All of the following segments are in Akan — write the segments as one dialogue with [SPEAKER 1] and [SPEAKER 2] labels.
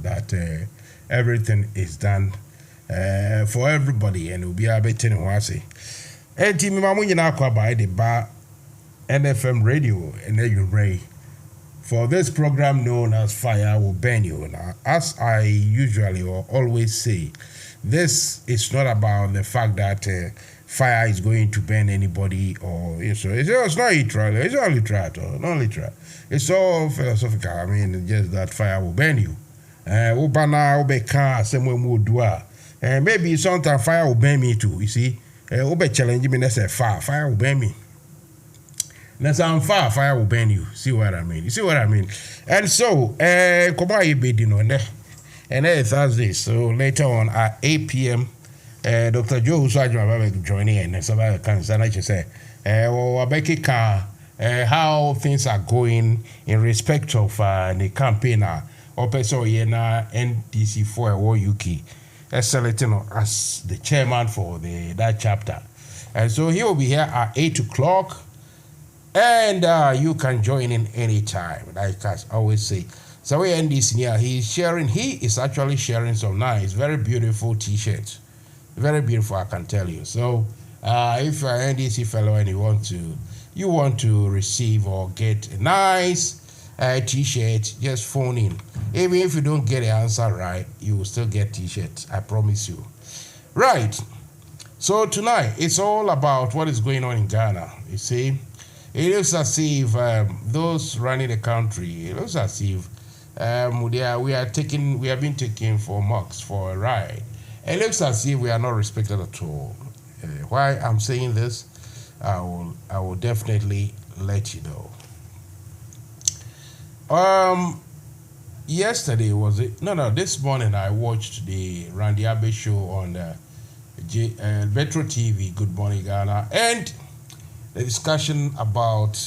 [SPEAKER 1] that everything is done for everybody and will be able to know what I say. And Timmy Mamuina by the bar NFM Radio and you Ray for this program known as Fire Will Burn You. Now, as I usually or always say, this is not about the fact that fire is going to burn anybody or it's not literal. It's not literal at all. Not literal. It's all philosophical. I mean, just that fire will burn you. And maybe sometimes fire will burn me too. You see, challenge me. Let's say fire will burn me. Let's say I'm fire will burn you. See what I mean? You see what I mean? And so, come on, you be and then Thursday. So later on at 8 p.m. Dr. Joe Usajima will be joining in and somebody can say, how things are going in respect of the campaign or person yena NDC for UK selecting as the chairman for that chapter. And so he will be here at 8 o'clock and you can join in anytime, like I always say. So we end this year. He is actually sharing some nice, very beautiful t-shirts. Very beautiful, I can tell you. So if you're an NDC fellow and you want to receive or get a nice t-shirt, just phone in. Even if you don't get the answer right, you will still get t-shirts, I promise you. Right. So tonight, it's all about what is going on in Ghana. You see, it looks as if those running the country, it looks as if we have been taken for mocks for a ride. It looks as if we are not respected at all. Why I'm saying this, I will definitely let you know. Yesterday was it? No. This morning I watched the Randy Abe show on Metro TV. Good Morning Ghana, and the discussion about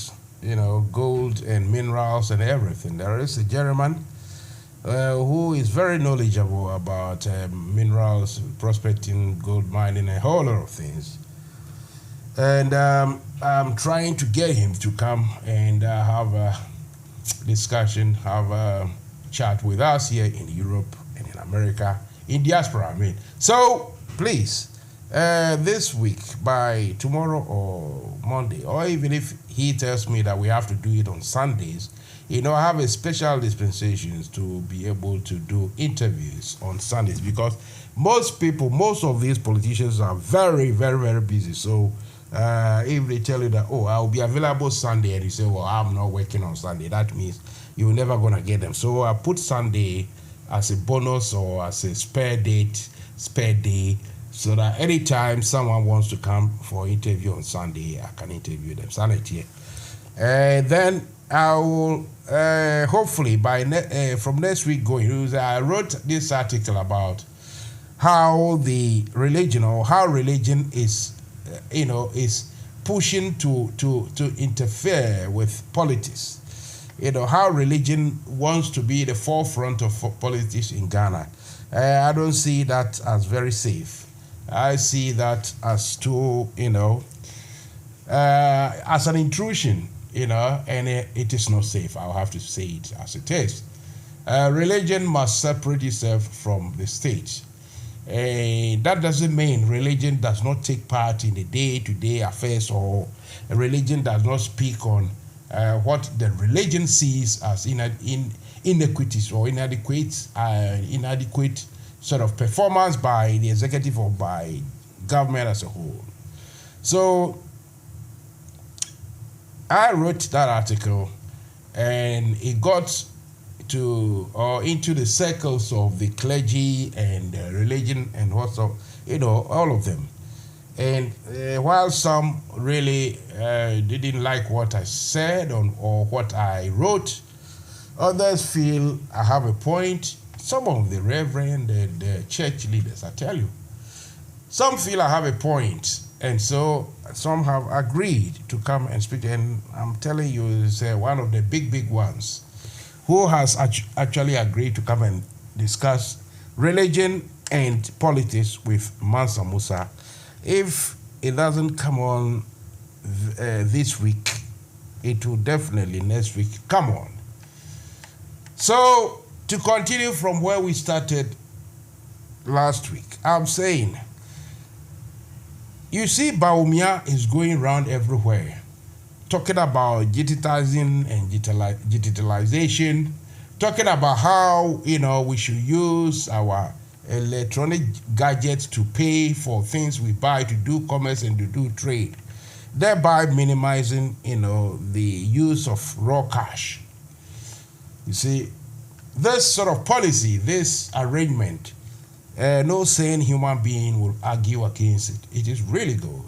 [SPEAKER 1] gold and minerals and everything. There is a gentleman who is very knowledgeable about minerals, prospecting, gold mining, and a whole lot of things. And I'm trying to get him to come and have a discussion, have a chat with us here in Europe and in America, in diaspora, I mean. So, please, this week, by tomorrow or Monday, or even if he tells me that we have to do it on Sundays, I have a special dispensations to be able to do interviews on Sundays because most of these politicians are very, very, very busy. So if they tell you that, I'll be available Sunday, and you say, well, I'm not working on Sunday, that means you're never going to get them. So I put Sunday as a bonus or as a spare day, so that anytime someone wants to come for interview on Sunday, I can interview them. Sunday. And then I will hopefully from next week going. I wrote this article about how religion is pushing to interfere with politics. How religion wants to be the forefront of politics in Ghana. I don't see that as very safe. I see that as too, as an intrusion. And it is not safe. I'll have to say it as it is. Religion must separate itself from the state. That doesn't mean religion does not take part in the day-to-day affairs, or religion does not speak on what the religion sees as inequities or inadequate sort of performance by the executive or by government as a whole. So I wrote that article, and it got into the circles of the clergy and religion and all of them. And while some really didn't like what I said or what I wrote, others feel I have a point. Some of the reverend and the church leaders, I tell you, some feel I have a point. And so some have agreed to come and speak. And I'm telling you, is one of the big ones who has actually agreed to come and discuss religion and politics with Mansa Musa. If it doesn't come on this week, it will definitely next week come on. So to continue from where we started last week, I'm saying, you see, Baumia is going around everywhere, talking about digitizing and digitalization, talking about how, we should use our electronic gadgets to pay for things we buy, to do commerce and to do trade, thereby minimizing, the use of raw cash. You see, this sort of policy, this arrangement, no sane human being will argue against it. It is really good.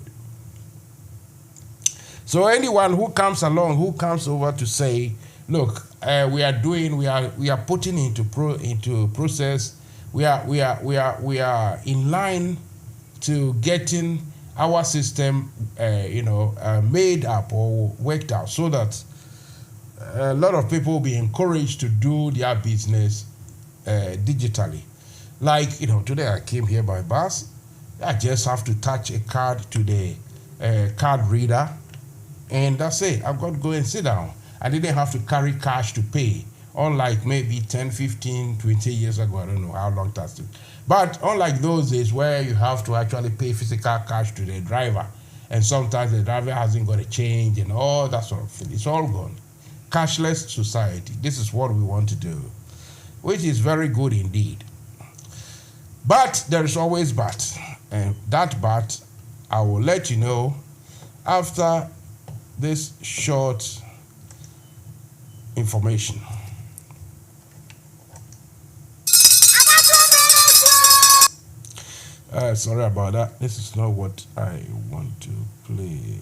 [SPEAKER 1] So anyone who comes along, who comes over to say, look, we are putting into process, we are in line to getting our system, made up or worked out, so that a lot of people will be encouraged to do their business digitally. Like, today I came here by bus. I just have to touch a card to the card reader, and that's it. I've got to go and sit down. I didn't have to carry cash to pay, unlike maybe 10, 15, 20 years ago. I don't know how long that's. But unlike those days where you have to actually pay physical cash to the driver, and sometimes the driver hasn't got a change and all that sort of thing. It's all gone. Cashless society. This is what we want to do, which is very good indeed. But there is always but, and that but I will let you know after this short information. Sorry about that. This is not what I want to play.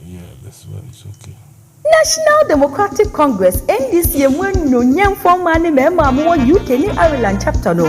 [SPEAKER 1] Yeah, this one is okay.
[SPEAKER 2] National Democratic Congress NDC no nyam former ni mema mo UK ni Ireland chapter no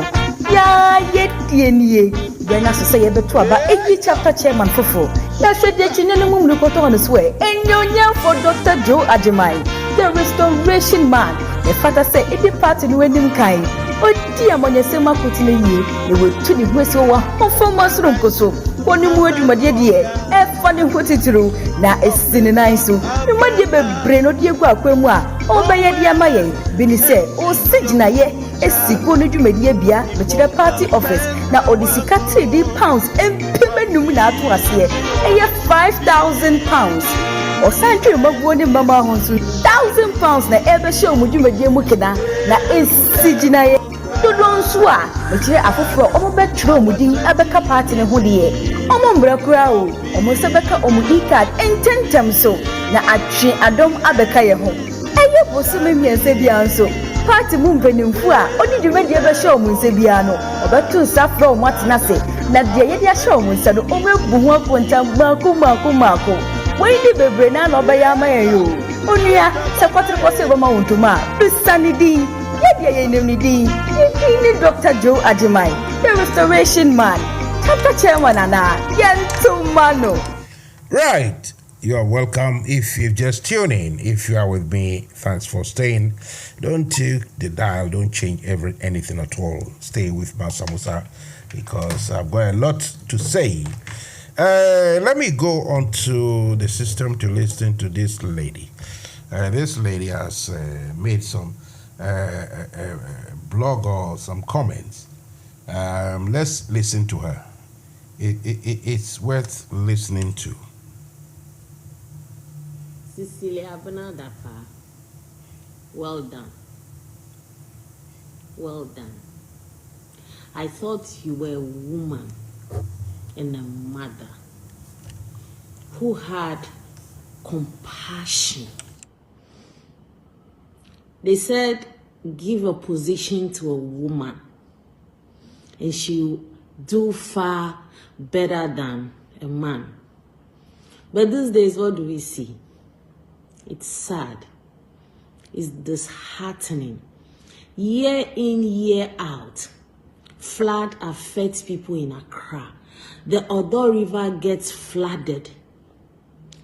[SPEAKER 2] ya yetienie bena so say beto aba egi chapter chairman fofo na hwede chine no mum lukoto on so e enyonya for Dr. Joe Ajimai, the restoration man. The father say edi party no enim kan odi amonyesema kotine yie ne wetu ni hwesi wa former so nkoso woni mu adwumade de e fa ne hotitiru na esini nan so numade bebre no de egu akwemu a obeye de amaye bini se o sigina ye esiko no dwumade bia be kire party office na odisika 3 pounds empemenum na ato ase eye 5,000 pounds o santwe maguo ni mama honsu 1,000 pounds na ebe show mu dwumade mu kina na esigina ye dodon so a be kire afoforo omo betro mudin abeka party ne ho de omo mbrakura o omo sebeka omo e-card ententem so na atwe adom abeka ye ho eye bosome miense bia nso party mu mpanimfu a odi dwumadi ebe show mu nse bia no obetu safro omo atena se na de ye dia show mu nse no omo ebu ho apontam mako we di bebre na no be ya mayo onua se kwatre kwose bo ma wontuma bisanidi ye ni Dr. Joe Ajimai, the restoration man, chapter chairman ana yentumano.
[SPEAKER 1] Right. You are welcome. If you've just tuned in, if you are with me, thanks for staying. Don't take the dial, don't change anything at all. Stay with Mansa Musa because I've got a lot to say. Let me go on to the system to listen to this lady. This lady has made some blog or some comments. Let's listen to her. It's worth listening to.
[SPEAKER 3] Cecilia Abnadafa, well done. Well done. I thought you were a woman and a mother who had compassion. They said, give a position to a woman and she'll do far better than a man. But these days, what do we see? It's sad. It's disheartening. Year in, year out, flood affects people in Accra. The Odo River gets flooded.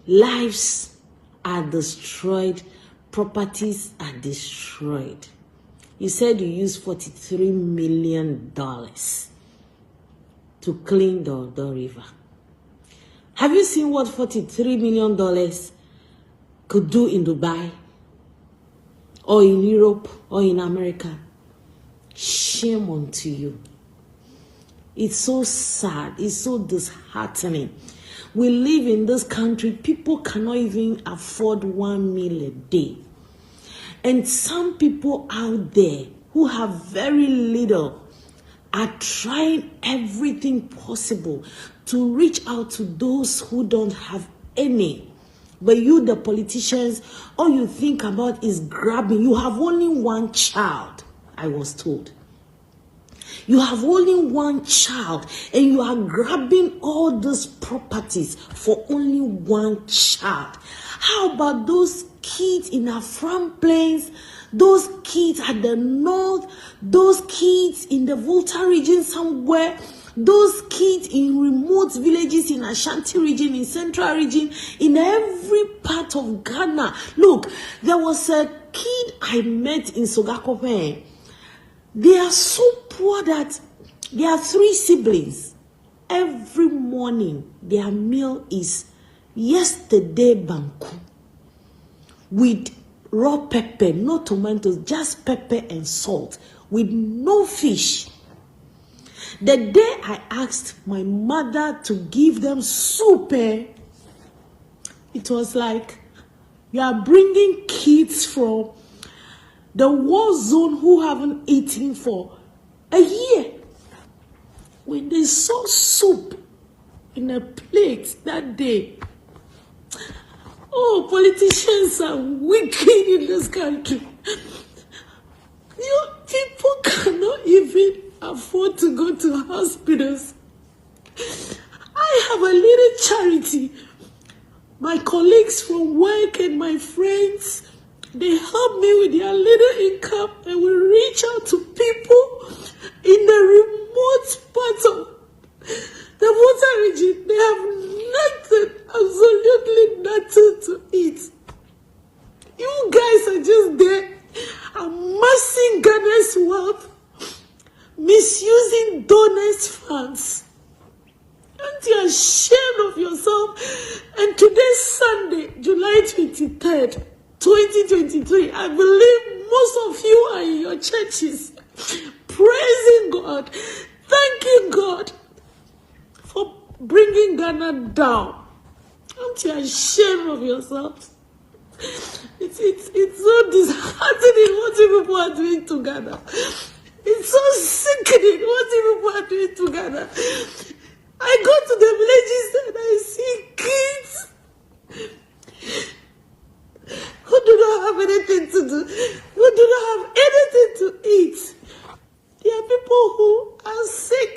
[SPEAKER 3] Lives are destroyed. Properties are destroyed. You said you used $43 million to clean the Odo River. Have you seen what $43 million could do in Dubai? or in Europe or in America. Shame unto you. It's so sad. It's so disheartening. We live in this country. People cannot even afford 1 meal a day. And some people out there who have very little are trying everything possible to reach out to those who don't have any. But you, the politicians, all you think about is grabbing. You have only one child, I was told. You have only one child and you are grabbing all these properties for only one child. How about those kids in our front plains, those kids at the north, those kids in the Volta region somewhere, those kids in remote villages in Ashanti region, in Central region, in every part of Ghana. Look, there was a kid I met in Sogakope. They are so poor that they are 3 siblings. Every morning, their meal is yesterday banku with raw pepper, no tomatoes, just pepper and salt, with no fish. The day I asked my mother to give them soup, it was like, you are bringing kids from the war zone who haven't eaten for a year. When they saw soup in a plate that day, oh, politicians are wicked in this country. You people cannot even afford to go to hospitals. I have a little charity. My colleagues from work and my friends, they help me with their little income and we reach out to people in the remote parts of the Volta region. They have nothing, absolutely nothing to eat. You guys are just there amassing Ghana's wealth, misusing donors' funds. Aren't you ashamed of yourself? And today's Sunday, July 23rd, 2023, I believe most of you are in your churches praising God, thanking God for bringing Ghana down. Aren't you ashamed of yourselves? It's so disheartening what you people are doing to Ghana. It's so sickening what you people are doing to Ghana. I go to the villages and I see kids who do not have anything to do, who do not have anything to eat. There are people who are sick.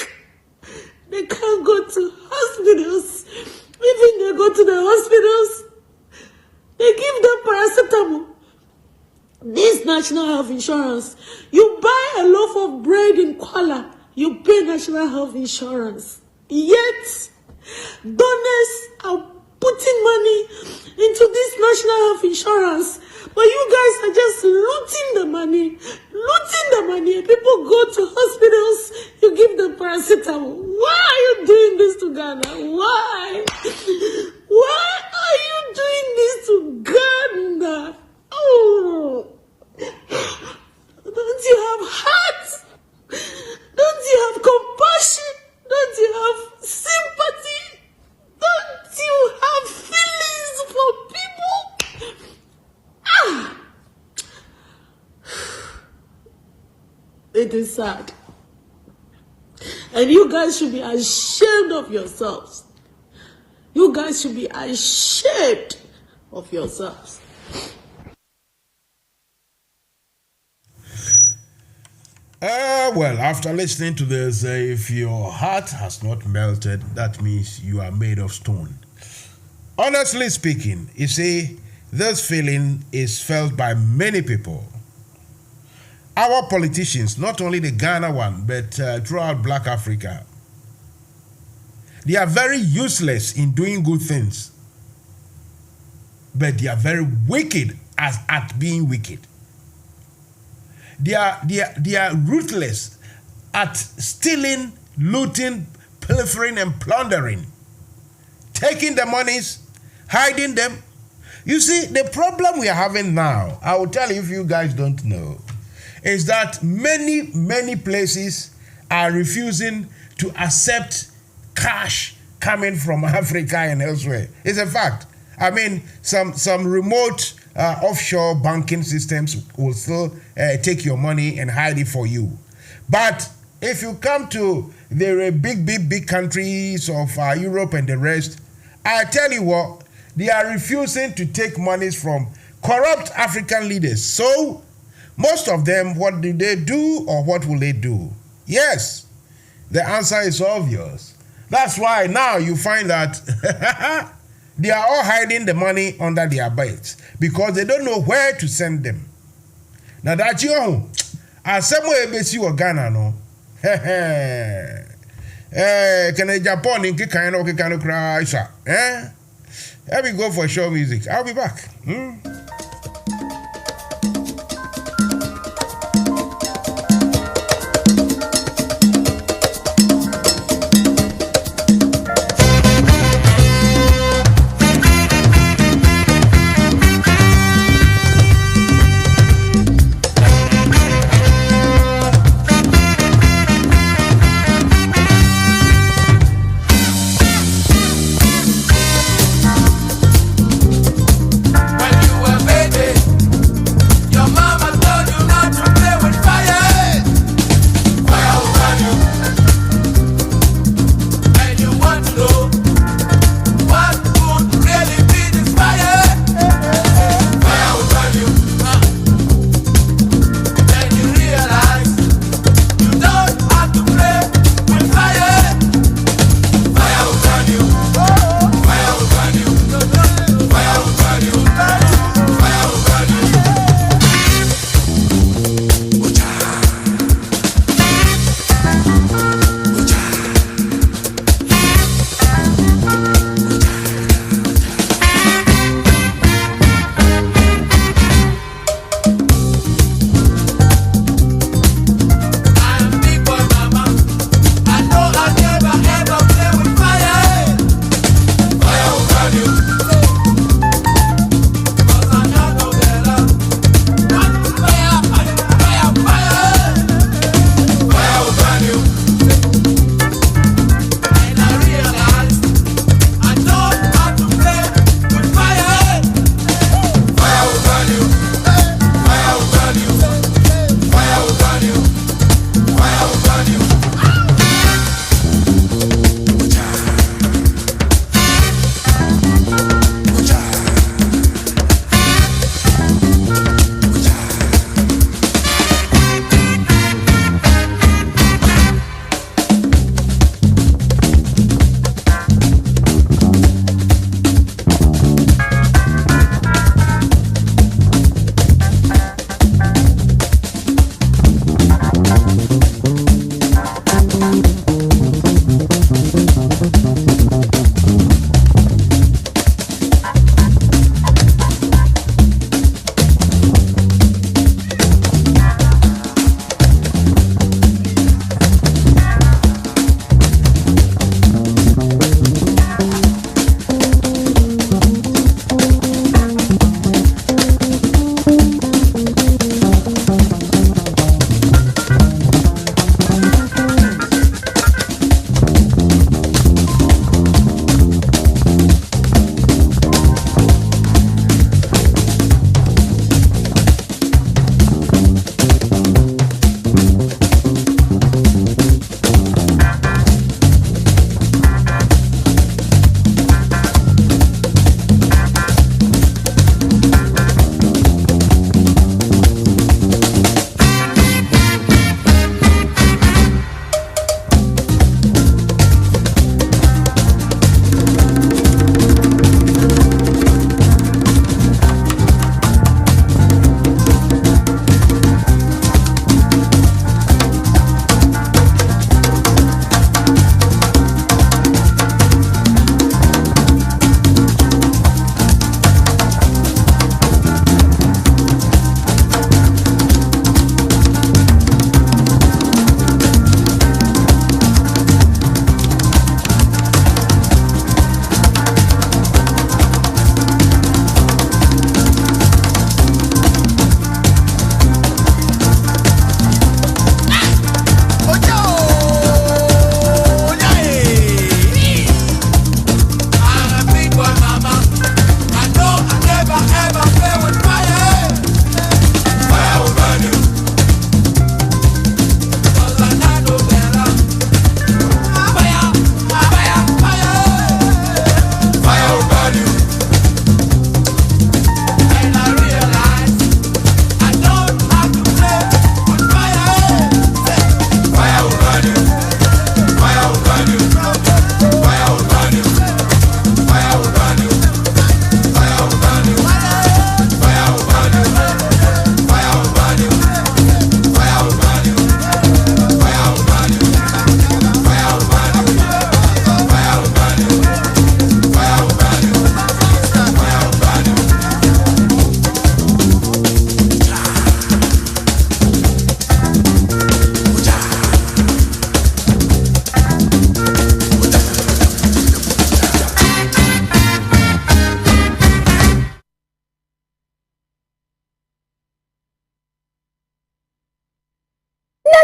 [SPEAKER 3] They can't go to hospitals. Even they go to the hospitals, they give them paracetamol. This national health insurance, you buy a loaf of bread in Kuala, you pay national health insurance. Yet, donors are putting money into this national health insurance, but you guys are just looting the money. And people go to hospitals, you give them paracetamol. Why are you doing this to Ghana? Why? Why are you doing this to Ghana? Oh, don't you have heart? Don't you have compassion? Don't you have sympathy? Don't you have feelings for people? It is sad. And you guys should be ashamed of yourselves. You guys should be ashamed of yourselves.
[SPEAKER 1] Well, after listening to this, if your heart has not melted, that means you are made of stone. Honestly speaking, you see, this feeling is felt by many people. Our politicians, not only the Ghana one, but throughout Black Africa, they are very useless in doing good things, but they are very wicked at being wicked. They are ruthless at stealing, looting, pilfering, and plundering, taking the monies, hiding them, You see, the problem we are having now, I will tell you if you guys don't know, is that many places are refusing to accept cash coming from Africa and elsewhere. It's a fact. I mean, some remote offshore banking systems will still take your money and hide it for you. But if you come to the big countries of Europe and the rest, I tell you what, they are refusing to take monies from corrupt African leaders. So, most of them, what do they do or what will they do? Yes, the answer is obvious. That's why now you find that they are all hiding the money under their belts because they don't know where to send them. Now that you know, as somewhere basi or Ghana no, can Japan in Kikano cry, eh? Let me go for show music. I'll be back.
[SPEAKER 4] When you were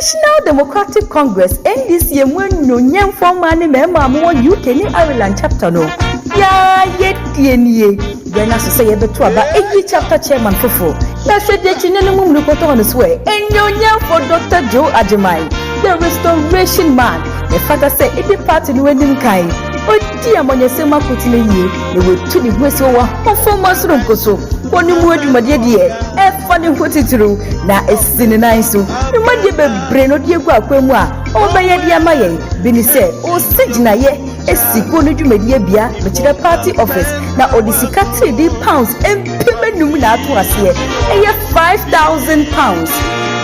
[SPEAKER 2] National Democratic Congress NDC no nyam forma ne mema mo UK ni Ireland chapter no ya yetienie bena so say yebeto aba eyi chapter chairman fofo na hwede chine no mum lukoto on so e enyonya for Dr. Joe Ajimai the restoration man the father say e party no wenim kai odi amonyesema kotile yie ne wetu ni hwesi wa performance soro nkoso oni mu adwumade de e fa ne hotitru na esine nan so mmade bebre no de egu akwemu a obeye de amaye bini se o sigina ye esiko no dwumade bia me kire party office na odisika 3 pounds empemenum na ato ase eye 5,000 pounds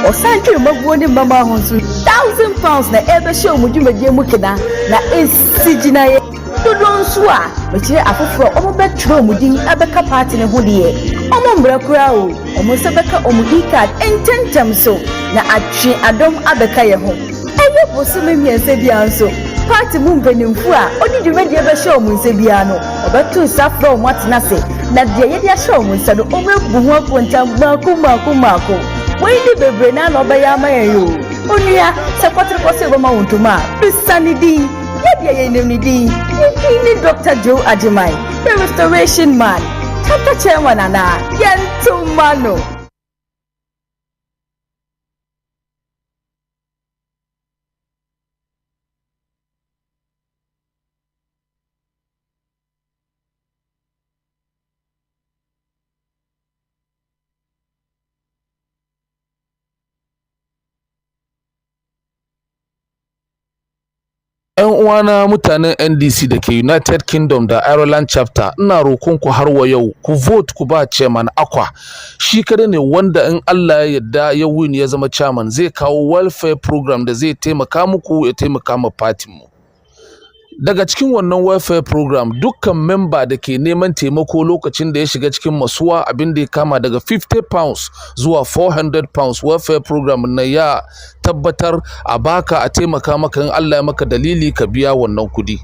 [SPEAKER 2] o sanke mabuo ni mama honsu 1,000 pounds na ebe show mu dwumade mu kina na esigina ye Dodon swa me kire afoforo omo betro omudin abeka party ne ho de omo mbrakura o omo se beka omudi card ententem so na atwe adom abeka ye ho ewe bosu me miense bia nso party mu mpanimfu a odi dwumadi ebe show mu nse bia no obetu safro mo atena se na de ye dia show mu nse no omo ebu ho apontam mako we ni bebre na no be ya mayo onua se kwatre kwose ebo ma wontuma bisanidi Yedi Dr. Joe Ajimai, the restoration man, chapter chairman ana Yentumano.
[SPEAKER 4] Wana mutanen NDC da ke United Kingdom da Ireland chapter ina roƙon ku har wa yau ku vote ku ba chairman Akwa shi kada ne wanda in Allah ya yarda ya win ya zama chairman zai kawo welfare program da zai taimaka muku ya taimaka ma party mu daga cikin wannan welfare program dukkan member da ke neman taimako lokacin da ya shiga cikin masuwa abin da ya kama daga 50 pounds zuwa 400 pounds welfare program na ya tabbatar a baka a taimaka maka in Allah ya maka dalili ka biya wannan kudi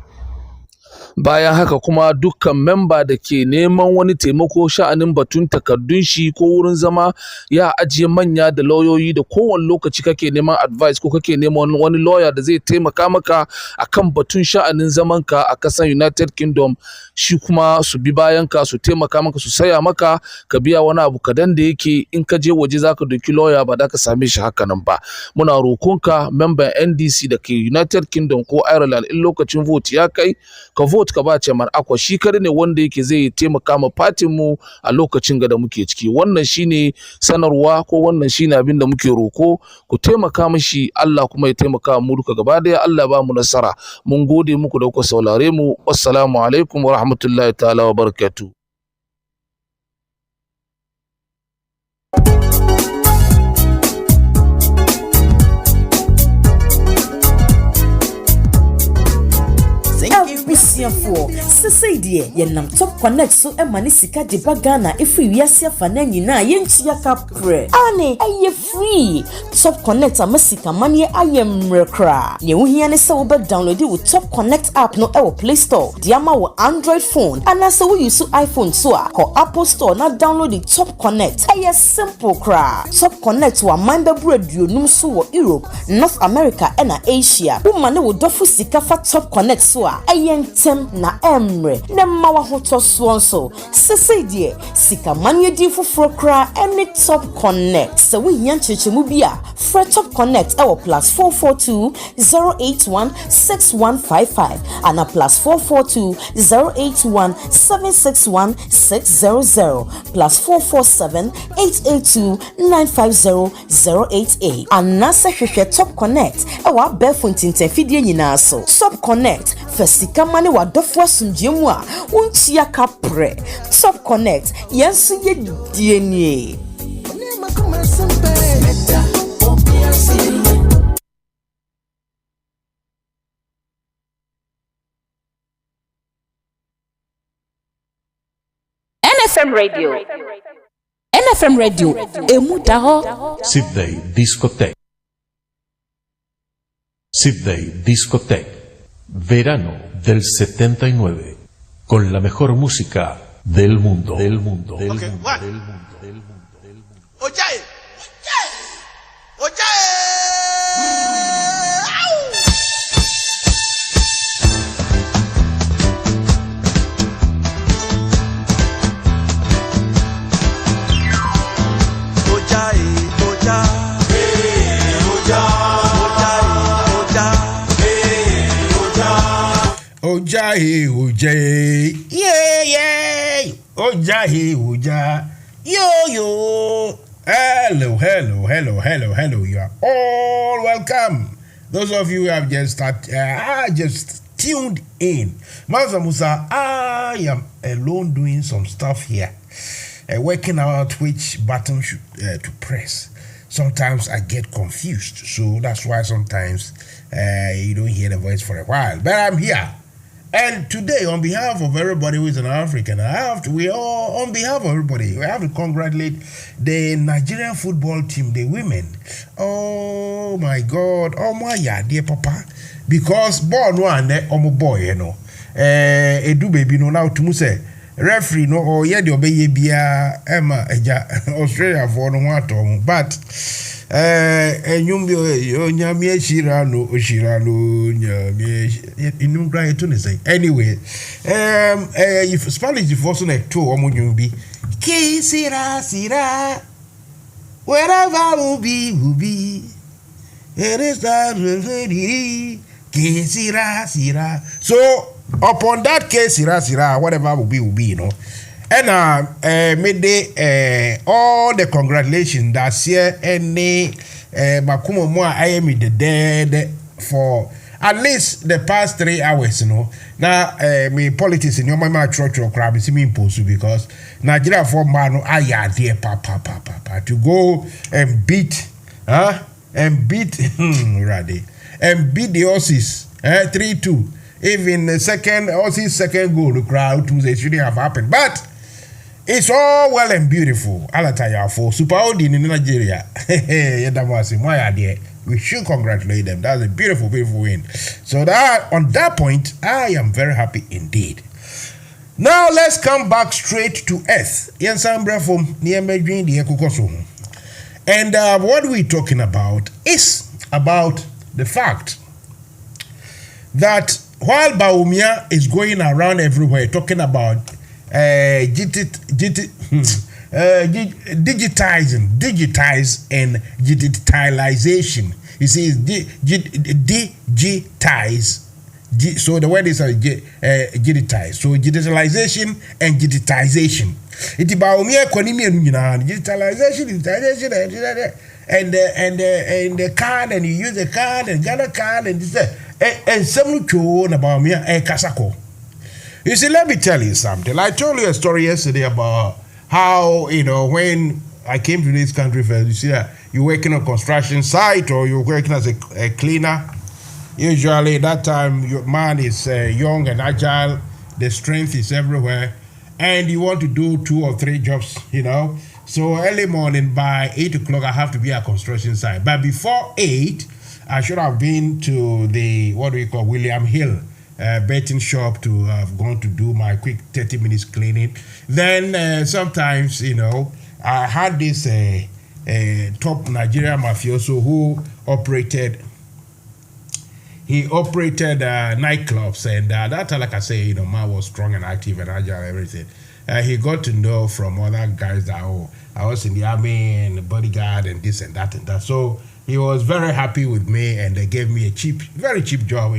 [SPEAKER 4] bayan haka kuma dukkan member da ke neman wani taimako sha'anin batun takardun shi ko wurin zama ya ajiye manya da lauyoyi da kowane lokaci kake neman advice ko kake neman wani lawyer da zai taimaka maka akan batun sha'anin zaman ka a kasan United Kingdom shi kuma su bi bayan ka su taimaka maka su saya maka ka biya wani abu kadan da yake in ka je waje zaka doki lawyer ba da ka same shi haka nan ba muna roƙonka member NDC da ke United Kingdom ko Ireland in lokacin vote ya kai ka vote ka ba chairman Akwa shi kare ne wanda yake zai taimaka ma party mu a lokacin da muke ciki wannan shine sanarwa ko wannan shine abin da muke roko ku taimaka mishi Allah kuma ya taimaka mu duka gaba daya Allah ba mu nasara mun gode muku da ku saurare mu assalamu alaikum wa rahmatullahi ta'ala wa barakatuh
[SPEAKER 5] Busiafo sese die yenam top connect so emani sika de bagana efi wiase afa na nyina yentia kapre ane aye free top connect amasika manie aye mrekra ye wohia ne se wo be download wo top connect app no e wo Play Store dia ma wo Android phone ana se wo use iPhone so a ko Apple Store na download the top connect aye simple kra top connect wa man be aduonum so wo Europe North America na Asia wo mane wo dofo sika fa top connect so a tem na emre na mawa hoto swonso sese die sika manye di foforo kra any top connect se wo hia chechemu bia free top connect e wo +442 081 6155 ana +442 081 761 600 +447 882 950 088 ana se hwehwe top connect e wa befontin tafidie nyina so top connect fasika mane wa dofo asumdiem a wontia kapre top connect yenso ye dienie
[SPEAKER 2] NFM Radio NFM Radio emudaho
[SPEAKER 6] Sydney Discotheque Sydney Discotheque Verano del 79 con la mejor música del mundo.
[SPEAKER 7] Oye, oye.
[SPEAKER 1] Ojahi Ujay, yeah, Ojahi Uja, yo. Hello. You are all welcome. Those of you who have just tuned in. Mansa Musa, I am alone doing some stuff here, working out which button to press. Sometimes I get confused, so that's why sometimes you don't hear the voice for a while. But I'm here. And today, on behalf of everybody who is an African, we have to congratulate the Nigerian football team, the women. Oh my God, oh my dear Papa, because born one, boy, edu baby no now to say referee no or the obey bia Emma Australia for no one, but. Anyway, if Spanish is also a two omunyumbi, que sira, wherever will be, it is that que sira. So upon that case, sira, whatever will be, you know. And made all the congratulations that's here and Makumo Moa I am the dead for at least the past 3 hours, you know. Now me politics in your mama church crab is impossible because Nigeria for man I dear papa to go and beat and beat the Aussies 3-2. Even the Aussies second goal the crowd it shouldn't have happened, but it's all well and beautiful. Alataya for Super Odin in Nigeria. We should congratulate them. That's a beautiful win. So that on that point, I am very happy indeed. Now let's come back straight to earth. And what we're talking about is about the fact that while Baumia is going around everywhere talking about digitize and digitalization. You see, digitize. So the word is digitize. So digitalization and digitization. It's about digitalization, and the card, and you use the card and get a card and this and some about me kasako. You see, let me tell you something. I told you a story yesterday about how, when I came to this country first, you see that you're working on construction site or you're working as a cleaner. Usually, that time, your man is young and agile. The strength is everywhere. And you want to do 2 or 3 jobs, So early morning, by 8 o'clock, I have to be at construction site. But before 8, I should have been to the, William Hill betting shop to have gone to do my quick 30 minutes cleaning. Then sometimes, I had this top Nigerian mafioso who operated nightclubs, and that, like I say, man was strong and active and agile and everything. He got to know from other guys that, I was in the army and bodyguard and this and that and that. So he was very happy with me, and they gave me a very cheap job,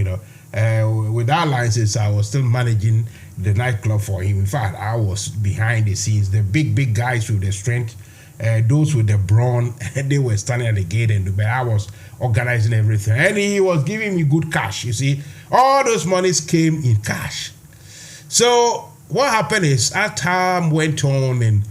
[SPEAKER 1] with our license, I was still managing the nightclub for him. In fact, I was behind the scenes. The big guys with the strength, those with the brawn, they were standing at the gate, and I was organizing everything. And he was giving me good cash. You see, all those monies came in cash. So what happened is, as time went on and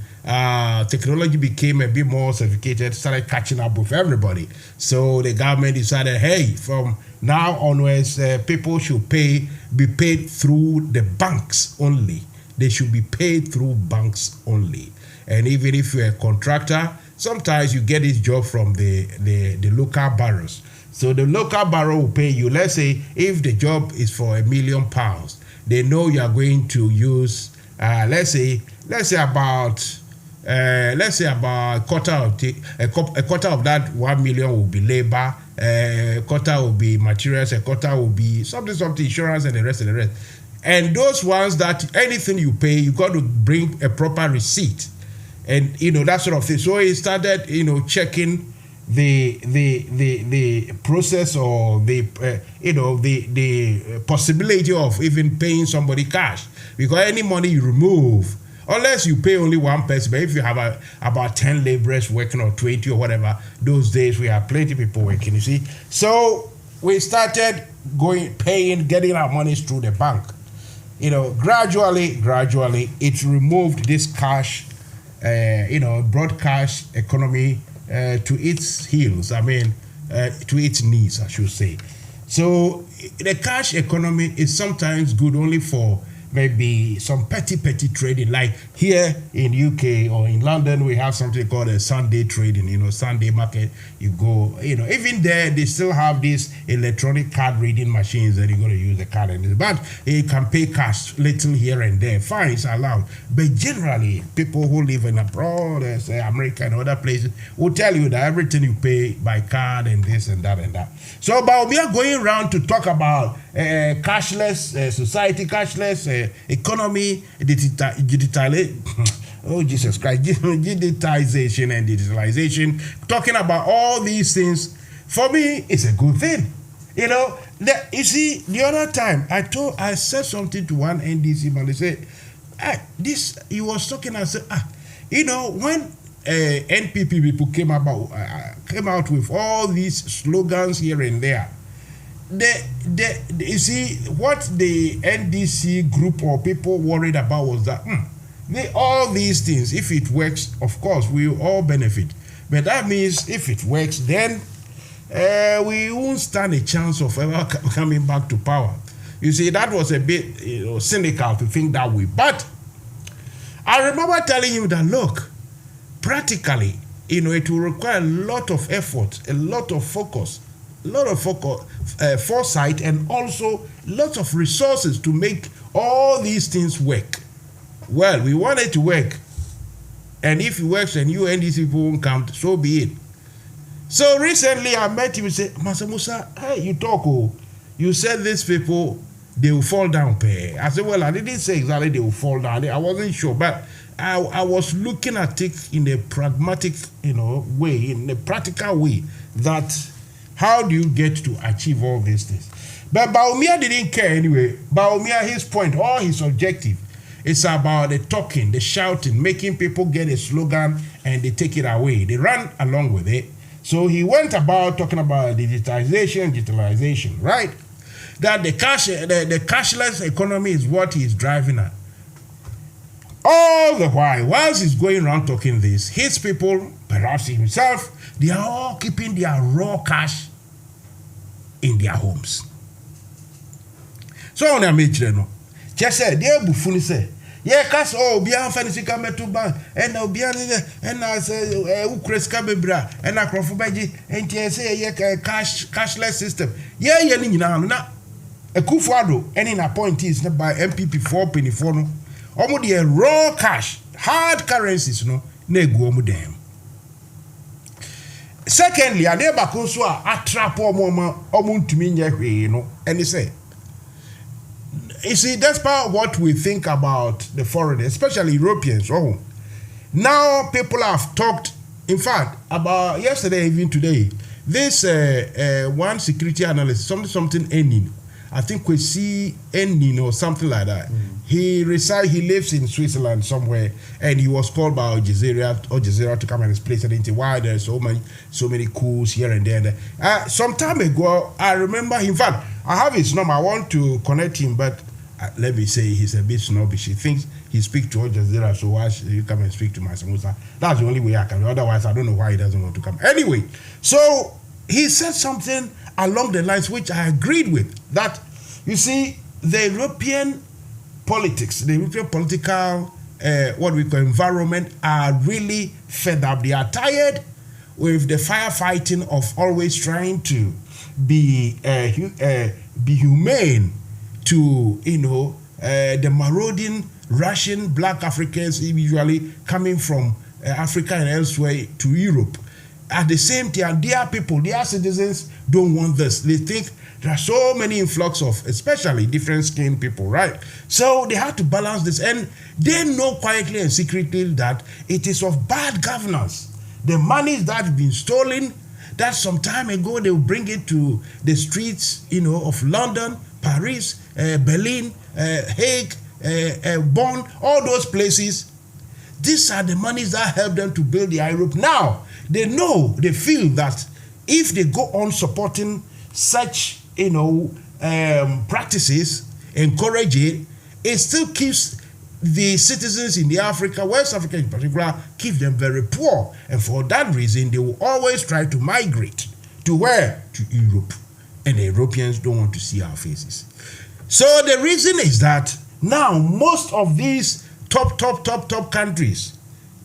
[SPEAKER 1] technology became a bit more sophisticated, started catching up with everybody. So the government decided, hey, from now onwards, people should be paid through the banks only. They should be paid through banks only. And even if you're a contractor, sometimes you get this job from the local boroughs. So the local borough will pay you. Let's say if the job is for £1 million, they know you are going to use, let's say about a quarter of that 1 million will be labor, a quarter will be materials, a quarter will be something insurance, and the rest. And those ones that anything you pay, you got to bring a proper receipt, and that sort of thing. So he started checking the process or the possibility of even paying somebody cash, because any money you remove, unless you pay only one person, but if you have about 10 laborers working or 20 or whatever, those days we have plenty of people working, you see. So we started getting our monies through the bank. Gradually it removed this cash, brought cash economy to its heels. I mean, to its knees, I should say. So the cash economy is sometimes good only for maybe some petty trading, like here in UK or in London we have something called a Sunday trading, Sunday market. You go, even there they still have these electronic card reading machines that you're going to use the card in, but you can pay cash little here and there, fine, it's allowed. But generally people who live in abroad, say America and other places, will tell you that everything you pay by card and this and that and that. So but we are going around to talk about cashless society, cashless economy, oh Jesus Christ, digitization and digitalization, talking about all these things. For me, it's a good thing. You see, the other time I said something to one NDC man. They said, this, he was talking, I said, when NPP people came out with all these slogans here and there, you see, what the NDC group or people worried about was that all these things, if it works, of course, we will all benefit. But that means if it works, then we won't stand a chance of ever coming back to power. You see, that was a bit cynical to think that way. But I remember telling him that, look, practically, it will require a lot of effort, a lot of focus, foresight, and also lots of resources to make all these things work. Well, we want it to work, and if it works and you NDC people won't come, so be it. So recently I met him and said, Mansa Musa, hey, you said these people, they will fall down. I said, well, I didn't say exactly they will fall down. I wasn't sure, but I was looking at it in a pragmatic, way, in a practical way, that how do you get to achieve all these things? But Bawumia didn't care anyway. Bawumia, his point, all his objective, it's about the talking, the shouting, making people get a slogan and they take it away. They run along with it. So he went about talking about digitalization, right? That the cashless economy is what he's driving at. All the whilst he's going around talking this, his people, perhaps himself, they are all keeping their raw cash in their homes. So on a major no, just said, dear Buffuni say, yeah, cash beyond fancy come to bank, and now beyond and I say, Ukreska bebra, and I crofubaji, and say, cashless system. Yeah, now a Kufuado, any appointees by MPP 4 penny for no, almost the raw cash, hard currencies, no, nego them. Secondly, I never consider a trap or to me, and he say, you see, that's part of what we think about the foreigners, especially Europeans. Oh, now people have talked, in fact, about yesterday, even today, this one security analyst, something ending. I think we see ending or something like that. He lives in Switzerland somewhere, and he was called by Al Jazeera to come and explain why there's so many coups here and there. Some time ago, I remember, in fact, I have his number. I want to connect him, but let me say he's a bit snobbish. He thinks he speaks to Al Jazeera, so why should you come and speak to Mansa Musa? That's the only way I can. Otherwise, I don't know why he doesn't want to come. Anyway, so he said something along the lines which I agreed with, that, you see, the European politics, the European political, what we call environment, are really fed up. They are tired with the firefighting of always trying to be humane to, the marauding Russian black Africans, usually coming from Africa and elsewhere to Europe. At the same time, their people, their citizens don't want this. They think there are so many influx of, especially different skinned people, right? So they have to balance this, and they know quietly and secretly that it is of bad governance. The monies that have been stolen that some time ago they will bring it to the streets, of London, Paris, Berlin, Hague, Bonn, all those places. These are the monies that help them to build the Europe. Now, they feel that if they go on supporting such, practices, encourage it, it still keeps the citizens in the Africa, West Africa in particular, keep them very poor. And for that reason, they will always try to migrate to where? To Europe. And the Europeans don't want to see our faces. So the reason is that now most of these top countries,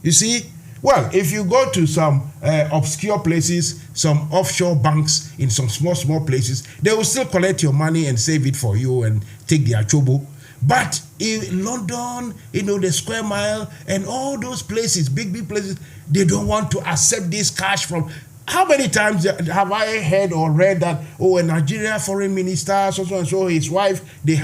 [SPEAKER 1] you see, well, if you go to some obscure places, some offshore banks in some small places, they will still collect your money and save it for you and take their chobo. But in London, the Square Mile and all those places, big places, they don't want to accept this cash from. How many times have I heard or read that, a Nigeria foreign minister, so his wife, they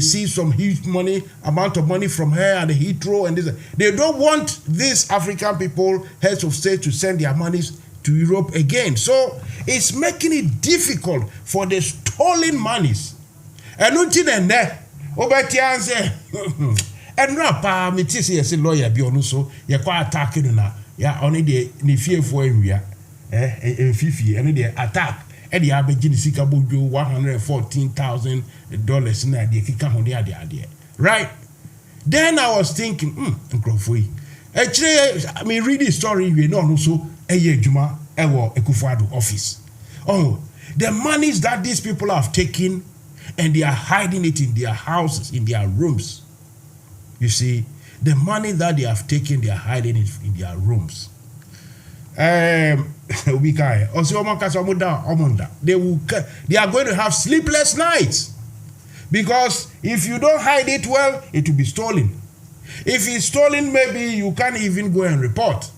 [SPEAKER 1] see some huge amount of money from her and the Heathrow and this. They don't want these African people, heads of state, to send their monies to Europe again. So it's making it difficult for the stolen monies. And until then, Obetian say, and rapa, metis yes, lawyer Bionuso, ya kwa attack ya only the fear for area. Fifi and the attack and the Aberdeen Sika Bojo $114,000 na the kika on the idea. Right? Then I was thinking, Nkrofui. Actually, I mean, read the story, also a year Juma, Ekufuado office. Oh, the monies that these people have taken and they are hiding it in their houses, in their rooms. You see, the money that they have taken, they are hiding it in their rooms. They are going to have sleepless nights, because if you don't hide it well, it will be stolen. If it's stolen, maybe you can't even go and report.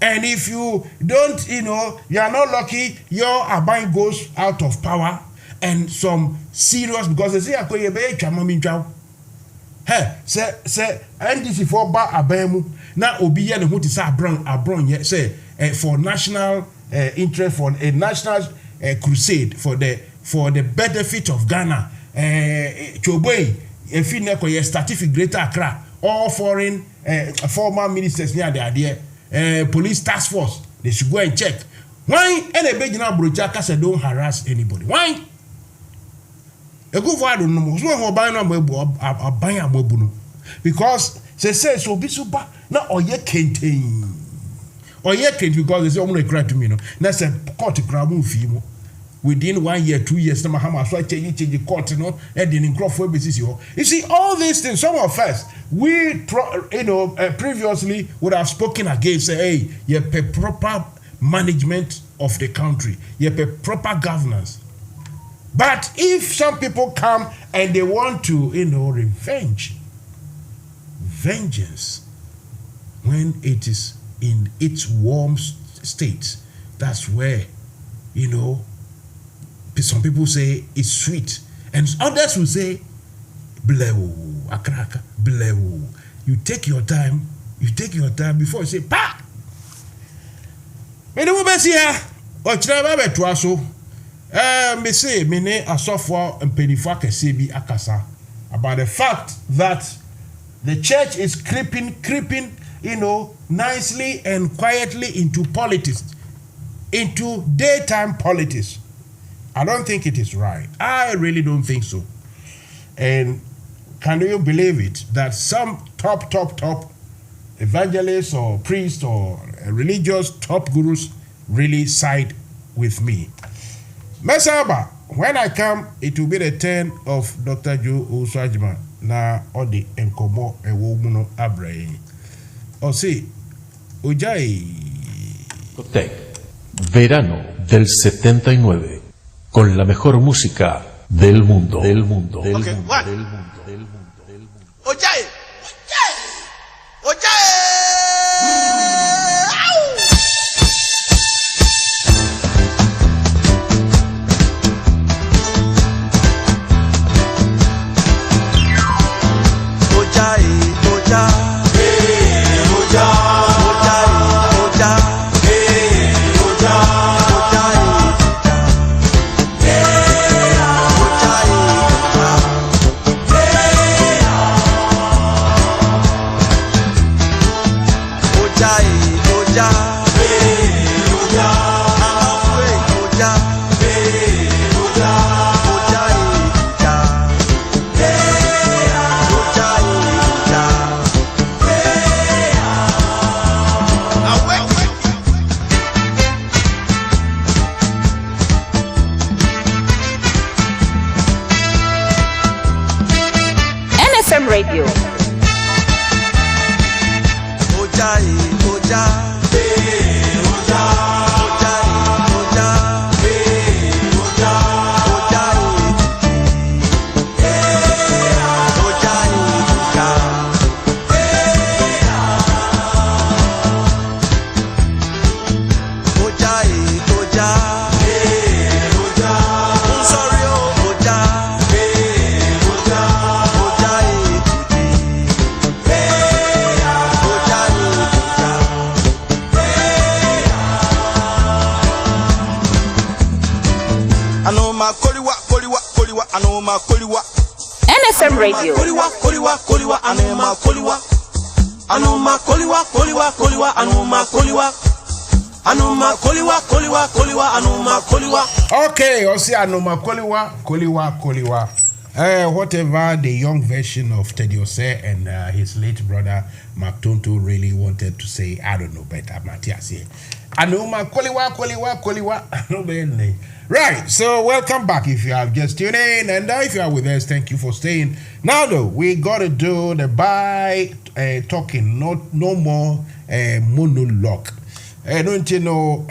[SPEAKER 1] And if you don't, you are not lucky, your Abai goes out of power, and some serious, because they say say NDC for ba abemu na obi ye ne ho ti say abron ye say for national interest, for a national crusade for the benefit of Ghana. Chobey efi ne ko ye certificate Greater Accra, all foreign former ministers near the idea, police task force, they should go and check. Why any begina brocha ka say don't harass anybody? Why? Because they say so be super now or ye can't because they say only cry to me. No, that's a court crowd fee within 1 year, 2 years. No matter how much change the court, and then in Crawford basis. You see, all these things, some of us we previously would have spoken against, say, hey, you pay proper management of the country, you pay proper governance. But if some people come and they want to, vengeance, when it is in its warm state, that's where, some people say it's sweet. And others will say, blew, akraka, blew. You take your time before you say, pa! Me say me ne asofo mpenifo akese bi akasa about the fact that the church is creeping, nicely and quietly into politics, into daytime politics. I don't think it is right. I really don't think so. And can you believe it that some top evangelists or priests or religious top gurus really side with me? Mesaba, when I come, it will be the turn of Dr. Joe Oswajima na odi enkomo ewumuno abrayi. Osi, Ujai.
[SPEAKER 6] Discotec, verano del 79, con la mejor música del mundo.
[SPEAKER 7] Okay, what? Ojai!
[SPEAKER 2] NFM Radio. NFM Radio.
[SPEAKER 1] Okay, Osi Anoma Koliwa. Whatever the young version of Teddy Ose and his late brother Mark Tonto really wanted to say, I don't know better, Matthias here. Anoma Koliwa. Right, so welcome back if you have just tuned in, and if you are with us, thank you for staying. Now though, we got to do the by talking, no more monologue. Don't you know,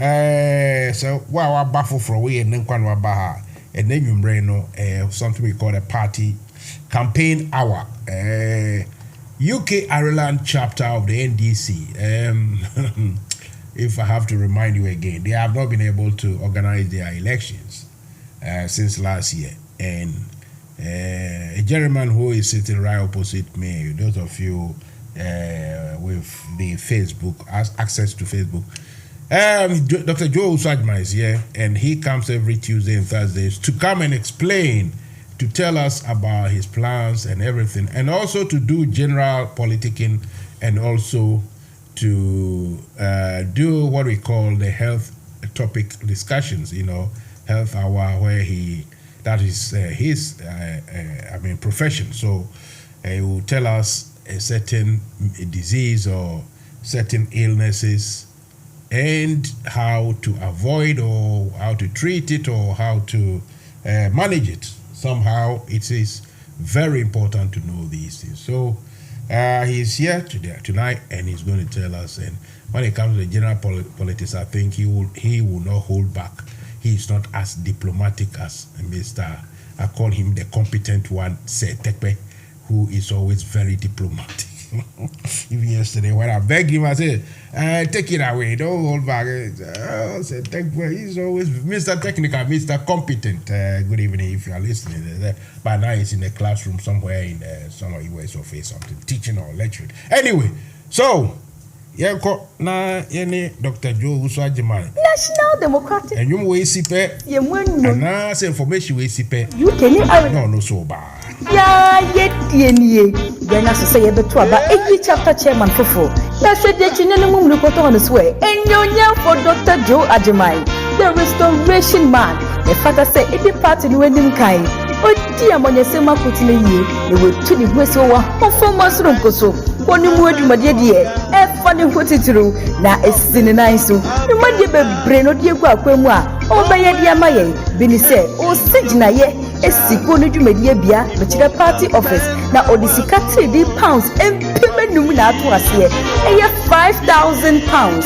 [SPEAKER 1] so wow, baffle for we and then baha, and then you know something we call a party campaign hour. UK Ireland chapter of the NDC. If I have to remind you again, they have not been able to organize their elections since last year. And a gentleman who is sitting right opposite me, those of you with the Facebook, access to Facebook, Dr. Joe Usajma is here, and he comes every Tuesday and Thursdays to come and explain, to tell us about his plans and everything, and also to do general politicking, and also to do what we call the health topic discussions, health hour, where that is his profession. So he will tell us a certain disease or certain illnesses and how to avoid or how to treat it or how to manage it. Somehow it is very important to know these things. So he's here tonight, and he's going to tell us. And when it comes to the general politics, I think he will not hold back. He's not as diplomatic as Mr. I call him the competent one, Tekpe, who is always very diplomatic. Even yesterday, when I begged him, I said, take it away, don't hold back. I said, Tekpe, he's always Mr. Technical, Mr. Competent. Good evening, if you are listening. By now, he's in the classroom somewhere in somewhere US or face something, teaching or lecturing. Anyway, so, na Dr. Joe Usajima.
[SPEAKER 2] National Democratic.
[SPEAKER 1] And you will see and now information we see
[SPEAKER 2] you can
[SPEAKER 1] no so bad.
[SPEAKER 2] Yeah, then as I say, every chapter chairman for that's a detrimental look on his way. And you're for Dr. Joe Ajimai, the restoration man. The father said, if you part in wedding kind, oh dear, when you say my putting a year, they will to the west over 4 months room. One word, my dear, funny put it through. Now it's in a nice so. You might be brain or dear Guaquema, oh, by a dear Maye, Benny said, oh, Sijna ye. Esiko to media bia, but the party office. Now, Odisika £3 and payment numina to us here. And 5,000 pounds.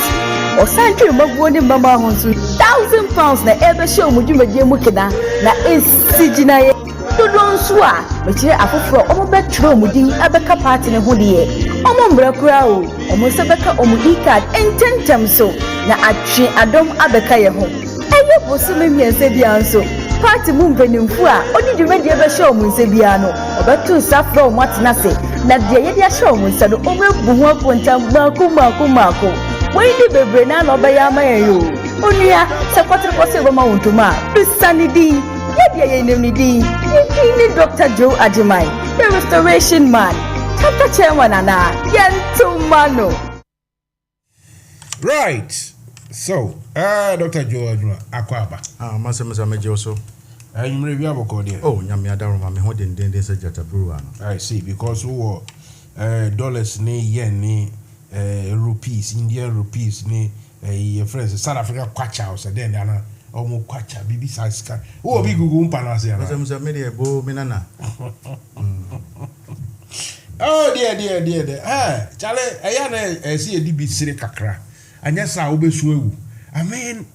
[SPEAKER 2] Or Sancho Magwani Mama Honsu, £1,000 na ever show Mujumadia Mukina. Na is Sijina. To don't swear, but here I for Omobet Tromudi, Abeka party in a hoodie. Omombra Crow, Omosabeka Omudika, and 10 times so. Na Achi Adam Abeka home. And you possibly and said the answer. Party Mumpenimfua, only the radio ever show Munsebiano, about 2 saffron what's nothing. That the idea show Munsado over Buma Ponta Marco. When the Brenano by Yamayo, Onia, Sapatra Posebama Untuma, Bisanidi, Yadia Yenimidi, Yini Dr. Joe Ajimai, the restoration man, chapter chairman Anna, Yantumano.
[SPEAKER 1] Right. So, Dr. Joe Ajimai, Aquaba.
[SPEAKER 7] Mansa Musa Mejoso.
[SPEAKER 1] I'm reviewing about it.
[SPEAKER 7] Oh, Yamiadaro, my holding days at Jatabrua.
[SPEAKER 1] I see, because who dollars ni yen ni rupees, Indian rupees ni your friends South Africa kwacha house and then ana omo kwacha bibi size who be gugu mpanase ana
[SPEAKER 7] Musa media bo minana.
[SPEAKER 1] Oh dear chale ayana see a dibi sire kakra anya sa obesu ewu amen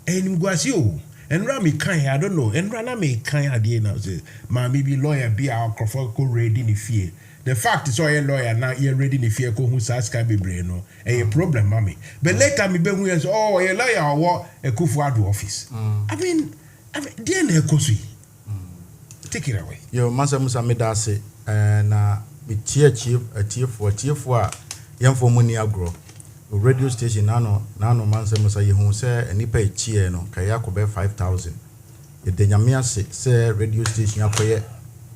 [SPEAKER 1] enim guasi o enra me kan I don't know enra na me kan ade na say ma me be lawyer be our crofo ko ready ni fie. The fact is, a lawyer now you're ready if you're going to ask me brain no a problem, mommy. But later me be when oh a lawyer or what a Kufuadu office. I mean, dear Nekosi, take it away.
[SPEAKER 7] Your Mansa Musa Medase and me tier for young for money agro. Radio station nano Mansa Musa you say and you pay cheer no Kayako be 5,000. The Denyamia say radio station akoye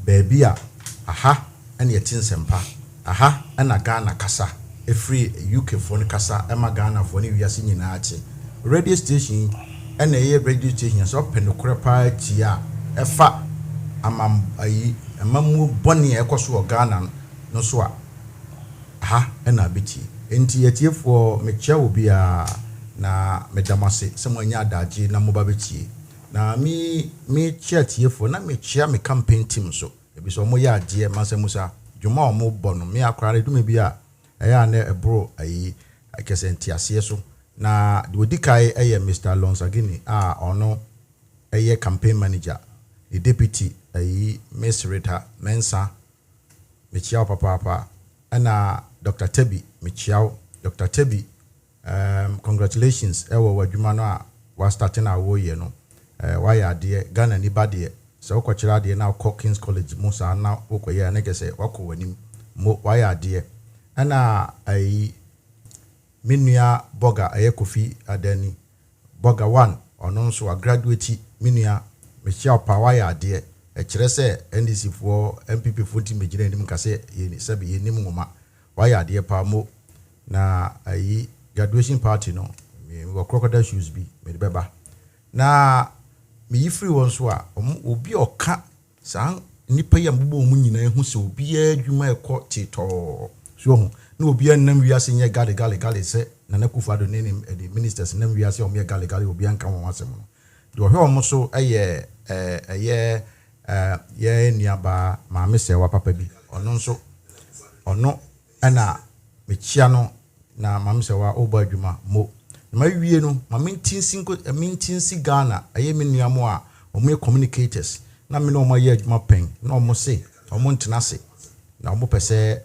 [SPEAKER 7] baby aha. And yet in Sempa, aha, and a Ghana Kasa, a free UK phone Kasa, Emma Ghana for New Year's in Archie. Radio station and a radio station so Penocrepa Tia, a fat, a mamu bonny a cosu Ghana, no swa. Aha, and a bitty. And tea for Mecha will be a na Medamasi, someone yadaji, na Mobabiti. Na me chat here for not me chair me campaign team so. Ebi so mo ya die Mansa Musa dwuma mo bɔ no me akra do me bia ɛya na ebro ayi akese ntiase so na de odikai ɛyɛ Mr. Lonsagini a ɔno ɛyɛ campaign manager the deputy ayi Miss Rita Mensa mechiao papa ana Dr. Tebi mechiao Dr. Tebi congratulations ɛwɔ wadwuma no a was starting a wo ye no why ade Ghana ni bade so kwachira de na King's College Musa na okoye na gese wako wanim mo waya de ana ai minua boga aye Kofi Adani boga 1 ono nso a graduate minua mechia pa waya de e kire se NDC for MPP 40 mejire nim kase ye sabi ye nim ngoma waya de pa mo na ai graduation party no me crocodile shoes bi me de beba na me free one so a obi oka san nipa ya mbubo mu nyina hu se obi adwuma ekọ tito so hu na obi annam wiase nye gale se na nakufado ne the ministers nam wiase o me gale obi anka won asem no de ohwe o so eye ye niaba ma me se wa papa bi ono nso ono ana me chia no na ma me se wa oba adwuma mo ma wie no ma mintinsi Ghana aye menuamo a omo communicators na me no ma ye adwuma pen na omo se omo ntena se na omo pese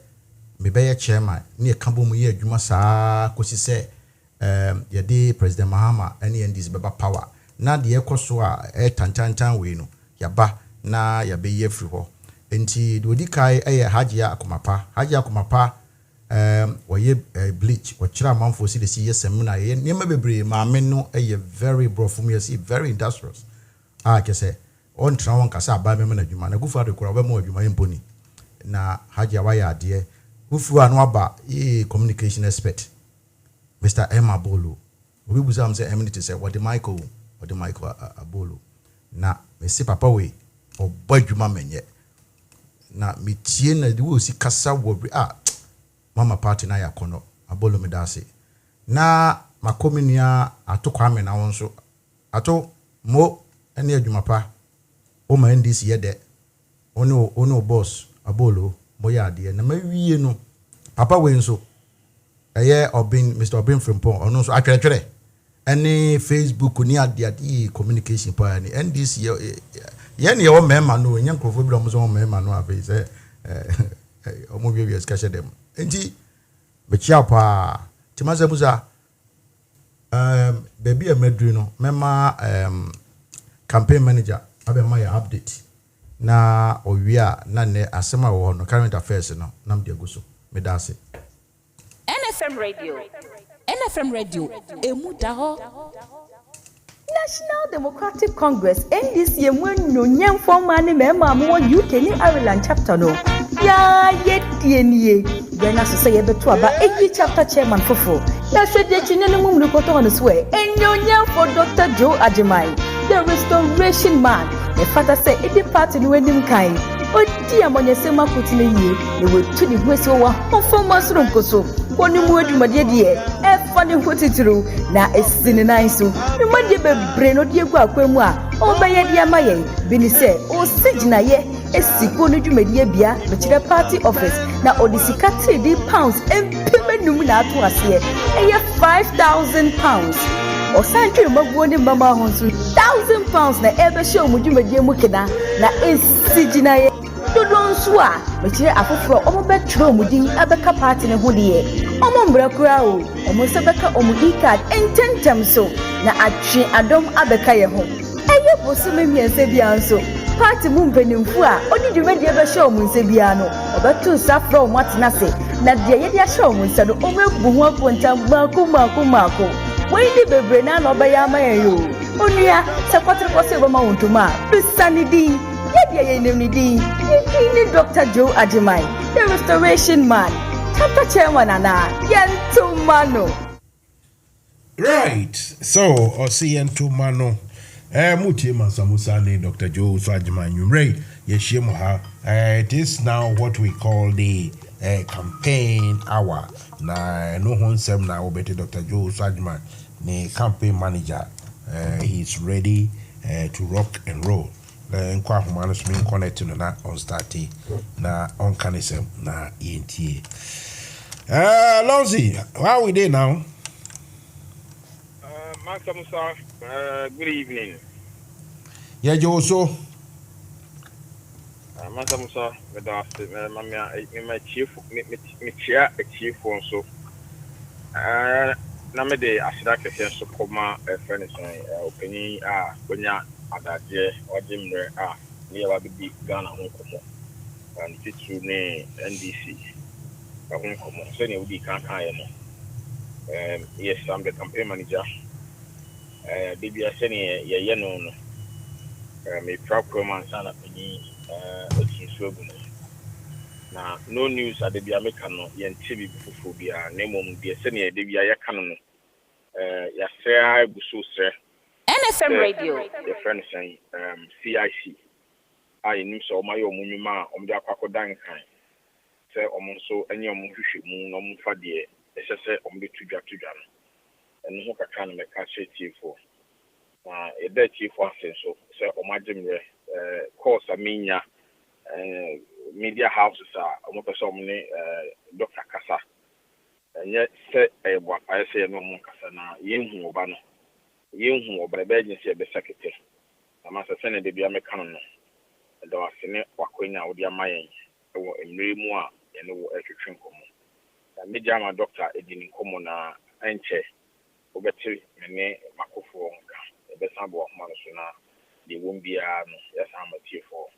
[SPEAKER 7] me be ye chairman ne kabo mu ye adwuma saa kosi se ye de President Mahama ene ndis beba power na de ekoso a tantantan we no yaba na ya be ye free ho enti de odikai aye Hajia Akomapa waye bleach wachira manfo si de si yesem na ye niam bebre ma me no very brofum ye si very industrious kese on tra won kasa aba me na adwuma na gufa de kura ba mo adwuma yemponi na Hajia waya ade gufu anu aba communication expert Mr. Emma Bolo obi buza am say eminity say what the Michael Abolo na me si papa we obo adwuma menye na metie na de wo si kasa wo mama party na yakono Abolo medase na makominia atokwa me na wonso ato mo ene adwuma pa o ma NDC yede ono boss Abolo moya ade na mawie no papa we nso eye Mr. Obin Frimpong ono nso atwetwere ene Facebook ni ade communication pa ni NDC ye ne o mema no nyankrofo bi do mo mema no afi se omo bi escache dem enti bechia pa Mansa Musa baby emedru no mema campaign manager abe my update na owia na ne asema wo no current affairs no nam de aguso medase
[SPEAKER 5] NFM Radio emu da ho
[SPEAKER 2] National Democratic Congress NDC no nyam forma ne mema mo UK ni Ireland chapter no ya yetienie gena so say yebeto aba eyi chapter chairman fofo ya hwede twene no mum koto on so e enyonya for Dr. Joe Ajimai the restoration man the father say e party no enim kan odi amonyesema kotine yie ne wetu ne huesi wa onfoma soro nkoso woni mu adwumade de e fa ne hotitiro na esine nan so numade bebre no de egu akwemu a obeye de amaye bini se o sigina ye esiko no dwumade bia be kire party office na odisika 3 pounds empemenum na ato ase eye 5,000 pounds o santwe maguo ne mama honso 1,000 pounds na ebe she omudwumade mu kida na esigina ye dodon so a be kire afoforo omobetro omudin abeka party ne ho de omombra kura o omonse beka omudi card ententem so na atwe adom abeka ye ho eye bosu memiense bia nso party mu mpanimfu a odi dwumadi be show mu nse bia no obeto safro mwatena se na de ye de show mu nse no omebu ho apontam mako wei bebre na no be ya mayo onua se kwatre kwose be ma wontuma bisani di ye ni Dr. Joe Ajimai the restoration man chapter chairman ana yentumano.
[SPEAKER 1] Right, so osi yentumano mutie Mansa Musa ne Dr. Joe Ajimai nyumrei yeshiem ha. It is now what we call the campaign hour na no honsem na obete Dr. Joe Ajimai ne campaign manager. He's ready to rock and roll. Nkwa humano swing connect na on starty na on canism na ENTA. Lonzi, how are we there now?
[SPEAKER 8] Mansa Musa, good evening.
[SPEAKER 1] Yeah, Joe, so.
[SPEAKER 8] Mansa Musa, my chief, me chair a chief also. Namede, I should actually so coma a friend opinion, when ya adaje or dimre, near the Ghana home and fit to NDC. So you will can't hire me. Yes, I'm the campaign manager. Baby, I send you no. Me proper man sana pini now no news at the Biamecano, Yen TV Fufubia, name the senior Debia Canon. Yes, sir, I was so sir.
[SPEAKER 5] NFM Radio.
[SPEAKER 8] Your friend saying, CIC. I knew so my own Munima on the Aquacodan kind. Say, so any of Mushi Moon or Mufadi, SSA on the Tuja Tujan. And who can make a chief for a dead chief for so, say, Omajim, course, Aminia. Media houses are almost so many Dr. Casa. And yet, say, I say no more Casana, Yin Obano, Yin or by agency of the secretary. I must send the Biamecano. And there was a Waquina or the Mayan, or in Rimoa, and no extra common. And media doctor, a din common, and che, Obeti, Mene, Macofo, the best number of Manasuna, the won't be yes, I'm a tier for.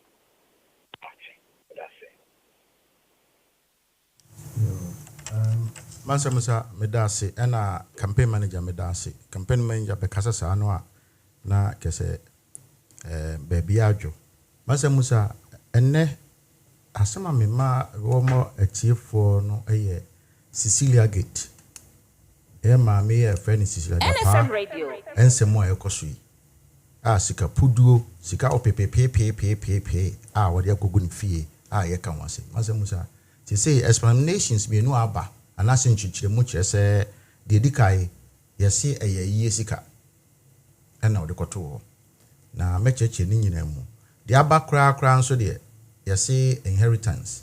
[SPEAKER 7] Mansa Musa medase ena campaign manager medase campaign manager be kasa sa no na kese baby ajo Mansa Musa enne asema me ma wo achiefo no eye Cecilia Gate ma me ye friend Cecilia
[SPEAKER 5] NFM Radio
[SPEAKER 7] ensemo ekosui sika puduo sika opepepepepepe wode agogo ne fie ye ka wase Mansa Musa ti say explanations be no aba anase nchichire mu kire se de dikai yesi eyeye sika na wode koto na mecheche ni nyina mu de aba kra nso de yesi inheritance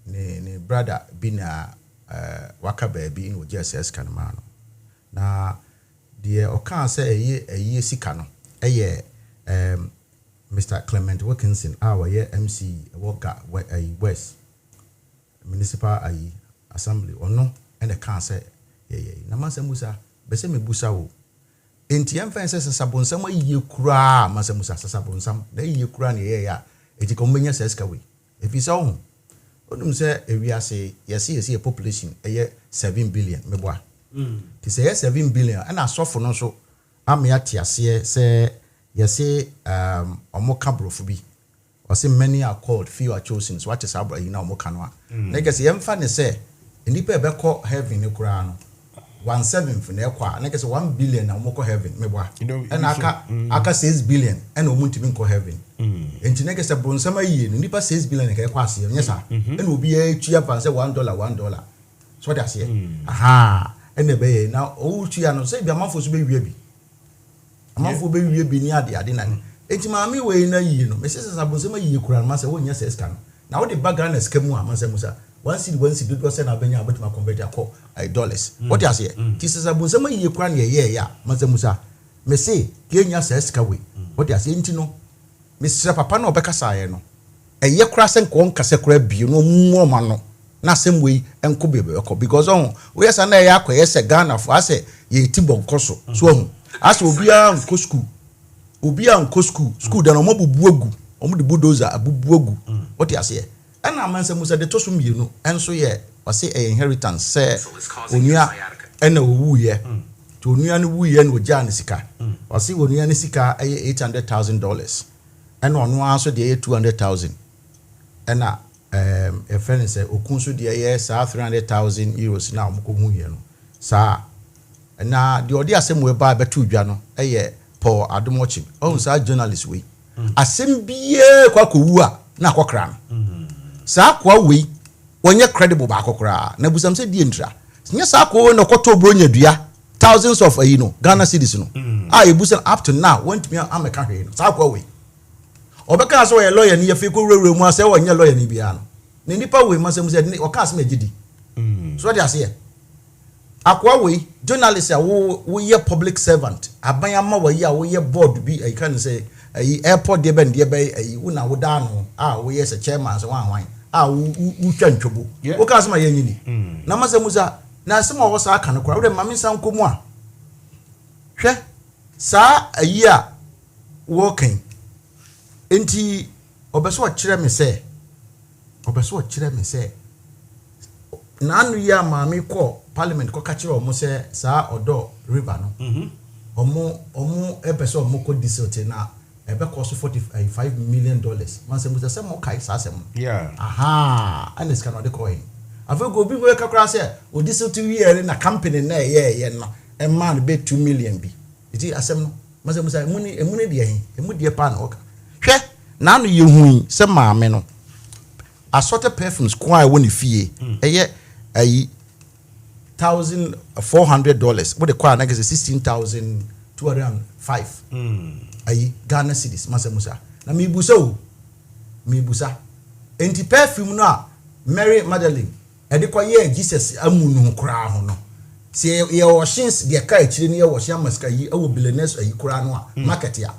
[SPEAKER 7] ne brother bi na waka baabi no GSS kan ma no na de okan se eyeye sika no Mr. Clement Wilkinson ye MC Woga West Municipal Assembly ono ene kan se na Mansa Musa be se me busa wo enti emfa se sasabonsam aye kura Mansa Musa sasabonsam na aye kura ne ya eti ko menya se ska we efi se ho odum se ewiase yesi population 7 billion meboa ti se 7 billion ana asofo no so amia tiase say yesi omo kabrofo bi or say many are called few are chosen so what is abra you know omo kanwa na guess yemfa ne say nipa be call heaven ne kura no 1/7 na ekwa na guess 1 billion na omo call heaven meboa and aka 6 billion and omo ntimi call heaven enti na guess bronsama yie no nipa 6 billion ka ekwa ase nyesa and obi etua pa say $1 so what ase aha and e be na o tua no say bia manfo so be wie bi amanfo be wie bi ni ade na enti maami we na yie no me say sabonsema yie kura no ma say wo nya say ska no na wo de background ska mu a Mansa Musa one seed do go say na benya abetima convert akọ dollars what you say ti say sabonsema yie kura na ye ya Mansa Musa me say ke nya say ska we what you say enti no me say papa na obekasa ye no eye kura sen ko nkasa kura bi no mu ma no na sem we enko bebe ekọ because on we say na ye akọ say Ghana for say ye ti bonko so ho as obia nko school da no mo bubu agu omo de bulldozer abubu agu what you say and Mansa Musa de toso mienu enso ye wase inheritance say onua ena owu ye to onua ne wu ye na oja ne sika wase onua ne sika $800,000 ena ono aso de $200,000 ena a friend say okun so de ye sa €300,000 na omo ko hu ye no sa na de odi asem we ba betu dwa no Paul Adomochi on sa journalist we asem biye kwa kowu a na akokra no sa kwa we wonye credible ba akokra na busam se die ntra nya sa kwa no koto bronya dua thousands of Ghana cedis no ebusam up to now want me ameka hwe no sa kwa we obeka so ye lawyer ni ye fe ko rewre mu ase wonye lawyer ni bia no ne nipa we Mansa Musa o ka asem agidi so dey ase akwa we journalist wo ye public servant abanyama wo ye wo ye board bi I can say airport de ben de be una wo da no wo ye se chairman so wan wo twa ntwobo wo ka asema ye nyini na Mansa Musa na asema wo sa aka no kora wo de mame san komu a hwe sa a wo kan enti obeso kire me se na anu ya mame ko parliament ko ka kire o mo se sa odo river no omo epeso omo ko disote na ebe cost $45 million Mansa Musa say mo kai sa asem aha anes kan ode ko yin afa go bi we kakra say odisote wi na company na ye no e man be 2 million bi iti asem no Mansa Musa emuni de yin emudi pa na oka hwe na anu ye hu se maame no assorted perfumes kwa woni fie eye $1,400 what the kwa na say $16,205 Ghana cedis Mansa Musa na mi busa enti perfume no a Mary Magdalene e kwa ye Jesus amunu kura ho no se ye washins de ka akire ne ye washia maska yi awo billionaires ayi kura no a market ya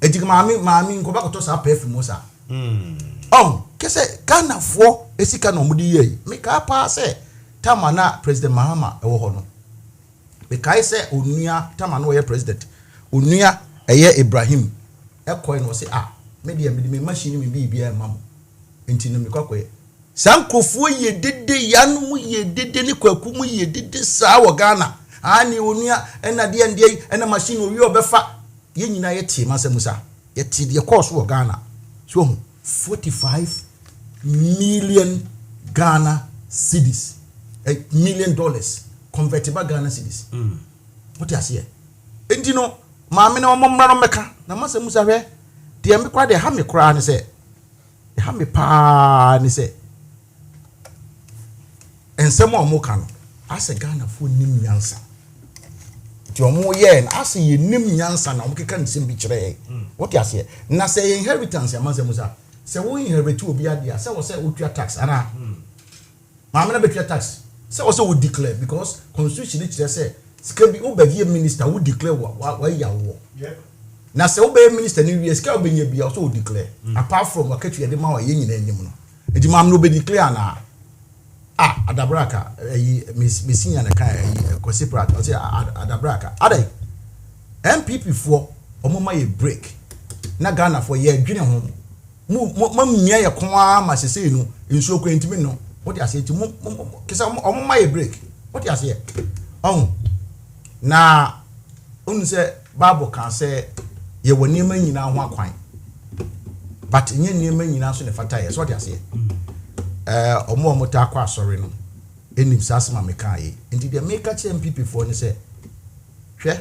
[SPEAKER 7] ejig maami nko bakoto sa perfume sa kese Ghana fo esika no mudi ye me ka pa se tamana President Mahama ewo ho no me kai se onua tamana wo ye president onua eye Ibrahim ekoi no se me de me machine me bibia mam enti no me kwakoye sankrofo ye dede yanu mu ye dede ni kwaku mu ye dede sa wo Ghana ani onua ena de ende ena machine owi obefa ye nyina ye tie Mansa Musa ye tie de course wo Ghana so $45 million Ghana cedis $1 million convertible Ghana cedis what you say enti no maame na omomra no meka na Mansa Musa hwe de me kwa de ha me kra ne se de ha me pa ne se ensem o mo ka no ase Ghana fo nim nyansa ti omo ye na ase ye nim nyansa na omo keka nsem bi kire what you say na se inheritance ya Mansa Musa se wo inherit obi ade se wo se wo tua tax ana maame na be tua tax se wo se wo declare because constitution ni kire se sika bi obegi minister wo declare wa ya wo na se obegi minister ni wie sika obegi bia so wo declare apart from wakatu ye de ma wa ye nyina anim no edi mam no be declare na adabraka mesinya na kan kosiprat o se adabraka adai MPP for omoma ye break na Ghana for ye dwene ho mo mmia ye kwa ma sese no nsuo kwentimi no what you say ti mo kisa omoma ye break what you say na unu se Bible can say ye woni ma nyina ho akwan but nye niema nyina so ne fata ye so what you say omo ta akwa asori no enim sasema meka ye enti de meka che MPP for ne say hwe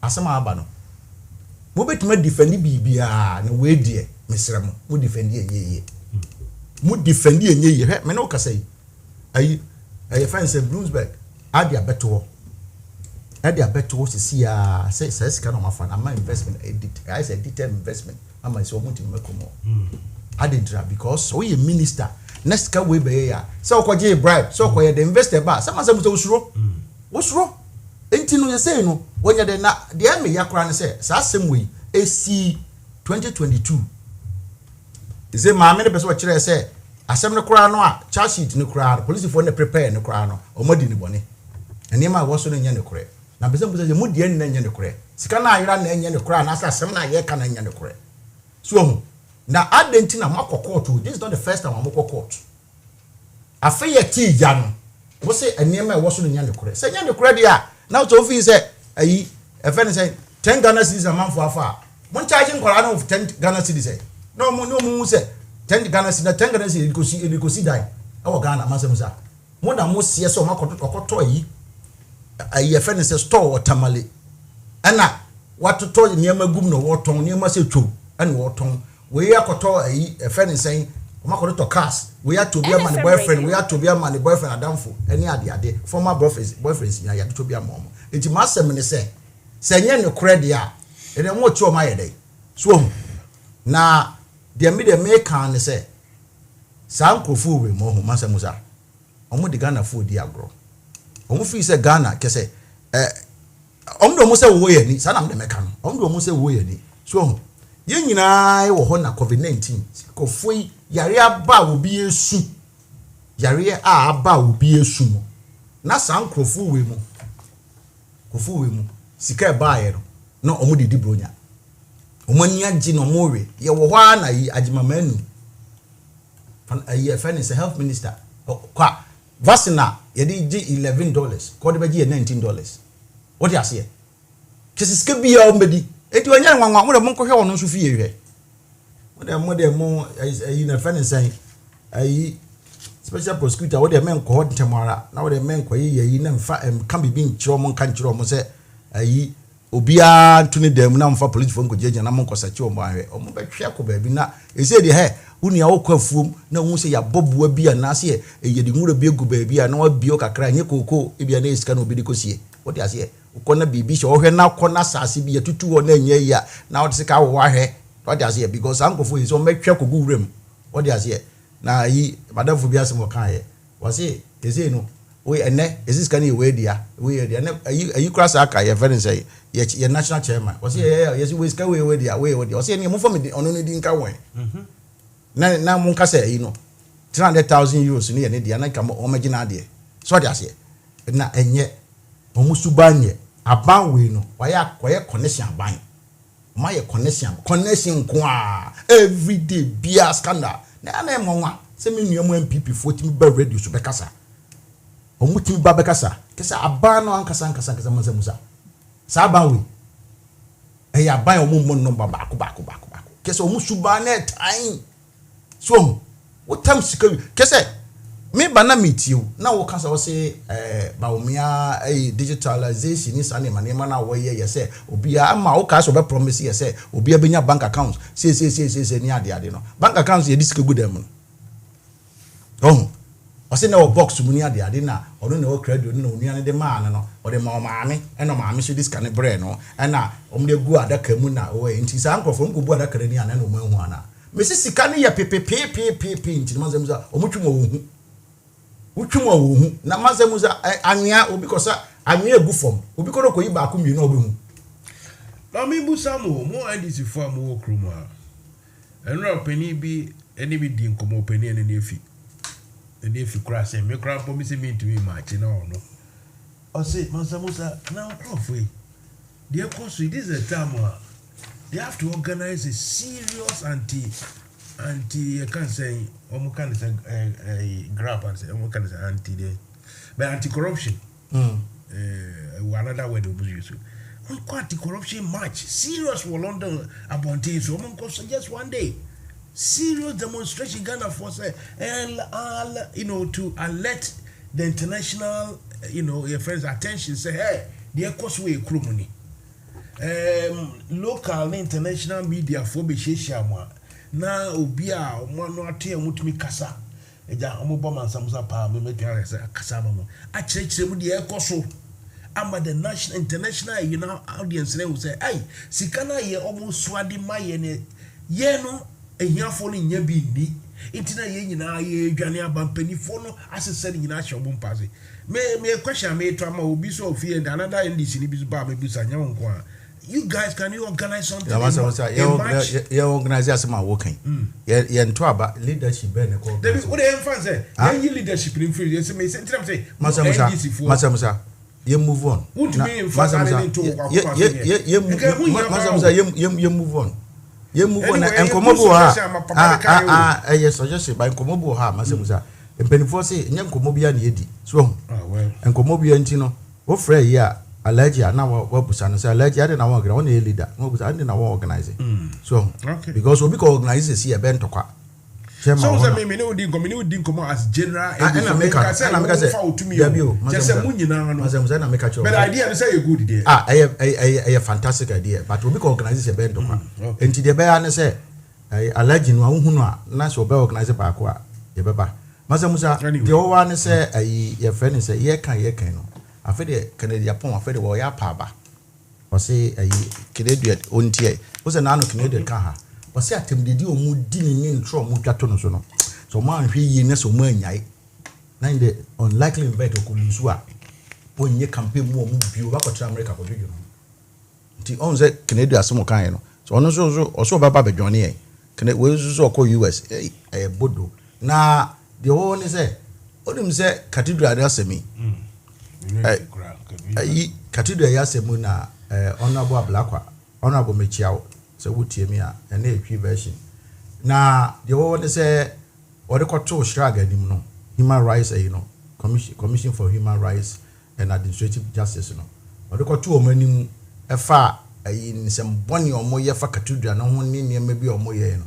[SPEAKER 7] asema aba no mo betuma defend bibia na we die mesra mo defend ye mo defend ye hwe me no ka say ayi fence Bloomsburg ade abeto sisi ya say sika no mafa na my investment I said detailed investment ama so muti mekomo ade dra because so ye minister next ka we be ya so okoje bribe so okoye the investor ba sama se usuro enti no ye say no wonya de na de me yakora ne say sa asem we esi 2022 is it ma me ne be so kire say asem ne kora no a charge sheet ne kora police for ne prepare ne kora no omodi ne bone enema wo so ne nya ne kora na be se mu de ne nya ne kora sika na ayira na nya ne kora na asem na ye ka na nya ne kora so na adenti na makọ court. This is not the first time I'm court. Afa ye ti ja no. Wo se enema e wo so no nya ne kore. Se nya ne kore dia na to fi se ayi e fe ne say 10 Ghana cedis a month for afa. Mon charging kola no 10 Ghana cedis say. No mu say 10 Ghana cedis 10 Ghana cedis ko si dai. E wo Ghana Mansa Musa. Mo da mo sie so makoto ayi e fe ne say store tamale. Ana watoto niema gum no woton niema se two and woton we akoto ayi e fe ne say makoto to cars we had to be a man boyfriend we had to be a man boyfriend adamfo any ade former boyfriends ya to be a mom enti masem ne say nye ne credit a e dem wo chi o ma yede so na de me de make an say sankofu we mo ho Mansa Musa omo de Ghana fo di agro omo fi say Ghana ke say omdo mo say wo ye ni sana me meka no omdo mo say wo ye ni so ye nyina wo ho na COVID-19 ko foi yare aba obi esu yare a aba obi esu mo na sankrofo we mu kofu we mu sika ba ye no omo didi bronya omo nia gi no mo we ye wo ho na yi agimamanu fan ayi fa ni say health minister kwa vaccina ye di gi $11 ko de ba gi $19 what you say kesi sika bia o mbedi eti wanya nwanwa mo de mo kohwe wono so fie hwe mo de mo ayi na fa ni say ayi special prosecutor wo de men ko hot temara na wo de men ko yi na mfa kan bibi nchiro mo kan chiro mo se ayi obia ntuni dem na mfa police phone ko jeje na mo ko sachi o mo ahwe o mo be hwe ko ba bi na e se de he uni a wo kwafuom na wo se ya bobua bi na se ye de nwura bi egu ba bi na wa bi o kakra nye kokoo e bi na esika na obi de kosie wo de ase ukona bibi sho hwe na kona sase bi tutu wo na nya ya na wo se ka wo ahwe wo de ase because ankofo yi so metwe ko gu wrem wo de ase na yi madamfo bi asem kan ye wo se eze no we ene ezis kan ye we dia na ayi krasa aka ye very say ye national chairman wo se ye se we ska we dia wo se ni mo fo me ono ne di nka won na mo nka say yi no 300,000 euros ni ye ne dia na ka mo magina de so de ase na enye omusubanye aban we no koye connection aban ma ye connection kwa everyday bia scandal na monwa se me nuamu MPP 40 ba radio so bekasa omutim ba bekasa kesa aban no ankasa Mansa Musa sa aban we ya aban omummo no ba baako kesa omusubanye time so what time sika kesa me bana metiu na wo kasa wo se ba omia digitalization ni sane manema na wo ye say obia ama wo kasa be promise ye say obia benya bank account say ni ade no bank account ye disika gudem no o se na wo box mu ni ade na ono na wo credit no onua ne de ma no o de ma o maame eno maame so disika ne bre no na omde gu adaka mu na wo enti sa ankofo mko bu adaka ni ana no mahu ana me se sika ne ya pepepe enti Mansa Musa omutwum wo hu utwumwa wo hu na Mansa Musa anya obi kosa anya egu fom obi ko ko yi ba ko mi na obi hu
[SPEAKER 1] na mi busa mo NDC fo am wo krum a enra opani bi eni bi di nkomo opani eni efi kra se me kra po mi se mi ntimi match na ono o say Mansa Musa na crofo yi they cause this is a time they have to organize a serious anti I can't say can say grab and say can say anti corruption another word we use Quite corruption match. Serious for London about this. Woman just one day. Serious demonstration Ghana force and to alert the international your friends attention. Say hey, the Causeway Krumuni. Local and international media for Bisheshamwa. Now Ubia one or two mutimi kasa. Eja omobo Mansa Musa pa me make kasa mo. Actually with the Causeway. Ama the national international audience they will say hey sikana ye almost swadi maye ne ye no ehia fo no nya bi ni intina ye nyina ye dwane abampani fo no asese nyina hye obon passe me question me to ama obi so ofie and another NDC ni bi so ba me bi sa nya wonko a you guys can you organize something
[SPEAKER 7] you organize as my working ye nto aba leadership be ne ko
[SPEAKER 1] what dey fan say ye leadership in free you say me say
[SPEAKER 7] Mansa Musa you move on. Mansa move on. You move on. And Komobo ha. Yes, suggestion by Komobo ha. Mansa Musa. And Penifo say Nyam Komobia Yedi. So, and Komobia Antino. What Frey ya Allergia now what Busan say Allergia and our ground leader. No, was I didn't organizing. So, because we organize here Bentoka. So me no din come as general and I make to me just a munina but idea is say a good idea a fantastic idea but we be organize a band and the be an say allergy no hunu na so be organize ba ko a ye beba Mansa Musa the one say your friend say ye kan no afi de Canadian pon afi de wo ya pa ba o say Canadian ontie o say na no Canadian kan ha was at him did you mood dealing in from Mutatono. So man, he never so many. Nine the unlikely invite of Kulusua when you campaign more move you back to America for you. The owns a Canadian some kind. So also Baba Johnny. Can it was so called US a Bodo. Now the one is a what him say Cathedral Yasemi. Cathedral Yasemuna, Honorable Blackwa, Honorable Michiao. So would me and a version. Now the one say what they call to shrag human rights, commission for human rights and administrative justice, what they call two many a far in some bonny or more year for cathedral, no one near maybe or more year.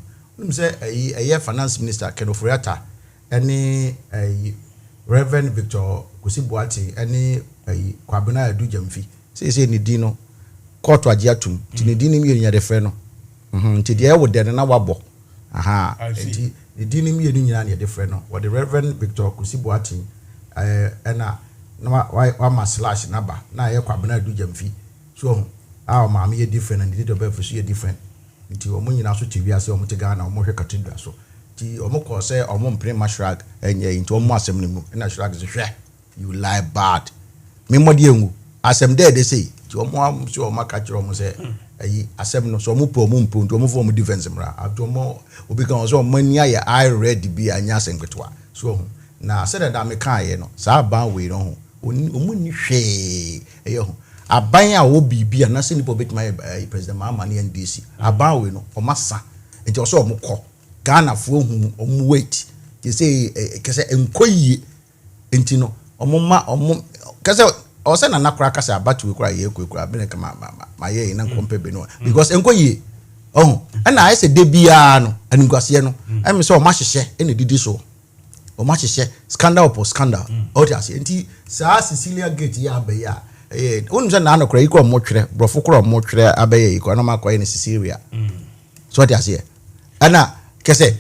[SPEAKER 7] Say a year finance minister Ken Ofriata, any a Reverend Victor Kusibuati, any a Kwabena Dujamfi, say ni dino. Court wajiatum, tinidini mi yenya defreno. Nti dia wo de na wabo. Aha. Nti dini mi yenu nyina ne defreno. What the Reverend Victor Kusibuati na wa ma slash naba na ye kwabena dujamfi. So our maami ye different and the date of birth ye different. Nti omo nyina so tiwiase omo te Ghana omo hwe cathedral so. Nti omo ko say omo mpre mashrag enye nti omo asem ne mu na shrag ze hwe. You lie bad. Me modi enwu. Asem there they say ti omo am so omo ka kire omo say ayi asem no so omo po omo mpo nti omo fo omo defense mra adomo obi kan so omo nia ya I ready bi anya asem kwetwa so na said that me kan ye no sa ban we no ho omo ni hwe eyo ho aban a wo bibia na se ni po betima president Mahama ne NDC aban we no omo sa nti so omo kọ Ghana fo hu omo wait ti say kese enkoyi nti no omo ma omo kese o se na nakura kasa abatu kura ye kwekura be ka ma ye na nkompe be no because enkoyi na I say de bia no aniguase no em say o ma hyehye ene didi so o ma hyehye scandal upon scandal o ti ase nti sa Cecilia Gate ya be ya onu se na anokura yi ko mo twere brofo kura mo twere abaye yi ko na makoye ne Cecilia so ti ase ana kese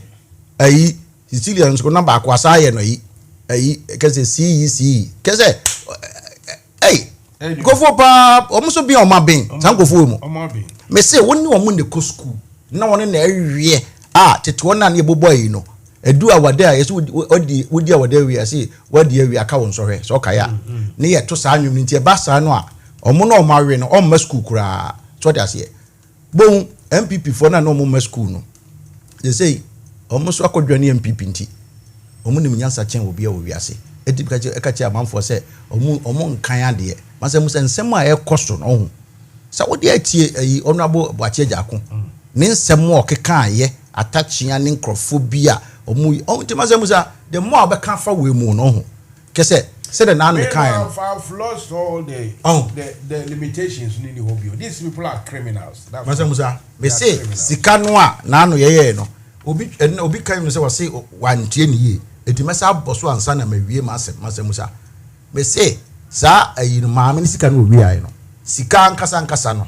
[SPEAKER 7] ayi Cecilia nso na ba kwa sa ye no yi ayi kese CEC kese go for pa almost be on my bin san go for mu me say woni wo mu ne ko school na woni na awie tete wona na ebobo yi no edu awade a yeso wodi awade wi ase wodi awie aka won so hwe so kaya ne ye to sa anwum nti e ba sa no a omo na o ma we no o ma school kura so dey ase bon MPP for na no mo ma school no they say omo so akodwane MPP nti omo ne nyansa chen obi a wi ase edikache amanfo se omo nkan ade Mansa Musa nsem a ekoso no ho sa wodi atie ayi onabo boache jako ne nsem o keka ye atachia ne nkrofo bia omo Mansa Musa the more be kan fa we mu no ho kese Said the nan kind.
[SPEAKER 1] I've lost all the limitations in the hobby. These people are criminals.
[SPEAKER 7] Mansa Musa, me say sikanwa nano yeye no. Obi kan me say was say wantie ni ye. Enti mesa boso ansa na mawie Mansa Musa. Me say sa ayi maame ni sika no wi ayi no. Sika nkasa no.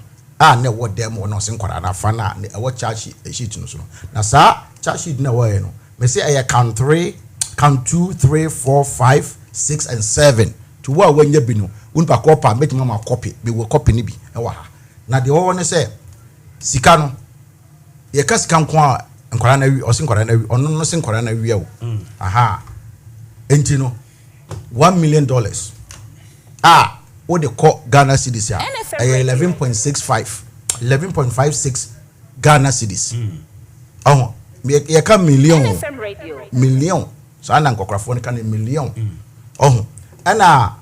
[SPEAKER 7] Ne wo dem no se nkwara na fa na e wo charge sheet no so. Na sa charge sheet na wo ye no. Me say ayi count 2, 3, 4, 5, 6 and 7 to wa wanya bi no unpa copy make mama copy be we copy ni bi e wa ha na de wo ne say sika no ye ka sika nko a nkwara na wi o se nkwara na wi ono no se nkwara na wi o aha enti no $1 million what they call Ghana cedis ya 11.56 Ghana cedis ye ka million so ana nkokrafo ne ka million ana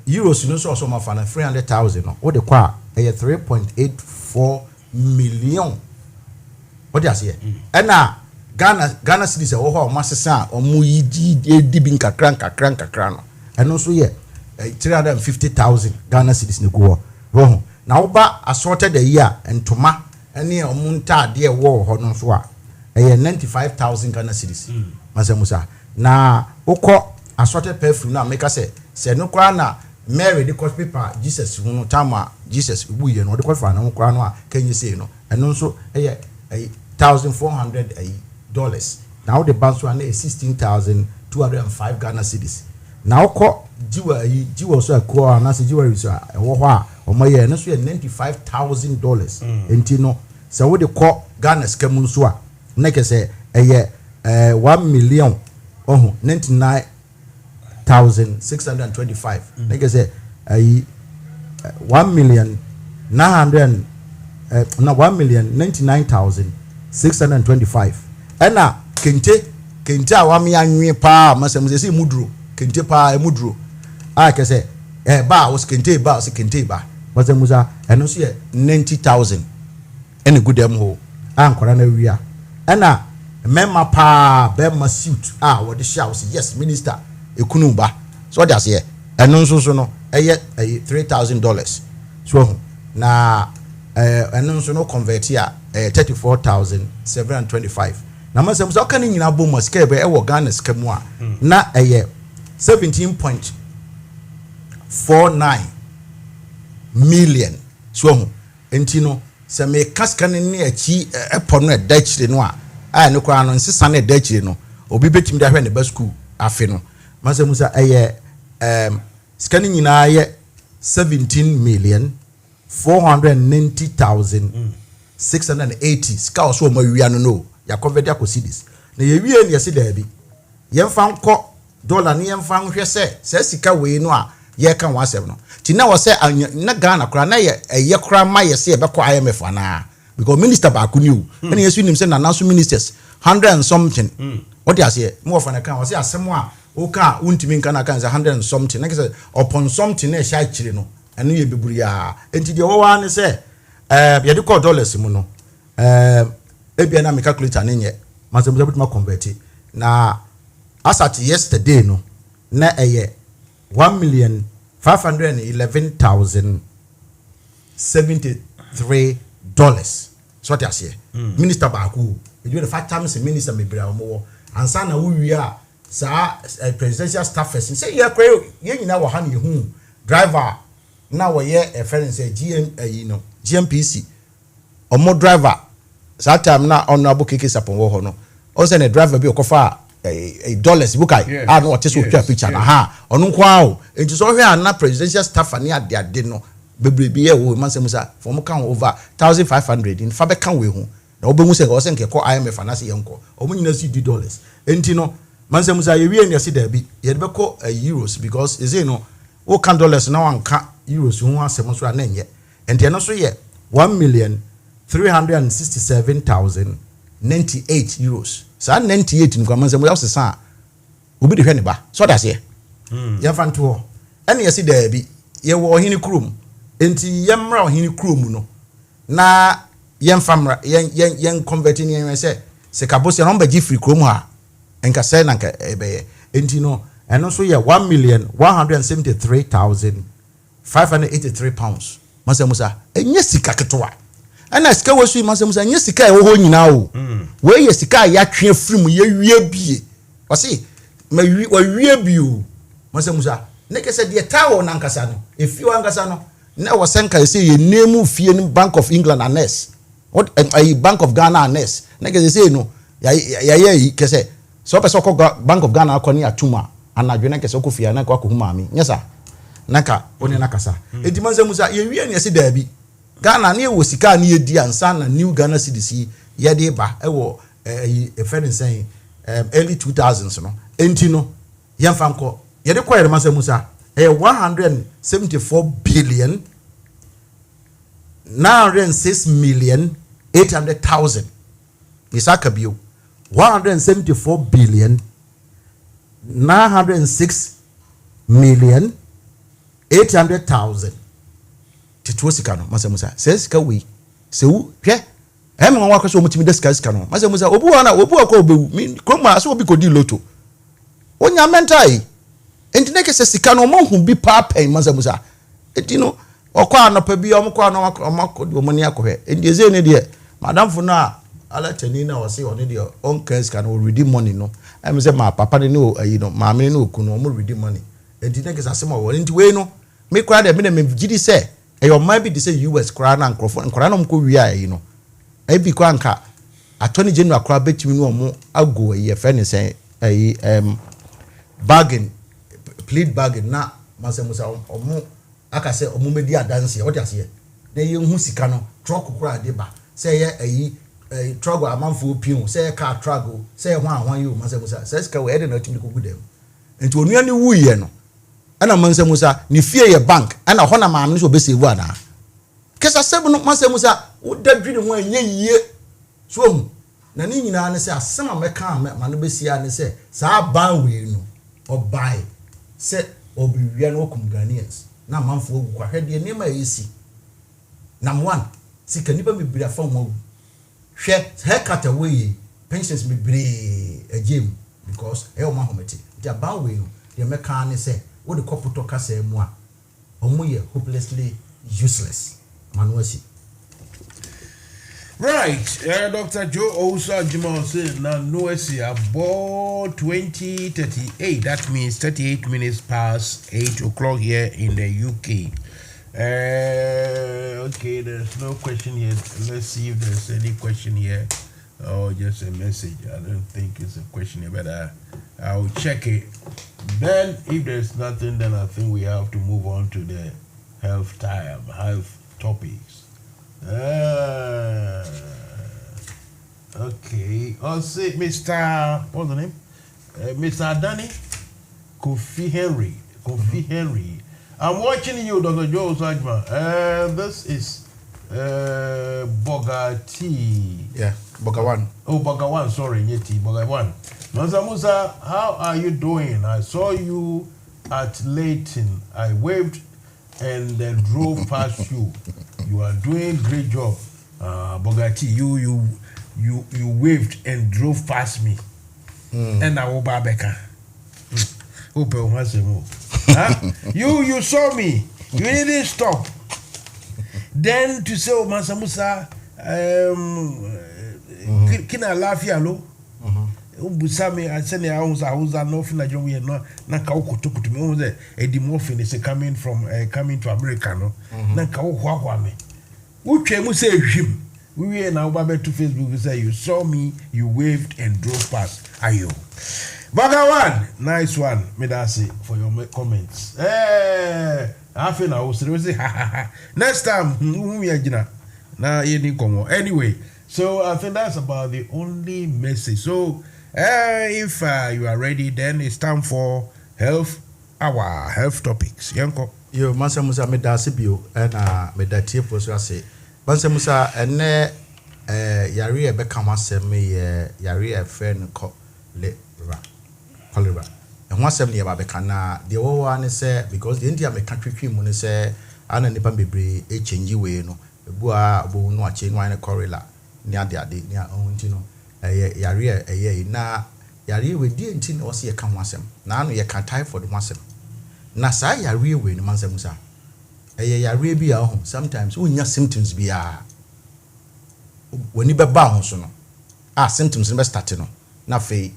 [SPEAKER 7] euros no so ma fa na 300,000 no what they call 3.84 million what you say ana Ghana cedis wo ho ma sesa omo yi di bi nkakran no eno so ye 350,000 Ghana cedis ne go ho na wo ba assorted the year entoma ene omo ntade wo ho no so a 95,000 Ghana cedis Mansa Musa na ukọ assorted perfume na make say no kwa na Mary the cost paper Jesus no tama Jesus buye no the cost for na kwa no a kenye say no eno nso $1,400 now the balance one is 16,205 Ghana cedis now ukọ jiwa so akọ na se jiwa so wo ho a omoye no so $95,000 enti no se wo de kọ Ghana skamu nso a na ke say 1,99,625 like I say 1,99,625 ena kente awami anwe pa Mansa Musa say mudro kente pa mudro ke say ba was kente ba Mansa Musa eno so ye 90,000 ene gudem ho ankwara na wia ena memma pa bema suit what the shout yes minister ekunu ba so that's here eno nso no $3,000 so na eno nso no convert here 34,725 na Mansa Musa kan nyina bom maska be wo Ghana ska mu a na 17.49 million so enti no se me kaska ne achi epo no edachire no a no kwa no nsesa na edachire no obi betim da hwe ne ba school afi no Mansa Musa scanning nyina ye 17,490,680 ska so ma wia no ya convert ya cedis na ye wie ne yesi da bi ye mfa nko dollar ne ye mfa nhwe se sika we no a ye ka wasem no ti na wo se na Ghana kra na ye kra ma ye se be ko IMF ana because minister ba kunu o na yesu nim se na national ministers 100 and something what you say mo fa na kan wo se asem a o ka untimi nka na kan 100 and something na say upon something na sha kire no eno ye beburu ya enti de wo wa ne se ye de call dollars mu no ebia na me calculator ne nye Mansa Musa bituma convert na as at yesterday no na $1,511,073 so what you say minister baku you the 5 times minister me bra mo ansa na wo wi a sa presidential staffers say ye kra ye nyina wo ha ne hu driver na wo ye a friend say GMPC omo driver sa time na honorable keke sapon wo ho no o say na driver bi okofa $1 bukai no what so twa picture na ha onu nko a o enti so hwe ana presidential staff ani ade no bebrebe ye wo Mansa Musa for mo kan over 1,500 in fa be kan we hu na obemu se o se nke ko IMF na se yenko omo nyina si $. Enti no Mansa Musa ye wie ne se da bi ye de be ko euros because is no o kan dollars na wan ka euros hu asem so na enye enti eno so ye 1,367,098 euros sa 98 nkwa Mansa Musa se sa obi de hwe ne ba so da se ye fa nto ene ye se da bi ye wo hini krum enti yemra ohini krom no na yemfamra yen converting yen se kabose no ba gi free krom ha enka se na nka ebeye enti no and also yeah 1,173,583 pounds. Mansa Musa, enye sika ketewa. Ana sika wasu Mansa Musa enye sika e wo nyina o. We ye sika ya twe film ye wie bie. Wasi ma wie bie o. Mansa Musa, ne kese de tawo nankasa no. Efi wankasa no. Na wasenka say ye name fie ni Bank of England annex. What a Bank of Ghana annex. Na kese say no. Ya kese so person ko Bank of Ghana akoni atuma. Anadwe na kese ko fie na ko akoma mi. Nyesa. Naka oni nakasa enti Mansa Musa ye wie ne se da bi Ghana na wo sika na ye di ansa na new Ghana cedis ye de ba e wo e friend saying early 2000s no enti no ye mfa nko ye de koyere Mansa Musa 174 billion 906 million 800,000 isaka bio 174 billion 906 million 800,000 tituo sika no Mansa Musa says sika we se wu hwe em nwa kwaso omutimi de sika no Mansa Musa obu akọ obewu mi kroma so obi kodi loto onya mentai enti ne kese sika no mo hu bi pa pen Mansa Musa enti no okwa anopa bi omkwa no omani akohwe enti eze ne de madam fu na ala tani na wase one de on cash can redeem money no em say ma papa ne no ayi no ma me no oku no mo redeem money enti ne kese asema wo enti we no me kra de me na me gidi say e your mind be say US kra na nkra no mko wi ayi no e bi kwa nka attorney general kra betimi no mo ago ayi fe ne say ayi bargain plead bargain na Mansa Musa omo aka say omo medi adanse what ase de ye hu sika no truck kra de ba say ye ayi truck amanfo piu say car truck say hwan you Mansa Musa say sika we de na timi ko gudem enti onua ni wu ye no ana Mansa Musa ni fie ye bank ana hona maam ni so be save ana kesa save no Mansa Musa wo da dwini ho anye yie so na ni nyina ne se asema meka ma no be sia ne se sa ban we no obai se obiwia no okum Ghanaians na manfo ogu kwa hwede ne ma yesi nam 1 sika nipa mebira fa mo hwe hekata we pensions mebire agem because e o ma hometi dia ban we no dia meka ne se what the couple kasa mu a omo ye hopelessly useless manuasi
[SPEAKER 1] right Dr. Joe Ousa Jimo said na noesi about 20:38 that means 38 minutes past 8 o'clock here in the UK. Okay, there's no question here. Let's see if there's any question here or just a message. I don't think it's a question here, but I'll check it. Then if there's nothing, then I think we have to move on to the health topics. Okay. I'll say Mr. What's the name? Mr. Danny Kofi Henry. I'm watching you, Dr. Joe Sajma. This is Bogati.
[SPEAKER 7] Yeah, Bogawan.
[SPEAKER 1] Oh, Bogawan, sorry, Yeti, Bogawan. Mansa Musa, how are you doing? I saw you at Leighton. I waved and then drove past you. You are doing great job. Bogati, you waved and drove past me. And I will Babeka. You saw me. You didn't stop. Then to say, oh, Mansa Musa, kina laugh yalo. Busame I send a house no fina jowi no na ka okotoku to me say edimorphin is coming to America no na ka hwa me utwe mu say hwim we na oba to Facebook say you saw me, you waved and drove past. Ayo Bagawan, nice one. Me that say for your comments. I feel I was say next time na ye come anyway. So I think that's about the only message. So if you are ready, then it's time for our health topics. Yanko.
[SPEAKER 7] Yo, Mansa Musa me da sibio na me da tie poso ase. Mansa Musa ene yare e be kama sem me yare e friend ko le ra. Cholera. And one sem ne ba be kana de wo wa ne say because the India me country mu ne say ana nipa bebre e change we no. Ebu a bo no a change wan cholera. Ni ade ni a onti no yare na yare we di enti na wose ye ka ho asem na ano ye ka typhoid ho asem na saa yare we ni Mansa Musa eye yare bi a ho sometimes unya symptoms bi a woni beba ho so no symptoms be start no na fe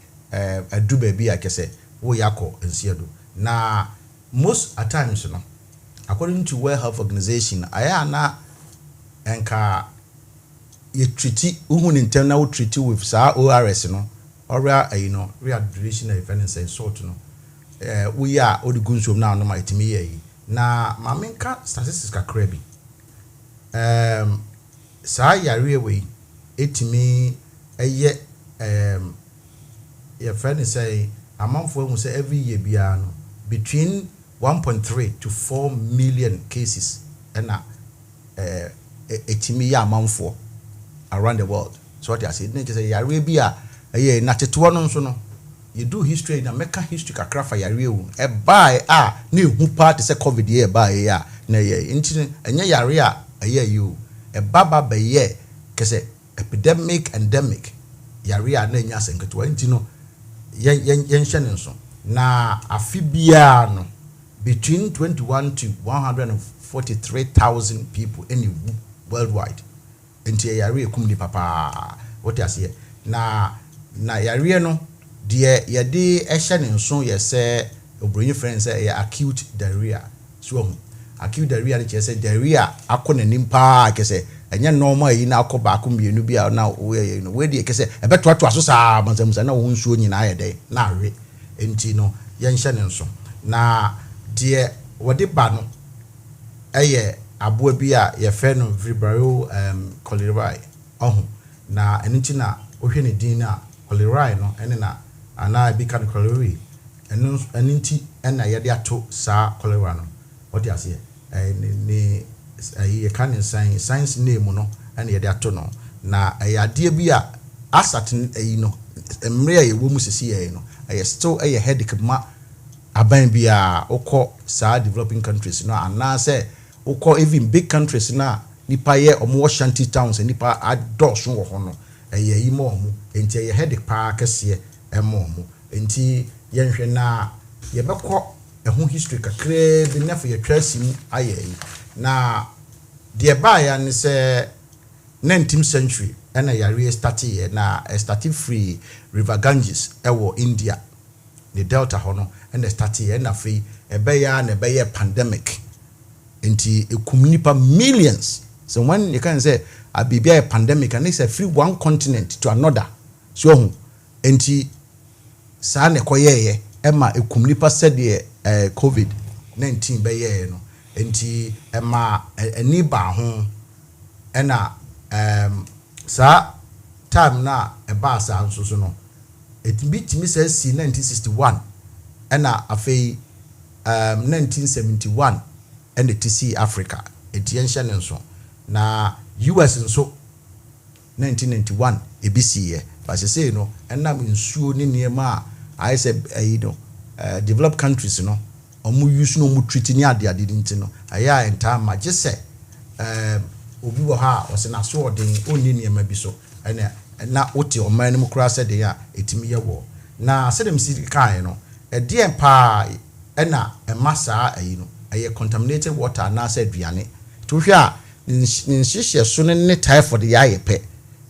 [SPEAKER 7] adu ba bi a kese wo yakọ nsiedo na most at times no according to World Health Organization aya na enka ye treat uhun internal wo treat with sa ORS no oral rehydration and defense and sort no we are all the goods from now no ma itimi ye na ma menka statistics kakra bi sa yare we etimi eye your friend is say amount for who say every year biano between 1.3 to 4 million cases and etimi ya amount for around the world. So what I said, nature say Arabia a na teto no so no you do history na meka history kakra fa yare wu e buy ne hu part say covid ye buy ya na ye nti enye yare a ye you e baba be ye kese epidemic endemic yare a na nya senketo nti no yen hye nso na afibia no between 21 to 143,000 people in worldwide nti yare ekumni papa what I say na yare no de yade ehye nso ye se obronyi friends say acute diarrhea so acute diarrhea ne say diarrhea akọ nanim pa kese enye normal yi na akọ ba akọ mienu bia na we no we de kese ebetoato aso saa Mansa Musa na wo nsuo nyina ayede na awe enti no ye nhye nso na de wode ba no eye aboa bi a ye fe no vibrio cholerae na enti na ohwe ne din na cholerae no ene na ana bi kan cholerae enti ena ye de ato saa cholera no what you say ni ye kan science name no ena ye de ato no na ade bi a asatin no emre ye wo musisi ye no still headache ma aban bi a okọ saa developing countries no ana say okọ even big countries na nipa ye omo shanty towns nipa adoso wo ho no yi mo omo enti ye headache pa kese emo omo enti ye nhwe na ye bekọ eho history kakre bi na for ye trasim aye na de ba ya ne say 19th century and a yare started na started free River Ganges ewo India the delta hono and started na free a pandemic enti ekumnipa millions. So when you can say a bibia a pandemic and it's a free one continent to another so enti sa ne koyeye ema ekumnipa said COVID-19 beye no enti ema eni ba ho ena sa time na eba sa nso so no etimi say si 1961 ena afei 1971 and the TC Africa etienhye nso na US nso 1991 ebisi ye but say no ena nsuo ni niema I say developed countries no omu use no mu treat ni ade nti no aya enta ma je say obi wo ha o se na so odin onni niema bi so na wote o man mu kura se de ya etimi ye wo na se dem si kai no de pa na emasa no contaminated water na se aduane to hwe a nhihye so ne typhoid ya ye pe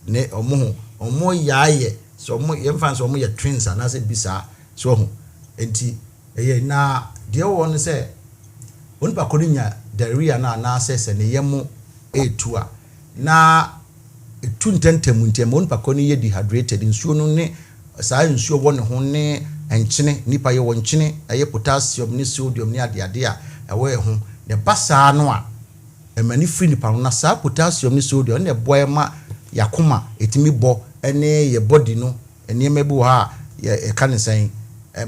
[SPEAKER 7] ne omo ya ye so omo ye mfa so omo ye twins na se bisa so ho enti na de wo no se onpa kodinya diarrhea na se ne yemu etua na etu ntentemu ntemu onpa koni ye dehydrated nsuo no ne saa nsuo wo ne ho ne enchene nipa ye wo nchene potassium ne sodium ne ade a ewe ho ne basa no a emani free nipa no na saa potassium ne sodium ne boy ma yakoma etimi bo ene ye body no ene mebu ha ye kan sen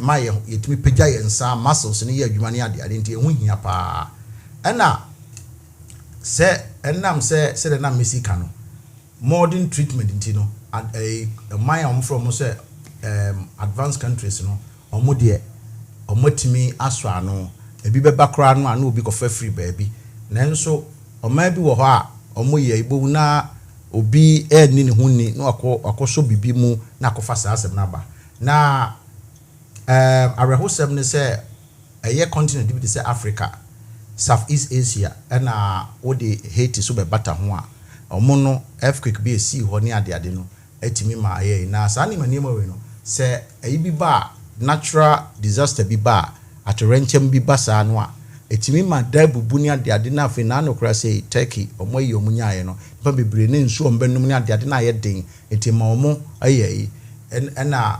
[SPEAKER 7] ma ye etimi pagya ye nsa muscles ne ye adwuma ne ade nti ehu hia pa ena se enam se de na mesika no modern treatment nti no my from say advanced countries no omode omotimi aso ano ebi beba kra no ana obi kofa free baby nanso oma bi wo ho a omoye ibo na obi eni ne hunni no akoso bibi mu na akofa saa asem na ba na arehosem ne say eye continent bi say Africa, Southeast Asia, and what the Haiti so be bata ho a omo no earthquake bi esi ho ne ade no etimi ma aye na sa ni mani ma we no say ayi bi ba natural disaster bi ba atorenchem bi ba sa no a etimi ma da bubu ne ade na afi na anokra say Turkey omo yi omo nya aye no ba bebre ne nsu ombenum ne ade na aye den etima omo aye na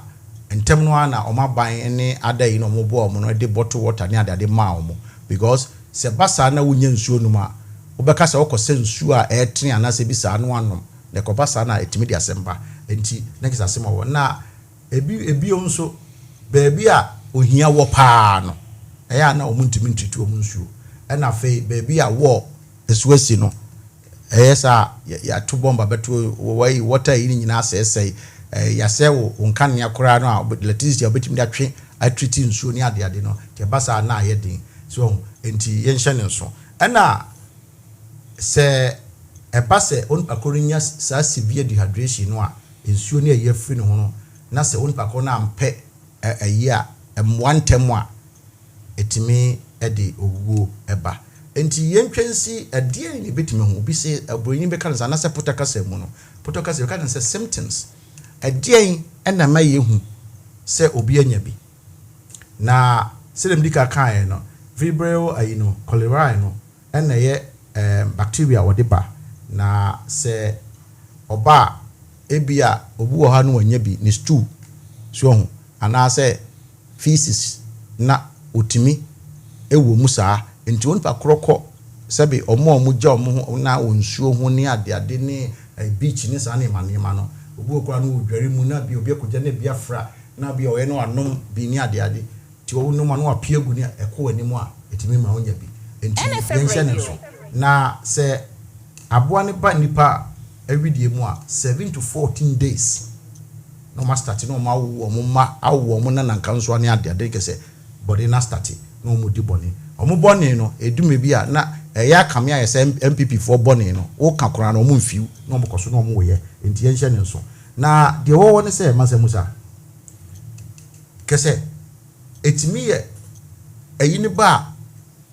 [SPEAKER 7] entem no ana omaban ne adai no mobo omo no de bottle water ne ade ma omo because se basa na wunya nsuo no ma obeka se okose nsuo a etre ana se bisa no anom ne ko basa na etimi de asemba enti ne kisa asema wo na ebi onso beebi a ohia wo paa no eya na omuntimi ntutu omu nsuo na fe beebi a wo esuasi no eyesa ya to bomba beto wai water yi nyina asese yase wo nkan ya kora no a electricity obetimi da twe atreat nsuo ni ade no te basa na ayedin so enti yenhye ne nso na se epase on akorinya sa severe dehydration no a nsuo ne ye free no ho na se on pakọ na ampe ayi a emwantem a etimi ede owuo eba enti yentwensi ade ni betimi ho bi se abronyi be kan na se potokasa mu no potokasa be kan se symptoms ade na ma yehu se obi anya bi na selem dika kan no vibrio ayino cholera no na ye bacteria wodiba na se oba ebia obu wo ha no anya bi ni stool so ho ana se feces na otimi ewo mu saa enti won pa kroko sebe omo gya omo na onsuo ho ni ade ni beach ni saa ni manema no obu okura no odware mu na bi obi akogya na bi afra na bi oye no anom bi ni ade ti wo no ma no apia gu ni ekọ animu a etimi ma onya bi enti yenhye ne so na se aboa ne ba nipa everyday mu a 7 to 14 days no ma start no ma wo ma awo mo na nanka nso ne ade kese body na start no mo di boni omo boni no edume bi a na eya kame a yese MPP for boni no wo ka kora no mo mfiu no mo koso no mo ye enti yenhye ne so na de wo ne se Mansa Musa kese etimi ye eyi ne ba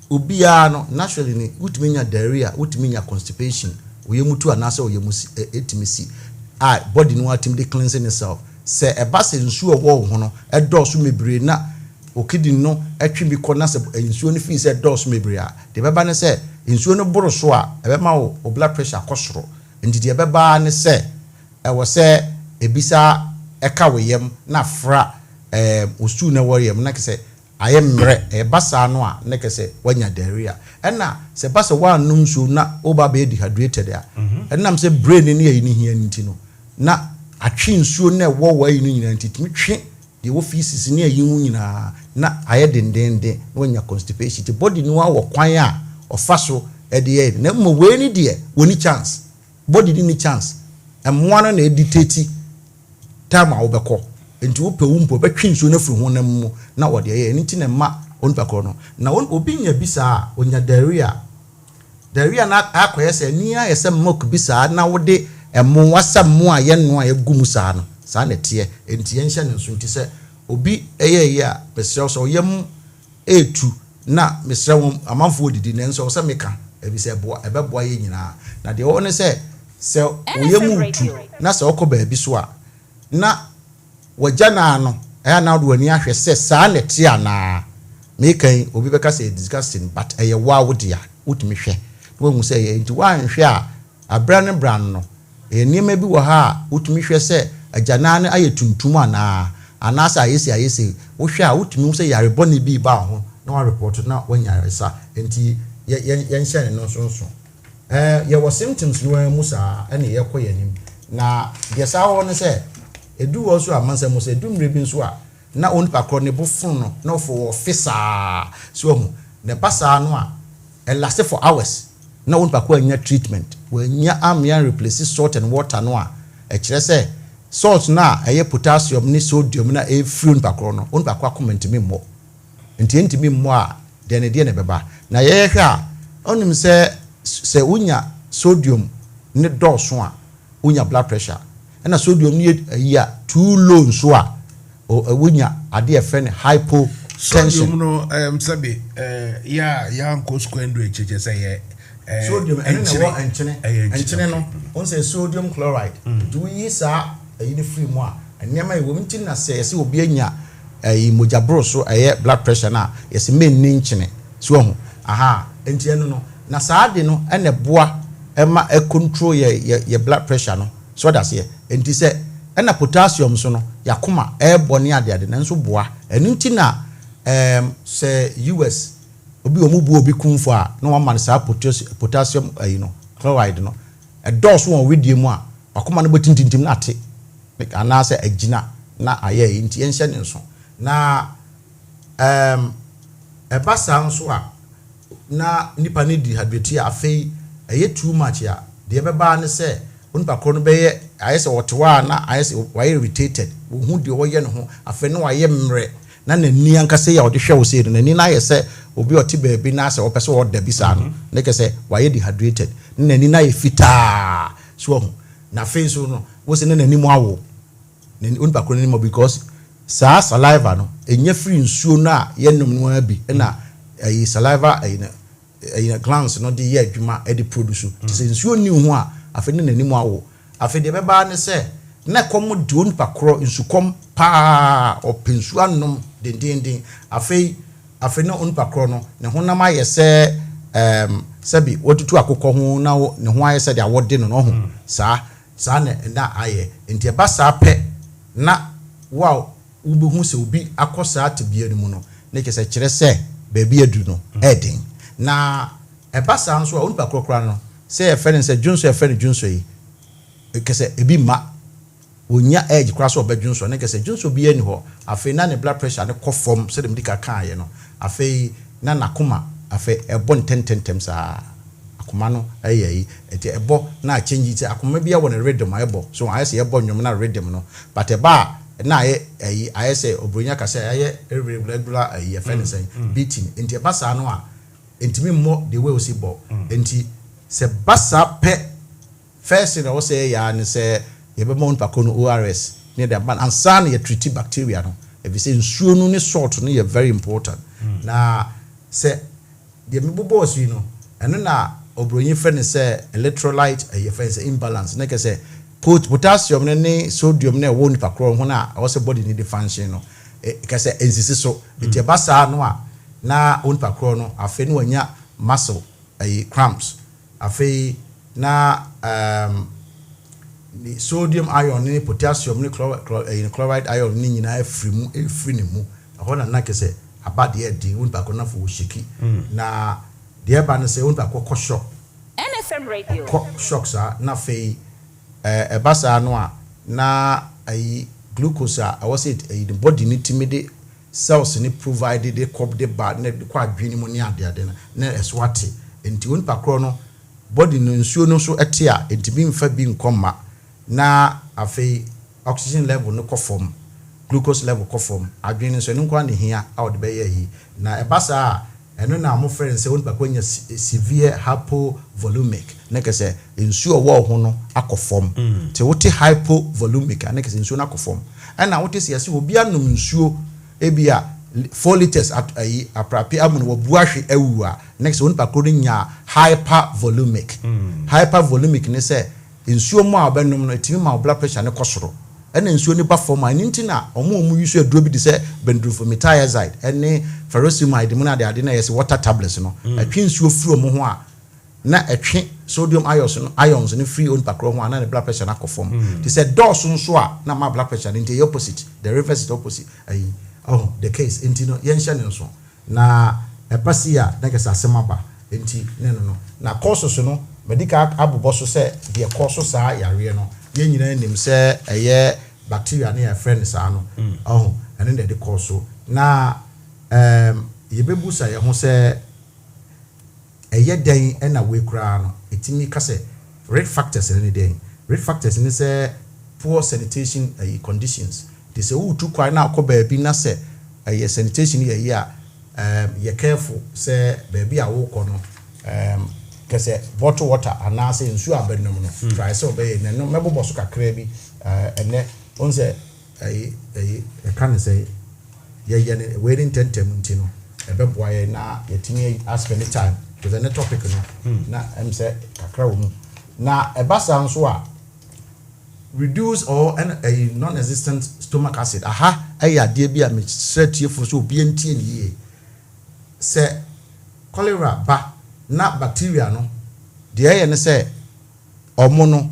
[SPEAKER 7] obia no naturally ni utimi nya diarrhea utimi nya constipation oyemutu anase oyemusi etimi si body no atimi de cleansing itself se eba se nsuo wo ho no edoso mebre na okidi no atwi bi kona se nsuo no fi se edoso mebre a de beba ne se nsuo no boro so a ebema wo blood pressure akosoro ndidi ebeba ne se ewo se ebisa eka weyem na fra osu na woriyem na kese ayemre ebasa no a ne kese wanya diarrhea na se basa wa no nsuo na oba be dehydrated a enam se brain ni ayi ni hia nti no na atwe nsuo na wo wa ayi ni nyina nti timi twe de wo feces ni ayi hu nyina na aye dendende wanya constipation the body no wa kwan a ofaso ede na mo we ni de woni chance body ni chance emwana na editati time a wo bekọ enti wo pe wumpo betwe nsuo na firi ho na mu na wo de ye nti na ma onpa kọ no na obi nya bisa onya diarrhea na akoye se ni a yese milk bisa na wo de emo wasam a ye no a egum saa no saa na tie enti yenhye ne nso nti se obi eye a besrew so yem etu na mesrew amanfo odidi ne nso se meka ebise ebeboa ye nyina na de wo ne se oyem utu na se okọ ba bi so a na wajana no na do ani ahwe se saa na tie ana mekan obi beka say disgusting but eye wow dia utimi hwe wo hu se ye nti wan hwe a abran bran no enima bi wo ha utimi hwe se ajana na aye tuntum ana sa ayesi wo hwe a utimi se yare boni bi ba ho na wa report na wanyare sa enti yenhye ne no so ye wo symptoms no musa ene ye koyanim na de sa ho ne se edu wo so Mansa Musa edu mre bi so a na onpa kro ne bo fun no na ofo ofisa so hu ne pasa no a last for hours na onpa ko anya treatment wanya amia replace salt and water no a kire se salt na eye potassium ni sodium na e free onpa kro no onpa ko comment mi mo enti mo a de ne beba na ye hwe a onim se unya sodium ne dose a unya blood pressure na sodium ni ya too low so a wunya ade friend hypotension
[SPEAKER 1] no sabi ya uncle square cheche say
[SPEAKER 7] sodium enchine no on say sodium chloride do yi sa yi free mu a enema wo mtin na say se obi anya mojabro so blood pressure na yes men ni nchine so ho aha enti no na saa de no ene boa ema control ye blood pressure no so that's here enti say ena potassium so no yakoma boni ade na nso boa enu nti na say US obi omubu obi kumfo a na wama saa potassium chloride no dose won wedie mu a akoma no botintintim na ate ana say agina na aye nti enhye ne nso na ebasa nso a na nipa ne dehydrate afei too much ya de beba ne say onpa kro no beye ayese wotewa na ayese why irritated hu de wo ye ne ho afei no waye mre na nani ankasa ya ode hwe wo sei nani na ayese obi oti baabi na ase opese wo da bisa no ne ke say why dehydrated nani na ye fita so ho na afei so no wo se nani mu awo nani onpa kro ni mo because sa saliva no enya free nsuo na ye nom no abi na saliva glands no de ye adwuma e produce se nsuo ni ho a afi ne nani mu awo afi de beba ne se na kom de onpa kro nsukom pa opensu anom dendenden afi na onpa kro no ne honam aye se sabi wotutu akokọ ho na ne ho aye se de awode no ho sa na aye enti eba sa pe na wow ubehu se obi akosa atebia ni mu no ne kese kire se baabi adu no edin na eba sa nso a onpa kro no se e fere se junso e fere junso yi kese ebi ma onya edge kra so obedwunso ne kese junso bi ani ho afei na ne blood pressure ne kofom se dem dika kan ye no afei na nakoma afei ebo ntententem sa akoma no ayi eti ebo na change it akoma bia won rhythm ebo so ayese ebo nwom na rhythm no but eba na ayese obronya kase aye regular ayi fene say beating enti eba sa no a enti mi mo the way we see ball enti se basa pe first na wo say ya ne se ye be mon pakono ORS near the ban ansa na ye treat bacteria no if you say nsuo no ne salt no ye very important na se de me bobo so no eno na obronyi fe ne se electrolyte ye fe se imbalance na ke se potassium ne sodium ne wo ni pakro ho na wo se body ni the function no ke se ensisi so eti ba sa no a na on pakro no afi no anya muscle cramps afi na the sodium ion ni potassium ni chloride ion ni nyina efri ne mu ahona na ke se abade e di on pakro na fo shiki na de ba no se on pakro shock
[SPEAKER 9] NFM Radio
[SPEAKER 7] shocks na fe basa no a na glucose I was it the body need to me cells ni provided the cop the bad na kwa adwini mu ni ade na eswate enti won pakro no body no nsuo no so ete a enti bi mfa bi nkoma na afei oxygen level no kofom glucose level kofom adwini so ni nkwa ne hia a wode be yi na ebasa eno na mo friend say won pakro nya severe hypovolumic na kese nsuo wo ho no akofom te wote hypovolumic na kese nsuo na akofom na wote se yase obi anom nsuo ebia 4 liters at aprapi amun wo buahwe awua next won pakro nya hypervolumic ne se nsuo mo a obenum no etimi ma blood pressure ne kosoro ena nsuo ne ba form ani ntina omo use aduro bi de se bendrofomethazide ene furosemide mu na de ade na yese water tablets no atwe nsuo furo mo ho a na atwe sodium ions ne free on pakro ho na blood pressure na kofom they said dose nso a na ma blood pressure into the opposite the reverse is opposite the case enti no yenhye ne nso na epasia na kesa semaba enti no na course no medical abobo se de course saa yare no ye nyina nim se eye bacteria na ya friend saa no ene de course na ye bebusa ye ho se eye den na we kura no etimi ka se risk factors ne den risk factors ne se poor sanitation conditions they say utu kwa na akoba bi na se sanitation ye ya ye careful say baby a wo ko no kese bottle water anase nsu abenum no try say obey no mebobo so kakra bi ene on say can say ye waiting tentem ntino ebe boye na yetimi spend time because any topic no na em say kakra wo mu na ebasa nso a reduce or a non-existent stomach acid aha ade bi a me setiefo so obi entie ne ye say cholera ba na bacteria no de ye ne say omo no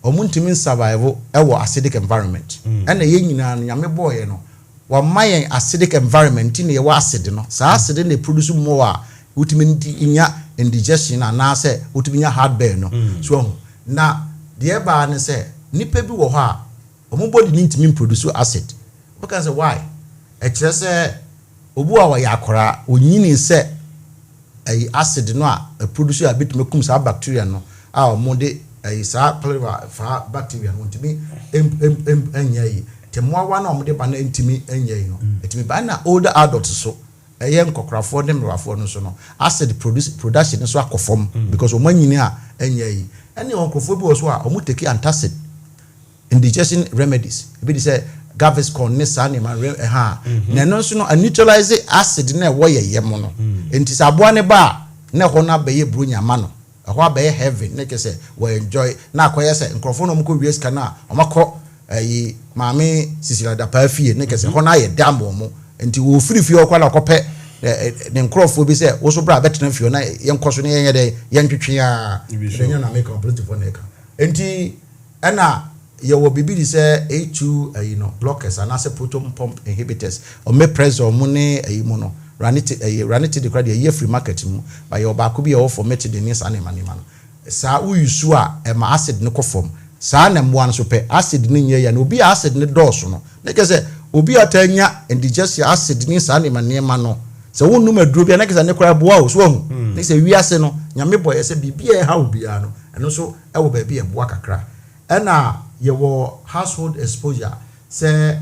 [SPEAKER 7] omuntimi survive ewo acidic environment na ye nyina no nyame boye no wa mayen acidic environment ne ye wa acid no sa acid ne produce more a utimi nya indigestion na say utimi nya heartburn no so na de ba ne say nipa bi wo ha omo body ni ntimi produce acid because why e kire say obu a wa yakora onyini say acid no a produce a bit mekum sa bacteria no a omo de sa cholera fa bacteria no ntimi enye temwa na omo de ba na ntimi enye no ntimi ba na older adults so eye nkokrafo de mrafo no so no acid production so akofom because omo nyini a enye ene onkrofo bi wo so a omo take antacid indigestion remedies be say Gaviscon ne sane man na no so no neutralize acid na wo ye mo no enti saboa ne ba na ho na be ye brunya ma no ho be heaven ne ke say we enjoy na akoye say nkrofo no mko wies kana omako maame sisila da pa fie ne ke say ho na ye dam mo enti wo firifie okwala kope ne nkrofo bi say wo so bra betena fie na ye nkoso ne ye de ye ntwetwe a enya na make complete for neka enti ana ye wo bibidi say A2 blockers and as a proton pump inhibitors or me pressure mo ne mo no ranity the crowd ye free market mu by your ba ko bi e for method ni sa nema no sa uyusu a e ma acid ne kofom sa na mbo an so pe acid ne nye ya na obi acid ne dose no ne ke say obi atanya indigestion acid ni sa nema no se wonu maduro bia ne ke say ne kra boa o so hu ne say wiase no nyame boy say bibia ha obi a no eno so e wo ba bi e boa kakra ena yewo household exposure say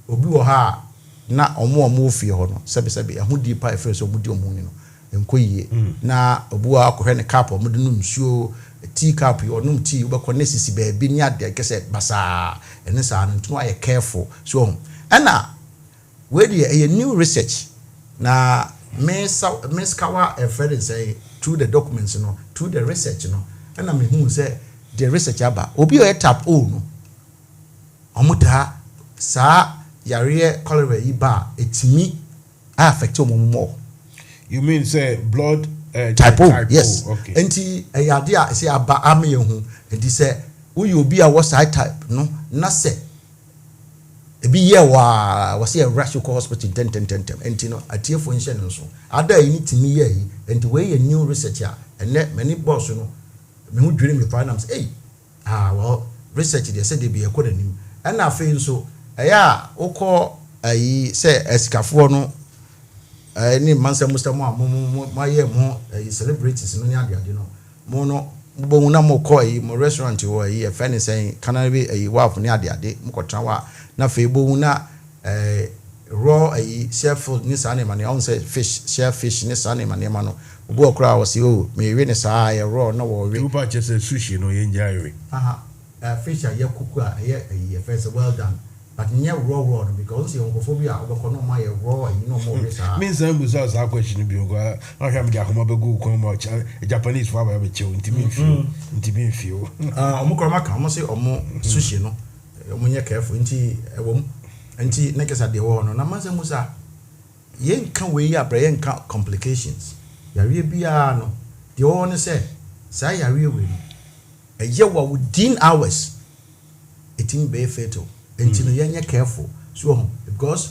[SPEAKER 7] obi wo ha na omo fie ho no sebe ehudi pa efe so mudi omo ni no enkoyie na obu akohwe ne cup omo de no nsuo tea cup yo no tea wo be sisi ba bi ni ade kese basa ene sa no ntuma ye careful so ena we dey a new research na meskawa efred say through the documents no through the research no ena me hu say the research aba obi o tap o no omuta sa yare cholera yi ba etimi affect omo.
[SPEAKER 1] You mean say blood
[SPEAKER 7] type O? Yes.
[SPEAKER 1] Okay.
[SPEAKER 7] Enti eyade a say aba ame hu enti say we obi a was type no na say ebi ye wa say rush to hospital ten enti no atiefo nhye no so ada yi timi ye yi enti we ye new research a ene many boss no me hu dwiri me finance well research dey say dey be ekoda nim and afi nso eya ukọ say esikafo no ni Mansa Musa mo ye mo celebrities no ni ade no mo no bo na mo ko mo restaurant wo e fani say kana be waf ni ade mo ko tran na fe bo na raw chef food ni sa na ma ne on say fish ni sa na ma ne ma no obo okra wo say me we ni sa ya raw na wo we
[SPEAKER 1] upa che say sushi no ye njaiwe
[SPEAKER 7] fish ya kuku a ye first well done but near raw no because you onkophobia obeko no ma ye raw no more we sa
[SPEAKER 1] means am busa sa question bi go na hwam dia koma begu ko mo Japanese for ba be chew ntimi fio
[SPEAKER 7] omukro maka mo say omo sushi no omo nye careful nti ewom nti nekesa de wo no na Mansa Musa yenka we ya bra yenka complications yare bia no de wo ne say sa yare we no eyewa within hours etin be fatal nti no yenye careful so because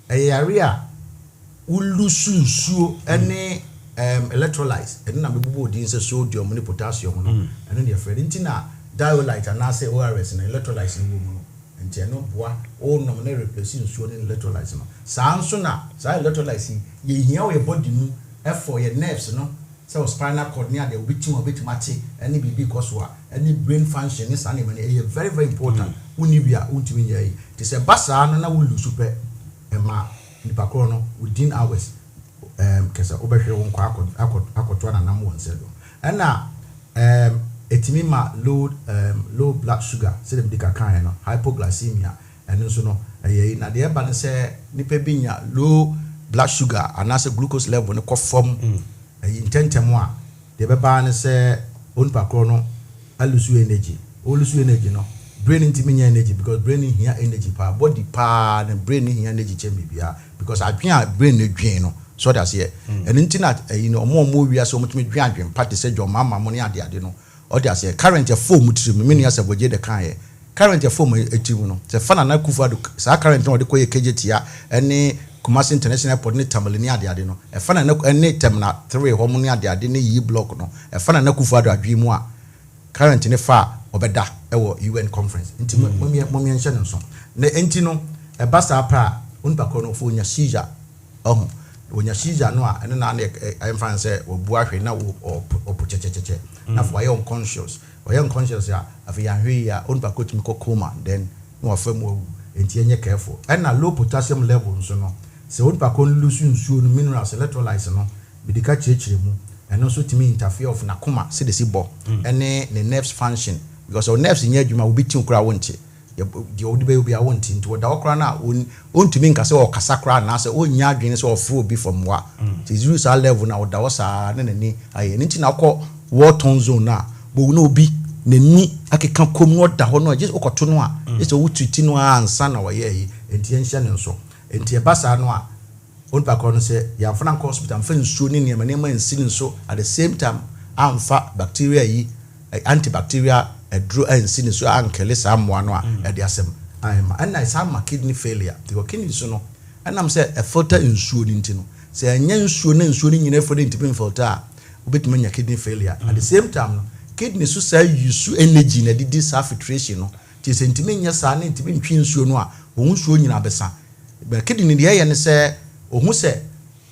[SPEAKER 7] yare a ulusu nsuo ene electrolytes ene na bebubu odin say sodium ne potassium no ene de afre nti na dialyte na say ORS na electrolytes no mu nti no boa o no na replace nsuo ne electrolytes no sa nso na sa electrolytes ye hia we body mu for your nerves no so spinal cord near the obitimate any bibi koswa any brain function is animal very very important unibia untimi yai te se basa na we lose super ema nipa kro no within hours kesa obehwe won kwa akoto na nam won sedo na etimi ma low blood sugar say dem dika kan no hypoglycemia ɛno so no ɛyɛ na de eba ne sɛ nipa bi nya low blood sugar anase glucose level ne kɔ fam ɛyi ntɛntɛm a de bɛba ne sɛ onipa koro no alusu energy no brain ntimi nya energy because brain hia energy pa body pa na brain hia energy kyɛn bibia because adwen a brain ne dwen no so that's here ɛno nti na ɛyi no ɔmo wia so ɔmo tumi dwen adwen pa te sɛ dwom mama mo ne ade no ɔde asɛ current form tirim me ne asɛ bɔgye de kan yɛ current form etimu no sɛ fana na kufu ado saa current no ɔde kɔ yɛ kejetia ɛne Kumasi International Airport ne tamale ne ade no fana na ɛne terminal 3 hɔ mo ne ade ne yi block no fana na kufu ado adwen mu a current ne fa obeda ewo UN conference nti momie nhyɛ ne nso na enti no ɛba saa pra onpa kɔ no fo nya seizure wonya seizure no a ɛne na ɛmfa sɛ obu ahwe na opo chechecheche na fo ayɛ unconscious ya afi ya hwe ya onpa kɔ tumi kɔ coma then no afa mu awu enti enye careful ɛna low potassium level nso no sɛ onpa kɔ lose nsuo no minerals electrolytes no bidika kyerɛkyerɛ mu ɛno so tumi interfere of na coma se de si bɔ ɛne ne nerves function because our nerves in adwuma will be tin kura wonte the old baby be wonte into da okra na ontumi nka se o kasa kra na se onya adwene se ofro bi from wa it is use our level na da wosa na nani aye nti na kɔ war torn zone na bo na obi nani akeka kom no da ho no just okoto no a just o treat no ansa na wa ye enti enhye ne nso enti e basa no a onpa kɔ no se ya mfana hospital mfa nsuo ne nema nsi nso at the same time amfa bacteria yi antibacterial edro ansi ne so ankele saa moa no a ede asem ayema and some kidney failure the kidney so no anam say a filter nsuo ni ntino say anya nsuo na nsuo ni nyina fo ntimi filter a obetuma nya kidney failure at the same time no kidney so say use energy na didi sa filtration no ti say ntimi nya sa na ntimi ntwi nsuo no a ohun nsuo nyina besa be kidney de ye ne say ohun say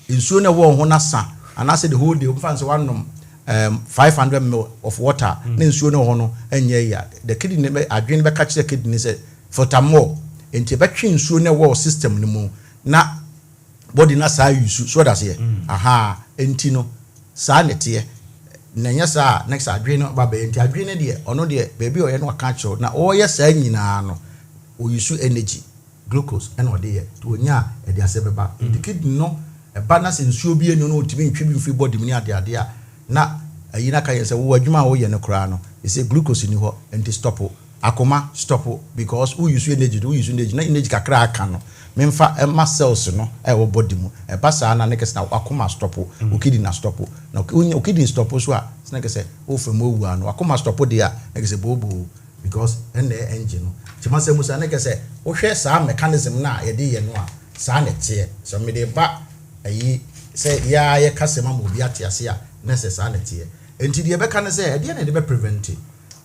[SPEAKER 7] nsuo na wo ho na sa anase the whole day omfa say wanom 500 ml of water na nsuo no ho no enye ya the kidney be adwen be catch the kidney say filter more enti be twe nsuo na wo system ni mu na body na sa use so that's here aha enti no sa nete na nya sa next adwen no ba be enti adwen ne de ono de baby o ye no aka cho na o ye sa nyina no o use energy glucose and o de ye to nya e de asebeba the kidney no e ba na se nsuo bi enu no otimi ntwe bi mfi body mu ni ade ade a na ayina ka yese wo adwuma wo ye ne kra no e say glucose ni ho enti stop akoma stop because who use energy na energy kakra aka no memfa ema cells no e wo body mu e pasa na ne kese na akoma stop o kidney na stop na o kidney stop so a na kese o fem owu ano akoma stop de a na kese bobo because en engine no ti Mansa Musa na kese wo hwe saa mechanism na ye de ye no a saa ne tie so me de ba ayi say ya ye kasema mo bi atiase a necessary tie enti de be kan say e de na de be prevent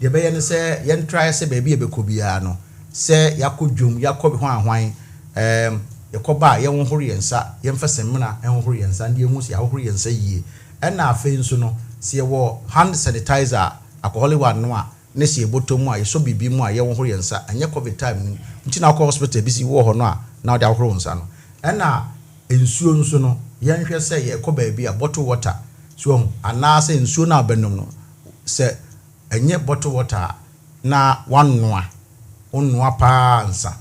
[SPEAKER 7] de be ye ne say ye try say ba bi e be ko bia no say yakodwom yakob ho ahwan yakoba ye wo horo yensa ye mfa semna e horo yensa de hu si ahoro yensa yie e na afi nso no se ye wo hand sanitizer alcohol one no a ne se botom a ye so bibi mu a ye wo horo yensa anya covid time nti na akọ hospital bi si wo ho no a na de ahoro nsa no e na ensuo nso no ye nhwe say ye ko ba bi a bottle water so anase nsuo na abenum no se enye bottle water na wannoa onnoa pa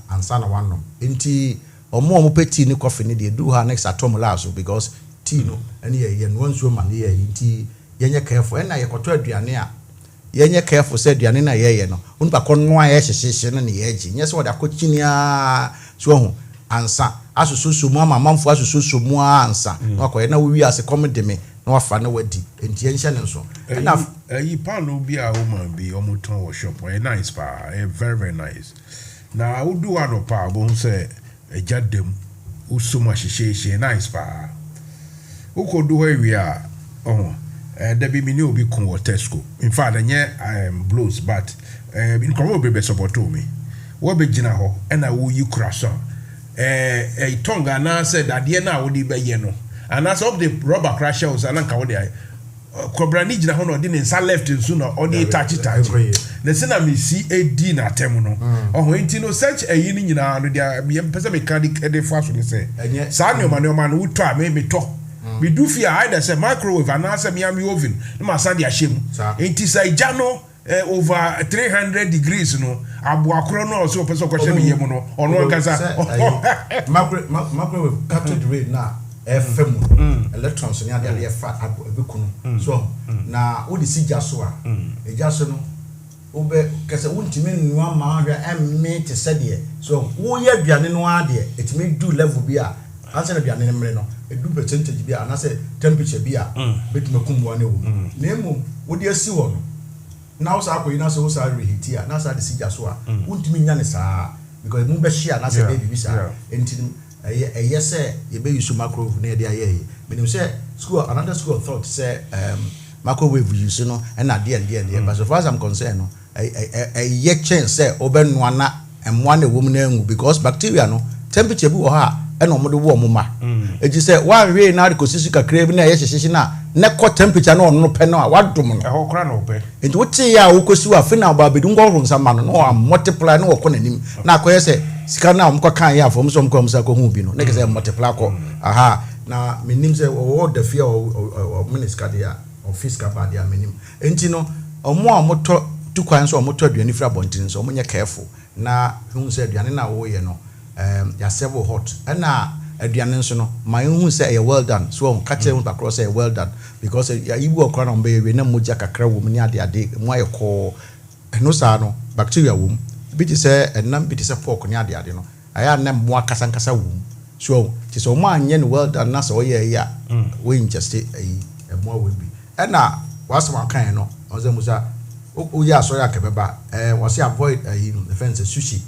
[SPEAKER 7] ansa na wannom enti omo peti ni coffee ni de do ha next atom laso because tea no ene ye no nsuo ma ne ye enti yenye careful na ye koto aduane a yenye careful say aduane na ye no onpa konnoa ye hyehye na ne ye gi nye se woda kochinia so ho ansa asususu mu ama manfo asususu mu ansa na akoye na wi ase komede me na wafa na wadi enti enhye ne nso na
[SPEAKER 1] yi palo bi a o man bi o mo ton wo shop e nice pa e very very nice na o do ano pa bo say ejadem o so ma hyehyehye nice pa o ko do wi a da bi mi ni obi kun wo Tesco in fact enye blows but in komo be support me wo be gina ho e na wo yi croissant tonga na said that de na wo di be ye no and as of the rubber crashers and anka wo dey kobra ni gina ho no de nsa left nso no o dey touch na se na me si edi na tem no enti no search ayi ni nyina no dia me pese mechanic e dey for so say sa ne o ma no wuto a me to me do fear either say microwave and answer me am oven no ma sa dia shem enti say ja no over 300 degrees no abuakro no so person ko hye me yemu no ono nkasa
[SPEAKER 7] microwave cathode ray na FM electrons ni ade fa abekunu so na wo de sigya so a egya so no wo be kase wontimi nwa ma hwa emme te sede so wo ye aduane no ade etimi do level bi a anse na aduane ne mre no edu percentage bi a na se temperature bi a betime kumwa ne wo na emu wo de asi wo no now sa ko ina so sa reheat ya na sa de sigya so a wontimi nya ne saa because mu be share na se baby bi sa enti yes ye be use microwave na de aye menim say school another school of thought say microwave use no na de but so far as I'm concerned no ye chance say obenu ana emwa na wom na enwu because bacteria no temperature bi wo ha e no mo de wo mo ma eji say one way na de kosisi kakra bi na ye hyehye na ne ko temperature na ono pe no a wadom no
[SPEAKER 1] ho kra no pe
[SPEAKER 7] enti wote ya wo kosi wa fe na ba bedu ngo ronsa ma no a multiply no wo ko nanim na akoye say sika na omko kan ya fo mso mko msa ko hu bi no ne ke say multiply ko aha na menim say wo the fear of minister dia office ka ba dia menim enti no omo a moto tukwan so omo to aduani fra bontin so omo nye careful na hu say aduani na wo ye no ya several hot na aduane nso no my hu say well done so ka che hu across say well done because ya ibu okra na mbe we na moja kakra wo mni ade mo ayeko no sa no bacteria wo bi ti say enam bi ti say pork ni ade no aya na mo akasa wo so ti so mo anye no well done na so ye ya we just mo we bi na wasama kan no oze musa o ya so ya kebeba wase avoid the fence sushi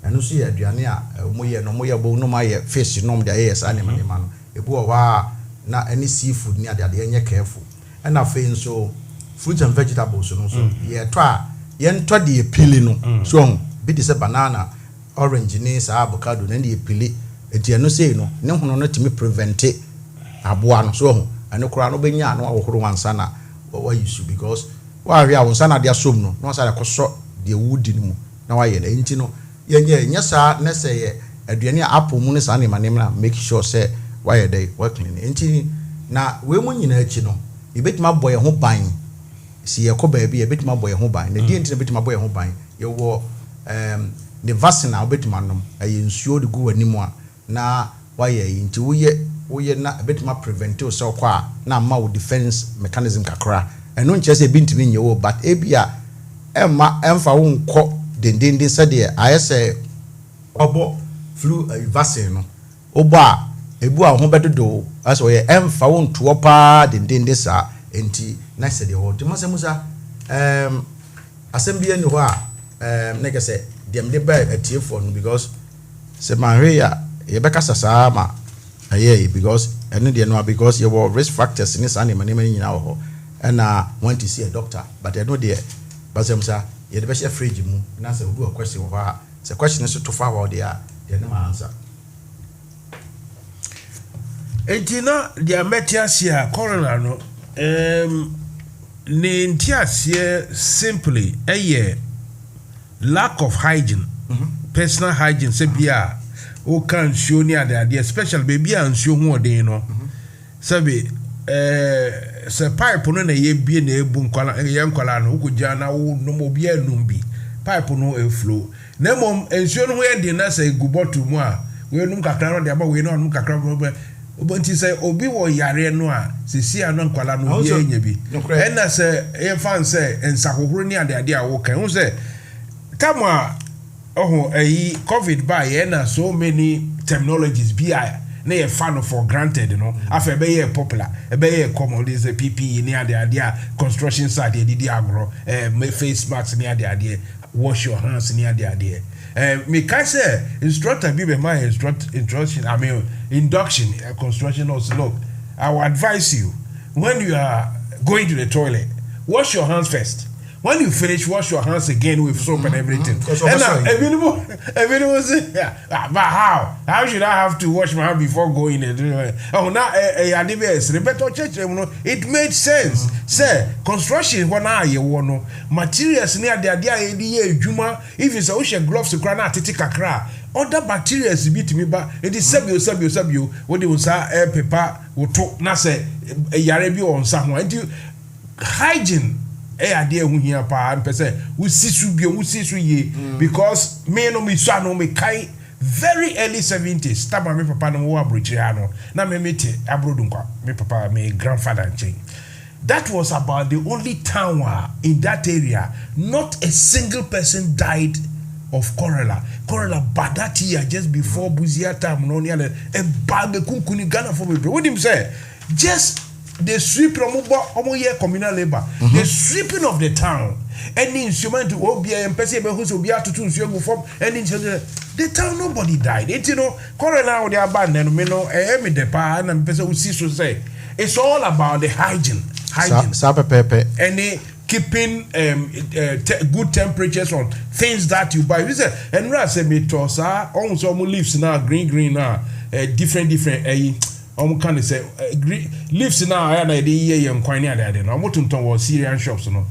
[SPEAKER 7] enu so ye aduane a mo ye bo no ma ye fish no mo de yes animal no ebu o wa na any seafood ni ade ye careful na fe nso fruit and vegetables no so ye to a ye nto de pili no so bi de se banana orange ni sa avocado na de pili eti enu sei no ne hono no timi prevent aboa no so anu kura no benya no awohoro wansa na wa use because wa hwe a wansa na de asom no no sa de koso de wudi ni mu na wa ye na enti no ye nyasa na say ye aduane apple mu ne sa ne manem na make sure say wa ye dey wa clean enti na we mu nyina achi no e betima boy ho ban si ye ko ba bi e betima boy ho ban na di enti na betima boy ho ban ye wo the vaccine a betima nom aye nsuo de gu wani mu a na wa ye enti wo ye na betima prevent so kwa na ma wo defense mechanism kakra eno nche se bintimi nye wo but ebia emfa wo nko dendende sade ayese obo flu vaccine no obo a ebu a ho bedodo aso ye emfa wo ntuo pa dendende sa enti na sade ho de Mansa Musa asembia ni ho a na ke se dem de ba atiefo no because se manhwe ya ye beka sasa ma aye because eno de no because you were risk factors in this animal nyina ho and want to see a doctor but I know there Mansa Musa you the best fridge mu na say we do a question wha the question is to far there no answer
[SPEAKER 1] entina dia metiasia corona no ne ntiasie simply lack of hygiene personal hygiene se bia o kan show ni ade especially baby an show hu odin no sabe se pipe no na ye bie na ebu nkwala no ukugya na wo no mo bia num bi pipe no e flow na mom ensuo no ye di na se gubotu mu a we num kakra no de aba we no num kakra obonti se obi wo yare no a se si ano nkwala no ye nya bi na se ye fan se ensahohoro ni ade a wo kan hu se tamwa covid by ye na so many terminologies bi na ye fan for granted no afa be ye popular be ye common this PPE ni ade construction site ye didi agro face mask ni ade wash your hands ni ade me can say instructor be my instruction induction construction also look I will advise you when you are going to the toilet wash your hands first. When you finish, wash your hands again with soap and everything. And now, everyone say, but how? How should I have to wash my hands before going in? Oh, now, it made sense. Say, construction, when I want materials near the idea, Juma, if it's a ocean gloves to cry out, Titica, other bacteria beat me, but it is sub you, what they will say, air paper, will talk, Nasa, a Yarabi on someone. Hygiene. ade hu hia pa mpese wo sisu ye because me no me so no me kai very early 70s taba me papa no wo abrochire ano na me mete abrodunkwa me papa me grandfather nchen. That was about the only town in that area not a single person died of cholera but that year just before Buzia time no near a bag kunkuni Ghana for me. What him say just the sweep omo year communal labor the sweeping of the town any instrument to obia and person who so be atutu nsuo go form any the town nobody died it you know cholera they abandon me no me the pa na person who see so say it's all about the hygiene and keeping good temperatures on things that you buy. You say, and say me tosa almost all leaves now green now different kind of say leaves now I had idea and quite near that. I'm what to Syrian shops no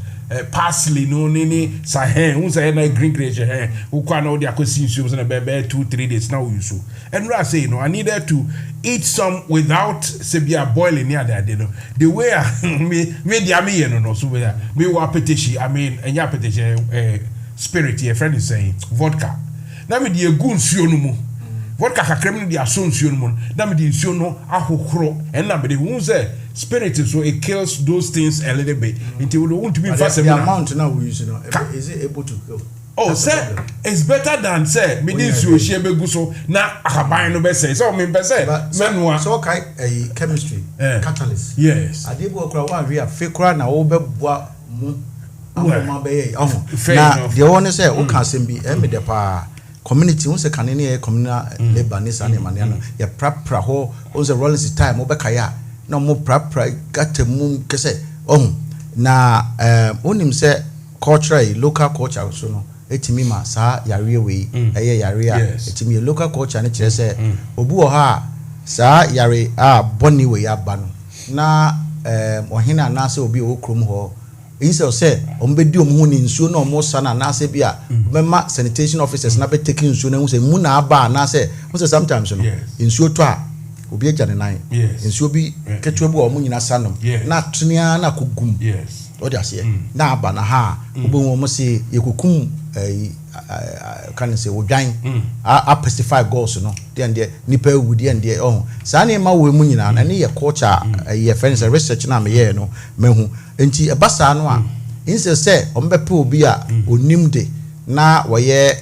[SPEAKER 1] parsley no nini sahen who say na green who can all their consumptions in a 2-3 days now you so and say I needed to eat some without sebia boiling near that the way me no so me wa petition enya petition spirit your friend is saying vodka na me the egu nsuo no mu vodka kakrem no dia so nsuo no mu na me the nsuo no ahokro and na me the who say spirit so it kills those things a little bit until we want to be fast
[SPEAKER 7] the amount now we use is it able to kill?
[SPEAKER 1] Say it's better than say me this you share be so na akaban no be say so me be say menua
[SPEAKER 7] so kai chemistry catalyst
[SPEAKER 1] yes
[SPEAKER 7] adebo okra wa we fake kra na wo be boa mu amoma be na the one say o kan sem bi me de pa community won say kan ne communal labor ni sa ne mane no ya prapra ho on say rolling time wo be kaya na mo prapra gatamum kese na onim say culture local culture so no etimi ma sa yare we eye yare a etimi local culture ne kire say obu wo ha sa yare a boni we aba no na ohina na say obi o krom ho inse say ombedi omhu ni nsuo na omo sa na say bia mema sanitation officers na be taking nsuo na hu say mu na aba na say sometimes no nsuo to a obi agane nan nsuo bi ketewa bi o mu nyina sanom na tenia na kogum o dia se na aba na ha obo wo mo se yekukum can say odwan a pacify goals no de nipa wudi de sa na ma wo mu nyina na ne ye culture ye friends research na me ye no mehu enti e basa no a inse say ombepe obi a onim de na wo ye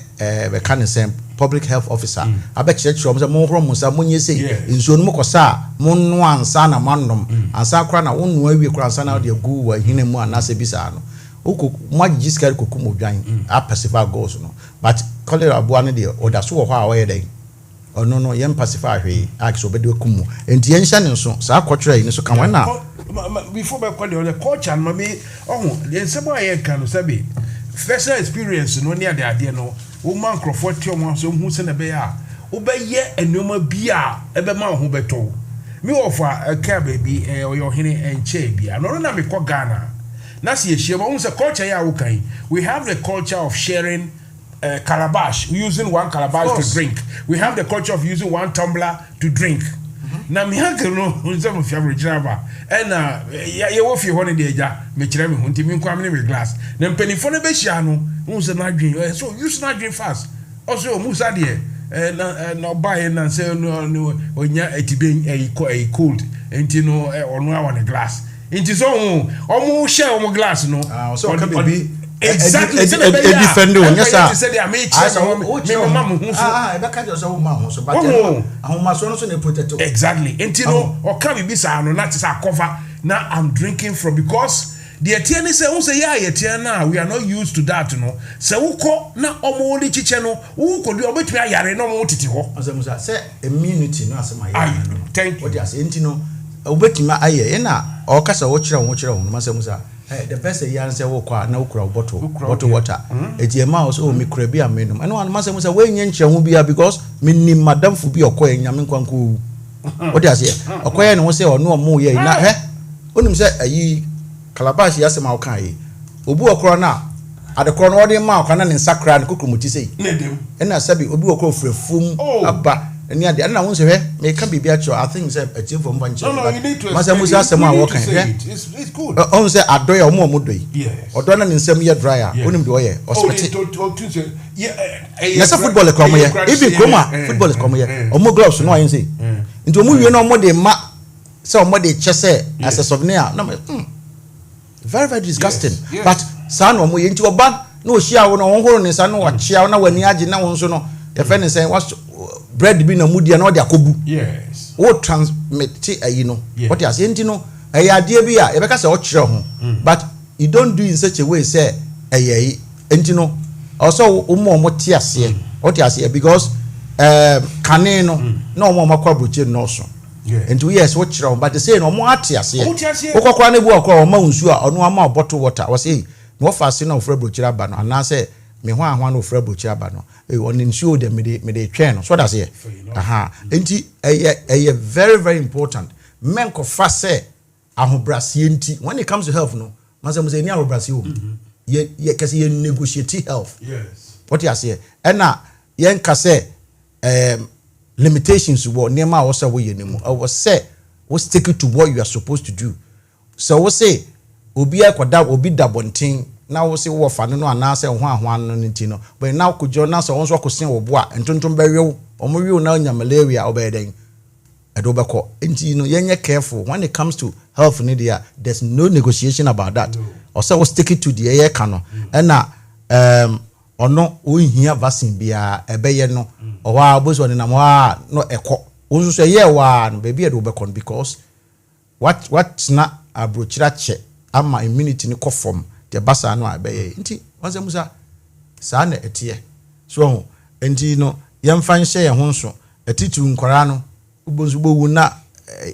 [SPEAKER 7] be can say public health officer abekyekyerem say mo horo mo sa mo nye say nsuo no kosa mo no ansa na manom ansa kra na wonu awie kra ansa na de gu wa hine mu anase bisa no oko magis kar kokum odwan a pacify goals no but cholera abo ne de oda so wo ho a wo ye den ono no yem pacify hwe akso obede kumu enti yenhya ne nso sa kwotwere ni so kan wana
[SPEAKER 1] before be call the coach and mami the sebo aye kan sabi first experience no near the ade no wo man crofort mo so hu se na be ya wo be ye enoma bia e be ma ho beto me ofa ka baby oyo hene enche bia no na me ko Ghana na se ehie mo hu se culture ya wo kan we have the culture of sharing calabash, using one calabash to drink. We have the culture of using one tumbler to drink. Na mi hanke no some of your original and ye wo fi ho ne de eja me kire me hunti mi kwa me glass na mpanifo ne be hia no hu se na dwen so use na dwen fast also musa de na buy na say no onya etiben cold enti no onu awa ne glass enti so omo share omo glass no
[SPEAKER 7] so ka be
[SPEAKER 1] exactly
[SPEAKER 7] a defender yes sir
[SPEAKER 1] exactly until or can be bisa no na tisa cover now I'm drinking from because the etienne say who say ya etienne we are not used to that no say uko na omo oli chiche no uko di obetumi ayare no mo titi ho
[SPEAKER 7] asamusa say immunity no asema ya no
[SPEAKER 1] thank you
[SPEAKER 7] what you say ntino obetumi aye na o kasa wo kire wo no asamusa the best yan say wo kwa na ukura bottle water ejema o so mi kura bi amenum eno an masem say we nyenche ho bia because minni madam fu bi okoye nyame kwanku what you say okoye ne wo say ono mo ye na onim say ayi calabash yasem a okan yi obu okoro na adekoro no ode ma okana ne nsakra ne kokromuti sei ena sabi obi okoro frefum aba and yeah, na won say me can be actual. I think say a team from Banchi.
[SPEAKER 1] No, you need to.
[SPEAKER 7] Mansa Musa asema working.
[SPEAKER 1] It's good.
[SPEAKER 7] On say adoya omo mudoyi.
[SPEAKER 1] Yes.
[SPEAKER 7] Odona ni nsem ye dryer. Onim de oye. Ospete. Yes, football e come here. Even Kroma football is come here. Omo gloves no ayen say. Nti omo wie na omo de ma say omo de chese as a souvenir. No very very disgusting. Yes. But san omo ye nti oba na ohia wo no won horo ne san no wa chia na wani age na won so no. Your friend is saying what's bread be na mudi na odi akobu.
[SPEAKER 1] Yes.
[SPEAKER 7] What transmit you know. What you say no idea be a ebeka say o kire ho. But you don't do in such a way say enti no also omo tie ase. What you say because kane no na omo makwa broche no so. Enti yes what kire ho but they say no omo ate ase. Okokwa na bu okwa omo nsu a ono ama bottle water. We say no fast na ofra broche aba no na say me ho ahwa no ofra broche aba no. On ensure them me de twen no so that's here enti eye very very important men ko fa say ahobrase enti when it comes to health no Mansa Musa ni ahobrase o ye kase ye negotiate health.
[SPEAKER 1] Yes.
[SPEAKER 7] What you say and na yen ka say limitations wo nema wo say wo ye nemu I was say we stick to what you are supposed to do. So we say obi akoda obi dabontin na wo se wo fa no ana se ho ahwan no nti no but now kujo na so won so kosen wo bo a entonton bewew omo na nya malaria obeden edo beko nti no yenye careful when it comes to health in India. There's no negotiation about that. Or so we stick it to the air cano and na ono o hia vaccine bia ebeye no o wa oboso ni na mo no ekọ wo so ye wa no baby edo beko because what na abrochira che ama immunity ni ko form the basa no abeye nti Mansa Musa sa na etie so nti no yemfa nhye ye ho so etitu nkora no ubonzu bowu na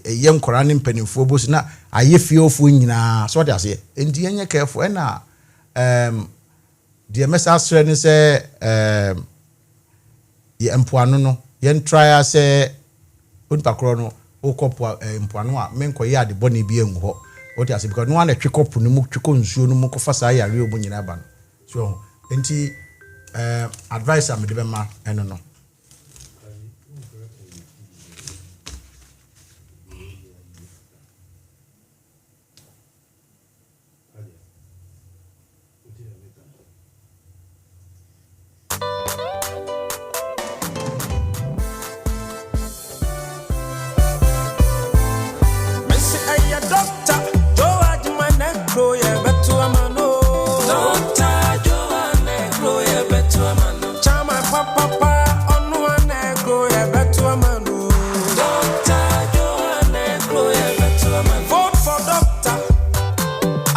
[SPEAKER 7] ye nkora ne mpanimfo bosi na aye fiofo nyina so de ase nti yenye careful na the message ni say ye empoano no yen try say onpakro no okopo empoano a menko ye ade boni bi engu ho what you say because no one twekop no mu tweko nsuo no mu ko fasa ya re obo nyina ba no so enti advice am de be ma eno no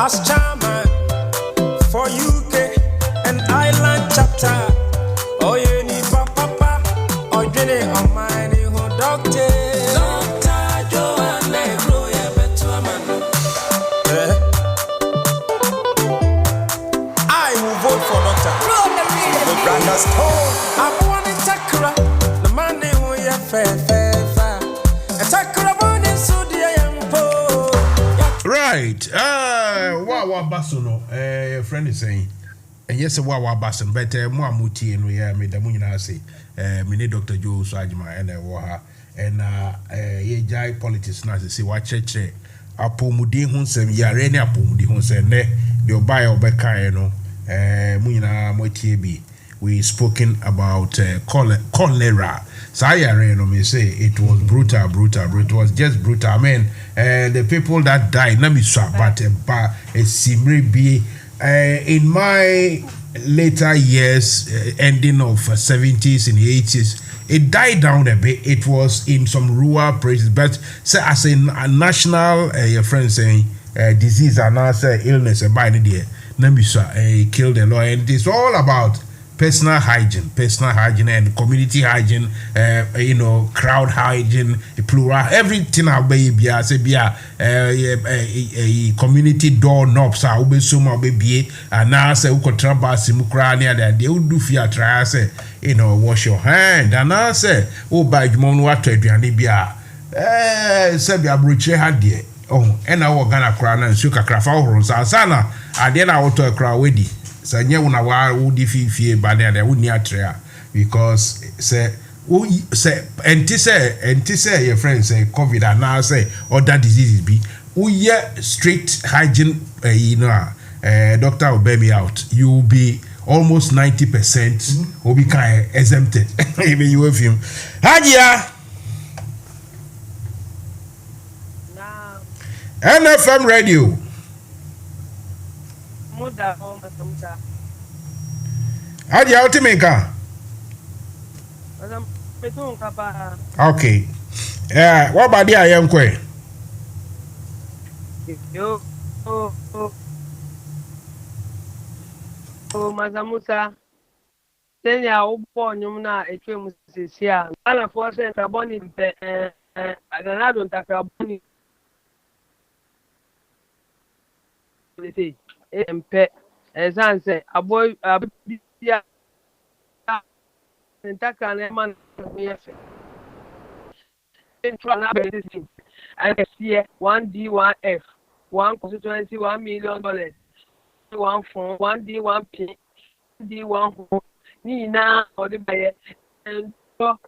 [SPEAKER 9] as chairman for UK and Ireland chapter. Oh, you need papa, or Jenny on mine, who doctor. Doctor Joanne, Groya, Betuaman. I will vote for Doctor. I want to Takra, the man who you fair. A Takra money, so dear young po.
[SPEAKER 1] Right. Wa baso no your friend is saying and yes wa baso but mo amuti no ya me da munyina say me ne Dr. Joe Swajima and wo ha and ye jai politics na say wa cheche apomudi hu nsem yare ne apomudi hu nsem ne de obai obeka no munyina motie bi we spoken about cholera. Sayare no me say it was brutal. It was just brutal. I mean, the people that died, na me swa, but it seemed be in my later years, ending of 70s and 80s, it died down a bit. It was in some rural places, but say as a national, your friend saying disease and now say illness, by the day, na me swa, killed a lot, and it's all about personal hygiene and community hygiene, crowd hygiene, plural, everything baby, I say be a community door knobs are ube suma baby, and now say uko trabas mukrania that they would do fear try say, wash your hand, and now say, by Jumon water Dianibia, Sabia Bruche had dear. Oh, and I was gonna crown and suka crafa sana, I then I auto a crowd with sanya una wa udi fie bane ade woni atre because say say say your friends say COVID and now say other diseases be strict hygiene doctor will bear me out. You will be almost 90% will be kind of exempted. Even you with him. Hajia NFM Radio. Hajia Otimeka. Okay. What about the young quay?
[SPEAKER 10] Mansa Musa. Then ya born you na a train here. And for cent carbon in I don't take carbon. They say pet as I say a boy yeah. And that can man me I see 1D1F 1 constituency $1 million 1 phone 1D1P D1 home Nina or the buyer and come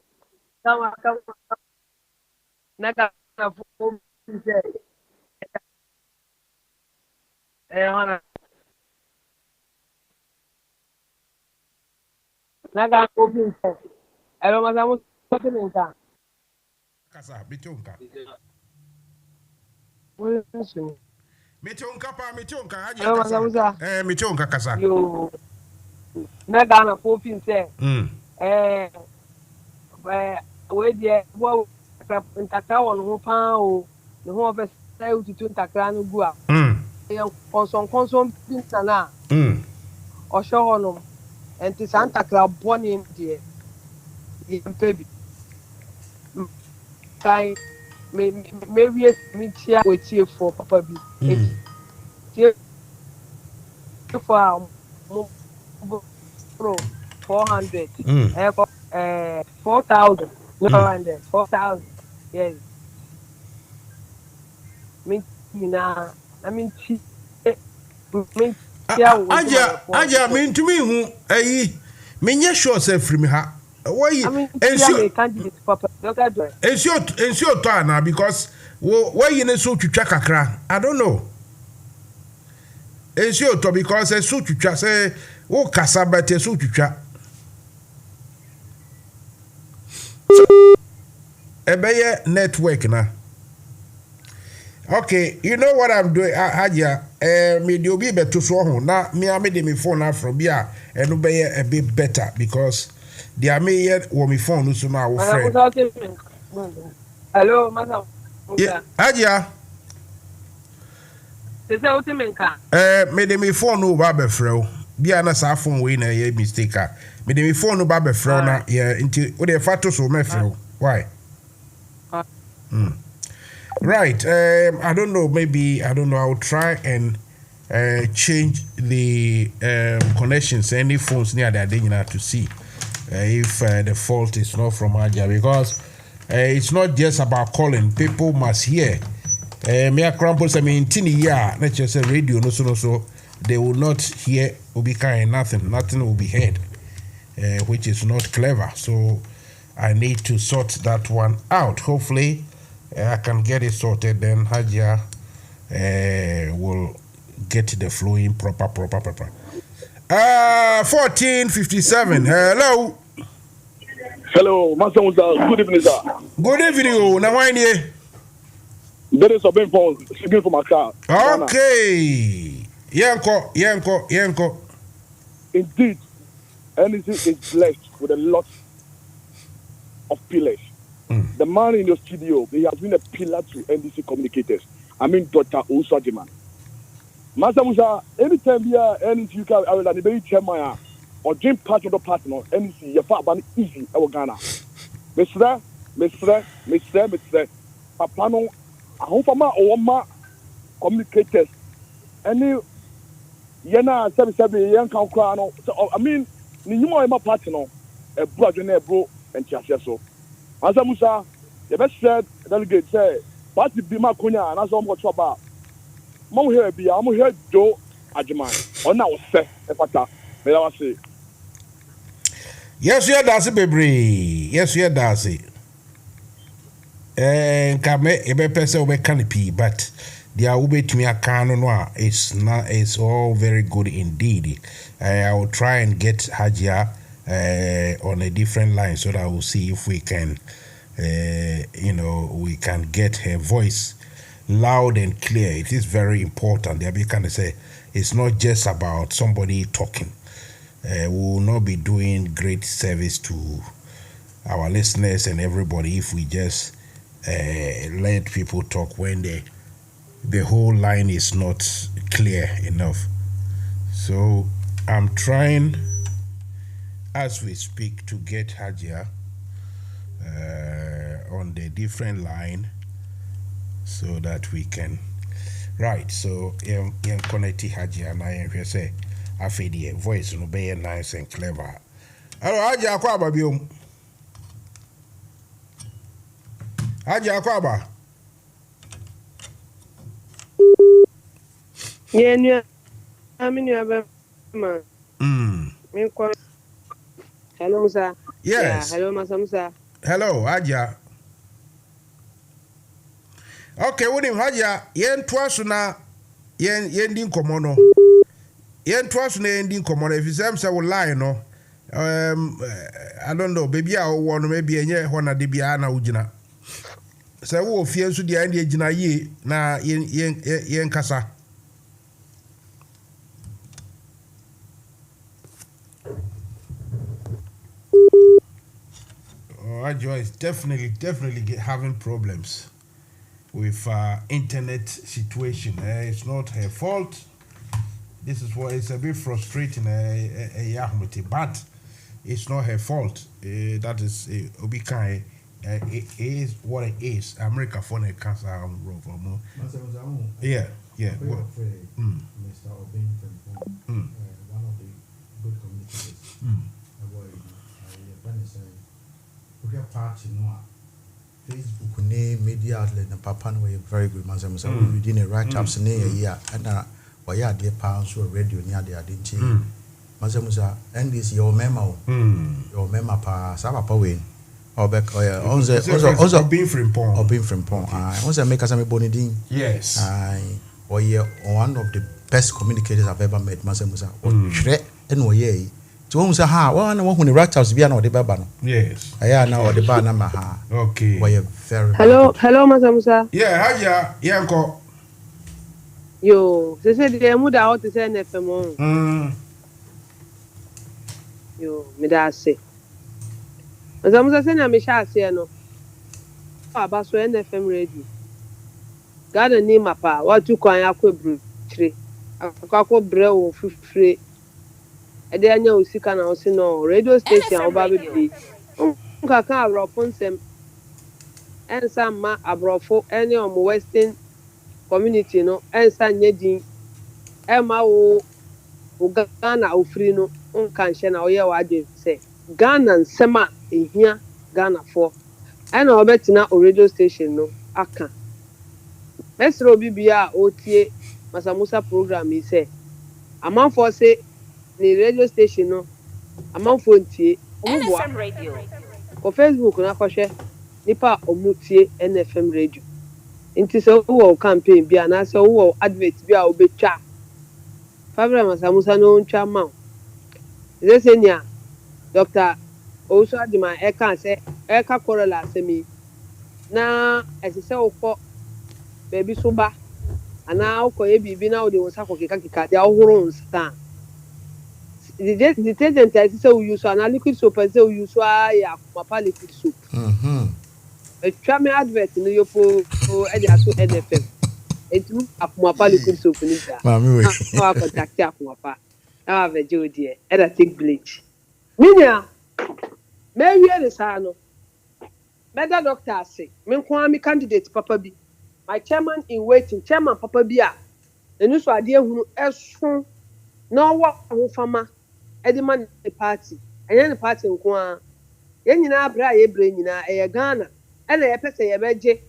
[SPEAKER 10] Naga Naga open I don't know what I'm
[SPEAKER 1] Kasa bitonka. Mitonka haji kasa. Mitonka kasa.
[SPEAKER 10] Yo. Naga na open say. We dey wo ntakra won ho pan o. Ne ho be say ututu ntakra no gu a. Konson pinta na. O show honom. Enti santakra boni die. Baby. Kai maybe me tia we tie for papa bi. Tie for 400. 4,000. 4,000. Yes. Me na I mean
[SPEAKER 1] Aja mean to me who me sure say free me ha. Why ensure to because why you so to check kakra? I don't know. Ensure to because I so to say wo kasabate so to check. Ebeye network na. Okay, you know what I'm doing, Haja. Me do be better so ho na me amede me phone na from here and obey a bit better because they are me yet wo me phone so na wo friend.
[SPEAKER 10] Hello, Mansa Musa.
[SPEAKER 1] Yeah, Haja.
[SPEAKER 10] Say what you mean ka?
[SPEAKER 1] Me de me phone no ba be frɛ. Bia na sa phone we na ye mistake a. Me de me phone no ba be frɛ na yeah nti wo de fa to so me frɛ. Why? Right. I don't know. Maybe I don't know. I'll try and change the connections. Any phones near that they to see if the fault is not from Aja because it's not just about calling. People must hear. Me a crumples. I mean, tini ya. Let's just say radio. No so they will not hear. Will be kind. Nothing will be heard, which is not clever. So I need to sort that one out. Hopefully. I can get it sorted, then Hajia will get the flowing proper. 1457. Hello.
[SPEAKER 11] Hello, Mansa Musa. Good evening, sir.
[SPEAKER 1] Good evening. Now, why you?
[SPEAKER 11] There is a big phone speaking for my car.
[SPEAKER 1] Okay. Yanko.
[SPEAKER 11] Indeed, NEC is blessed with a lot of pillars. The man in the studio, he has been a pillar to NDC communicators. I mean, Dr. Osajiman. Mansa Musa, anytime we are NDC, I will be chairman or dream part of the partner, NDC, you far ban easy, our Ghana. Mr. Papano, I hope my communicators. Any Yena 77 young Kankano. So, I mean, Nima, my partner, a brother, bro, and Chasso. Mansa Musa, the best said delegate say, party be my kunya, and that's all much about. Mom here be, I'm here Joe Ajiman. Or now say, a pata, may I say.
[SPEAKER 1] Yes, you does it, baby. Yes, you does it. Come a person we canopy, but the ube to me a canon it's all very good indeed. I will try and get Hajia on a different line so that we'll see if we can, we can get her voice loud and clear. It is very important. They kind of say it's not just about somebody talking. We will not be doing great service to our listeners and everybody if we just let people talk when the whole line is not clear enough. So I'm trying as we speak to get Hajia on the different line so that we can. Right, so young connect Hajia and I say I feel the voice no be nice and clever. Hello, Hajia Kwaba biom. Hajia Kwaba.
[SPEAKER 10] Yeah, I mean, you have a man. Hello, Musa.
[SPEAKER 1] Yes.
[SPEAKER 10] Yeah, hello, Mansa Musa.
[SPEAKER 1] Hello, Hajia. Okay, with him, Hajia, yen twice na yen din komono. Yen twice na yen din komono. If you say we lie, no. I don't know, baby, I want maybe a year when I did be ana ujina. So wo fie so dia ndi agina ye na yen kasa. Ajo is definitely having problems with internet situation. It's not her fault. This is why it's a bit frustrating, but it's not her fault. That is Obikai. It is what it is. America for the cancer. Yeah. Well,
[SPEAKER 7] Mr. Obin one of the good communicators. Party no Facebook media outlet na papa no very good Mansa Musa we did a write ups na year and why dey pound so radio ni ade nti Mansa Musa NDC your memo pa sa papa we obek also
[SPEAKER 1] being from
[SPEAKER 7] pon also make us me din
[SPEAKER 1] yes
[SPEAKER 7] one of the best communicators I've ever met Mansa Musa hwere eno ye so when say ha one the right house bia na the baba no
[SPEAKER 1] yes
[SPEAKER 7] aya na o the ba na ma ha
[SPEAKER 1] okay
[SPEAKER 7] we very
[SPEAKER 10] hello Mansa Musa
[SPEAKER 1] yeah Hajia yanko
[SPEAKER 10] yo they say the mu da hot say NFM yo me da say Mansa Musa say na me sha say no aba so NFM Radio gada ni mapa what you kwan akwebru chire akwa bre wo fifire ede anya osika na osi no radio station oba be nka kan abrofo nsem ensa ma abrofo ene omo western community no ensa nyedin ema wo Ghana ofri no nka nhye na oye wa ade se Ghana nsema ehia Ghana fo ena obetina o radio station no aka mesro bibia otie Mansa Musa program yi se amanfo se the radio station no amanfo ntie NFM Radio ko Facebook na kwahwe nipa omutie NFM Radio nti so wo campaign bia na so wo advert bia obetwa Fabra Mansa Musa no ntwa ma ze senya Dr. Oso Adima eka se eka korola asemi na esese ukọ baby so ba ana ukọ ye bibi na wo de wo sakọ keka dia ohoro nsta the detergent I say we use an liquid soap I say we use ya kumapa liquid soap twa me advert no yo po e dey aso NFM etu akumapa liquid soap ni da
[SPEAKER 7] mami we
[SPEAKER 10] na contact akumapa na ave je odi e da take bleach minia me wie le sa no mega doctor say me nko ami candidate papa bi my chairman in waiting chairman papa bi a enu so ade ehunu eson na wo ho fama Ediman the party, and the party in Kwan. Yenina bra ye brain yina a Ghana, and a pesa ye beje.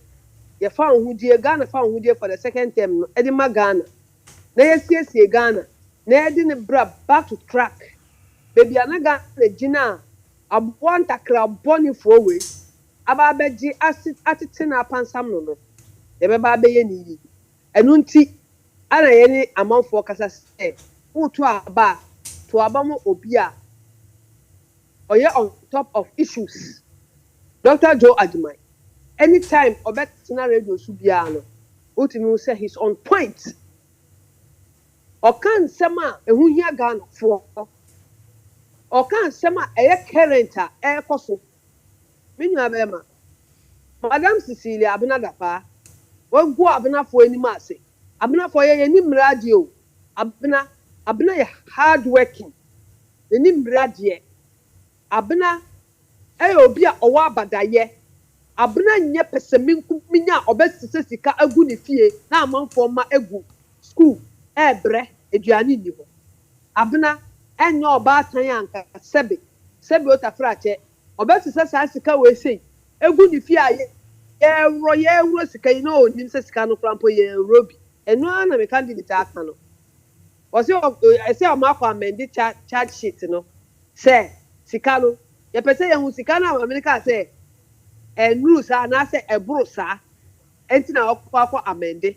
[SPEAKER 10] You found who dear Ghana found who dear for the second term, Edima Ghana. Na ye Ghana, na didn't bra back to track. Baby Anaga the Gina, aboa ntakra bɔnefoɔ wei aba abɛgye atete na apansam no yɛbɛba abɛyɛ ne yi ɛno nti ana yɛne amanfoɔ kasa sɛ woto aba to aba mo obi a ɔyɛ on top of issues Dr. Joe Adjumai anytime ɔbɛtena radio so biara no wotumi sɛ he's on point ɔka nsɛm a ɛho hia Ghanafoɔ ɔka nsɛm a ɛyɛ current a ɛrekɔ so me nua bɛrima Madam Cecilia Abinadapa wagu abenafoɔ anim ase abenafoɔ yɛ ni radio abena yɛ hard working ni mradeɛ abena ɛyɛ obi a ɔwɔ abadayɛ abena nyɛ pɛsɛminku minya ɔbɛsese sika agu ne fie na amanfoɔ ma agu school ɛbrɛ aduane ni hɔ abena ɛnyɛ ɔbaatan anka sɛbe otafrakyɛ ɔbɛsese saa sika wɔ sei agu ne fie a yɛwuro sika yi na onim sɛ sika no krampo yɛwuro bi ɛno ara na me candidate aka no wɔsɛ ɔma akɔ amende charge sheet no sɛ sika no yɛpɛ sɛ yɛhu sika no a mamene kaa sɛ ɛnuru saa anaasɛ ɛboro saa ɛnti na akɔ amende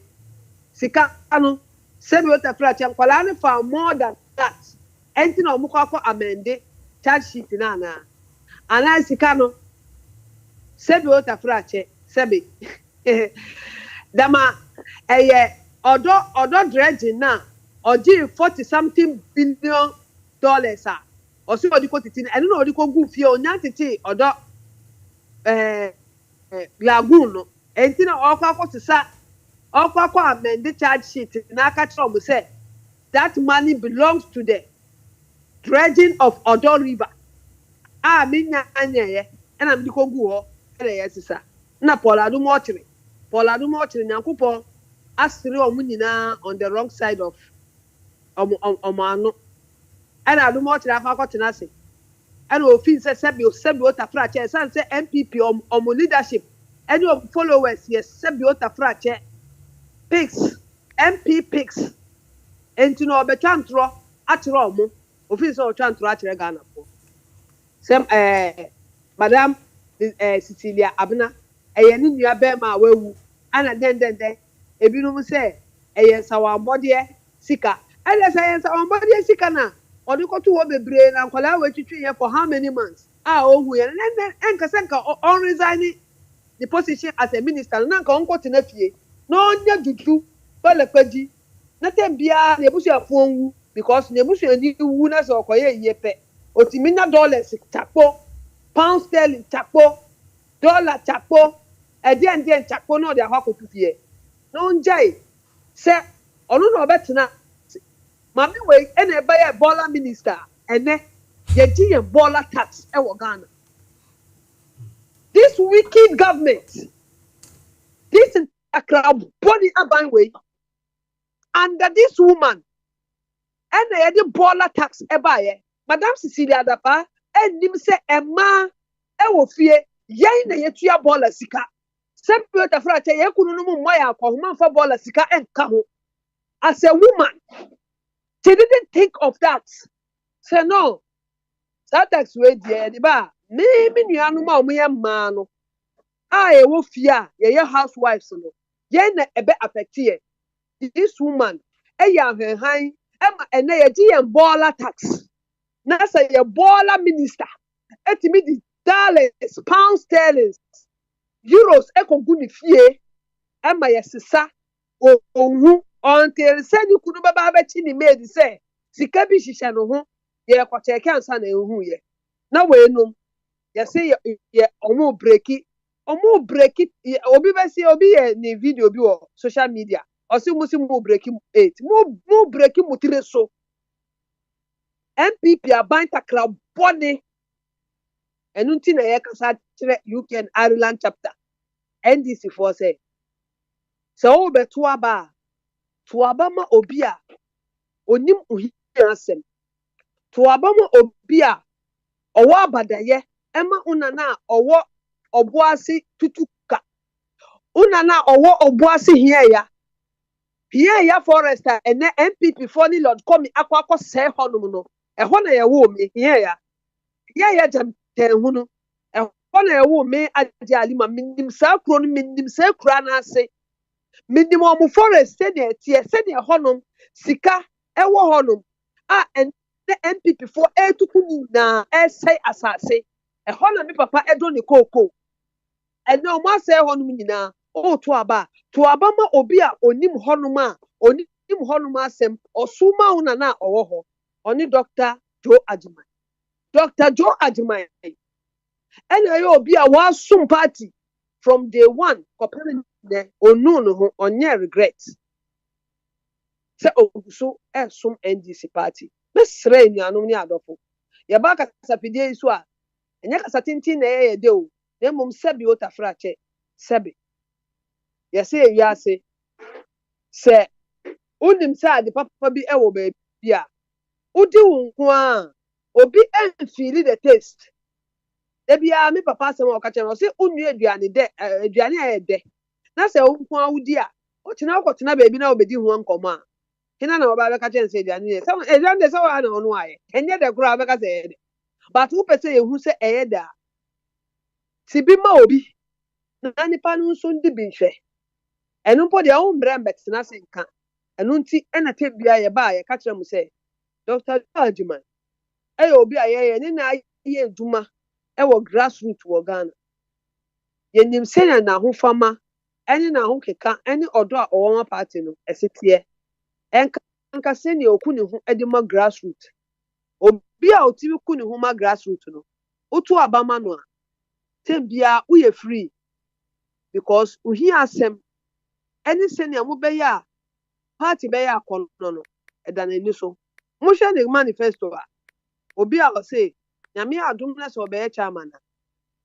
[SPEAKER 10] sika no sɛbi otafrakyɛ nkwalaa no fa more than that ɛnti na ɔmokɔ akɔ amende charge sheet no anaa sika no sɛbi otafrakyɛ sɛbi dama ɛyɛ ɔdɔ dredging na ɔgye $40-something billion a ɔso ɔde kɔ titi ɛno na ɔde kɔ gu fie ɔnya tete ɔdɔ lagoon no ɛnti na ɔkɔ amend charge sheet na aka kyerɛ ɔmo sɛ that money belongs to the dredging of Odo River a menya anyɛyɛ ɛna mede kɔ gu hɔ ɛna yɛ sisa na Paul Adumokyere Nyankopɔn asere ɔmo nyinaa on the wrong side of ɔmo ano ɛna Adumokyere akɔ tena ase ɛna ofin sɛ sɛbi otafrakyɛ ɛsan sɛ MPP ɔmo leadership ɛne ɔmo followers yɛ sɛbi otafrakyɛ pigs MP pigs enti na ɔbɛtwa ntorɔ akyerɛ ɔmo ofin sɛ ɔtwa ntorɔ akyerɛ Ghanafoɔ sɛm Madam Cecilia Abena ɛyɛ ne nua bɛrima a wawu ana dɛndɛndɛn ebinom sɛ ɛyɛ nsawambɔdeɛ sika ɛna sɛ ɛyɛ nsawambɔdeɛ sika na ɔde kɔto wɔ bebree na nkwadaa wɔatwitwi yɛ for how many months a ɔhu yɛ ɛnkasɛ nka ɔnresign the position as a minister na nka ɔnkɔtena fie na ɔnyɛ dudu bɛlɛpagyi na tɛm biara na ebusuafoɔ nwu because na ebusuani wu na sɛ ɔkɔyɛ yie pɛ otimi nya dollars chakpo pound sterling chakpo dollar chakpo ɛdeɛndeɛn chakpo na ɔde ahɔ akɔto fie na ɔngyae sɛ ɔno na ɔbɛtena maame wei ɛna ɛbɛyɛ Bola minister ɛnɛ yɛgye yɛn Bola tax ɛwɔ Ghana this wicked government this body aban wei under this woman ɛna yɛde Bola tax ɛbaayɛ Madam Cecilia Adapa ɛnim sɛ ɛmaa ɛwɔ fie yɛn na yɛtua Bola sika sɛbi otafrakyɛ yɛ kunu no mu mmɔ yɛ akɔhoma mfa Bola sika ɛnka ho as a woman she didn't think of that say no that tax wey deɛ yɛde ba me nuanom a ɔmo yɛ mmaa no a yɛwɔ fie a yɛyɛ housewives no yɛn na ɛbɛ affect yɛ this woman ɛyɛ ahwɛhan ɛma ɛnɛ yɛgye yɛn Bola tax na sɛ yɛ Bola minister ɛtumi di dollars pound sterling euros ɛkɔgu ne fie ɛma yɛsesa ohun until sɛ ne kunu bɛba abɛkyi ne maid sɛ sika bi hyehyɛ no ho yɛkɔkyɛkɛ ansa na ehu yɛ na weenom yɛsɛ yɛ ɔmo breki obi bɛsi obi yɛ ne video bi wɔ social media ɔsi mo si mo breki 8 mo breki mo tire so MPP aban takra bɔne ɛnu nti na yɛkasa kyerɛ UK and Ireland chapter NDC for sɛ wo bɛto aba to aba ma obi a onim ohia asɛm to aba ma obi a ɔwɔ abadayɛ ɛma unana ɔwɔ ɔboase tutuka unana ɔwɔ ɔboase hiɛya forest a ɛnɛ MPP for ni Lord komi akɔ sɛ hɔnom no ɛhɔ na yɛwɔ mi hiɛya hunu e na ewo me agye alima minnim saa kuro no minnim saa kura na ase minnim omo forest se na etie se na honom sika ewo honom a NPP for etutu ni na esai asase na me papa edo ne koko ene omo ase honom nyina o to aba ma obi a onim honom a onim honom asem osuma una na owo ho oni Dr. Joe Ajiman ene yo obi a wasum party from day one kopere ne onu no ho onye regret se oguso esum NDC party mesre nuanom ni adofo ye ba kasa pidie iso a enye kasa tintin na ye de o na mum sebi otafra che sebi ye se ewiase se unim se ade papa bi ewo ba bia udi wonko a obi enfeel the taste ebia me papa asem o ka che no se unu aduane de aduane a de na se wonko a udi a o tena okotena ba bi na obedi ho nkomo a kina na oba be ka che se aduane ye se aduane de se wa na onu aye enye de kura be ka se de but wo pese ye hu se eye da tibi ma obi na nipa no nso ndi bi hwe enu mpo de o mbre mbetena se nka enu nti ena tebia ye ba ye ka kire mu se Dr. Ajiman obi a ye ne na ye aduma ewo grassroots wo Ghana ye nim se na ho fama ene na ho keka ene odo a owo ma party no esetie enka se ne oku ne ho ede ma grassroots obi a otibi ku ne ho ma grassroots no otu abama no a tembia uye free because uhi asem ene se ne mo be ya party be ya kono no eda na ni so mo hwe ne manifesto a obi a say nyame adom na so be chairman a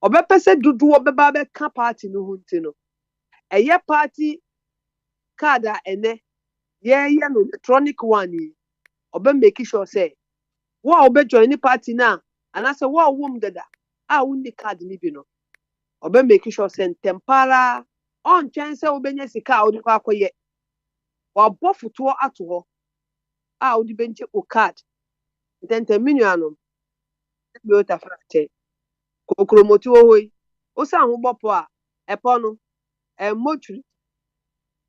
[SPEAKER 10] obepese dudu obeba be ka party no hunti no eye party card a ene ye no electronic one yi obe make sure say wo obe join ni party na anase wo wom dada a wonni card ni bi no obe make sure say tempara on chance obenya sika odi kwa akoye wa bofuto ato ho a odi benche o card ntenteminu anom be otafra che kokromoti ohoi o sa hu bopo a epo no motri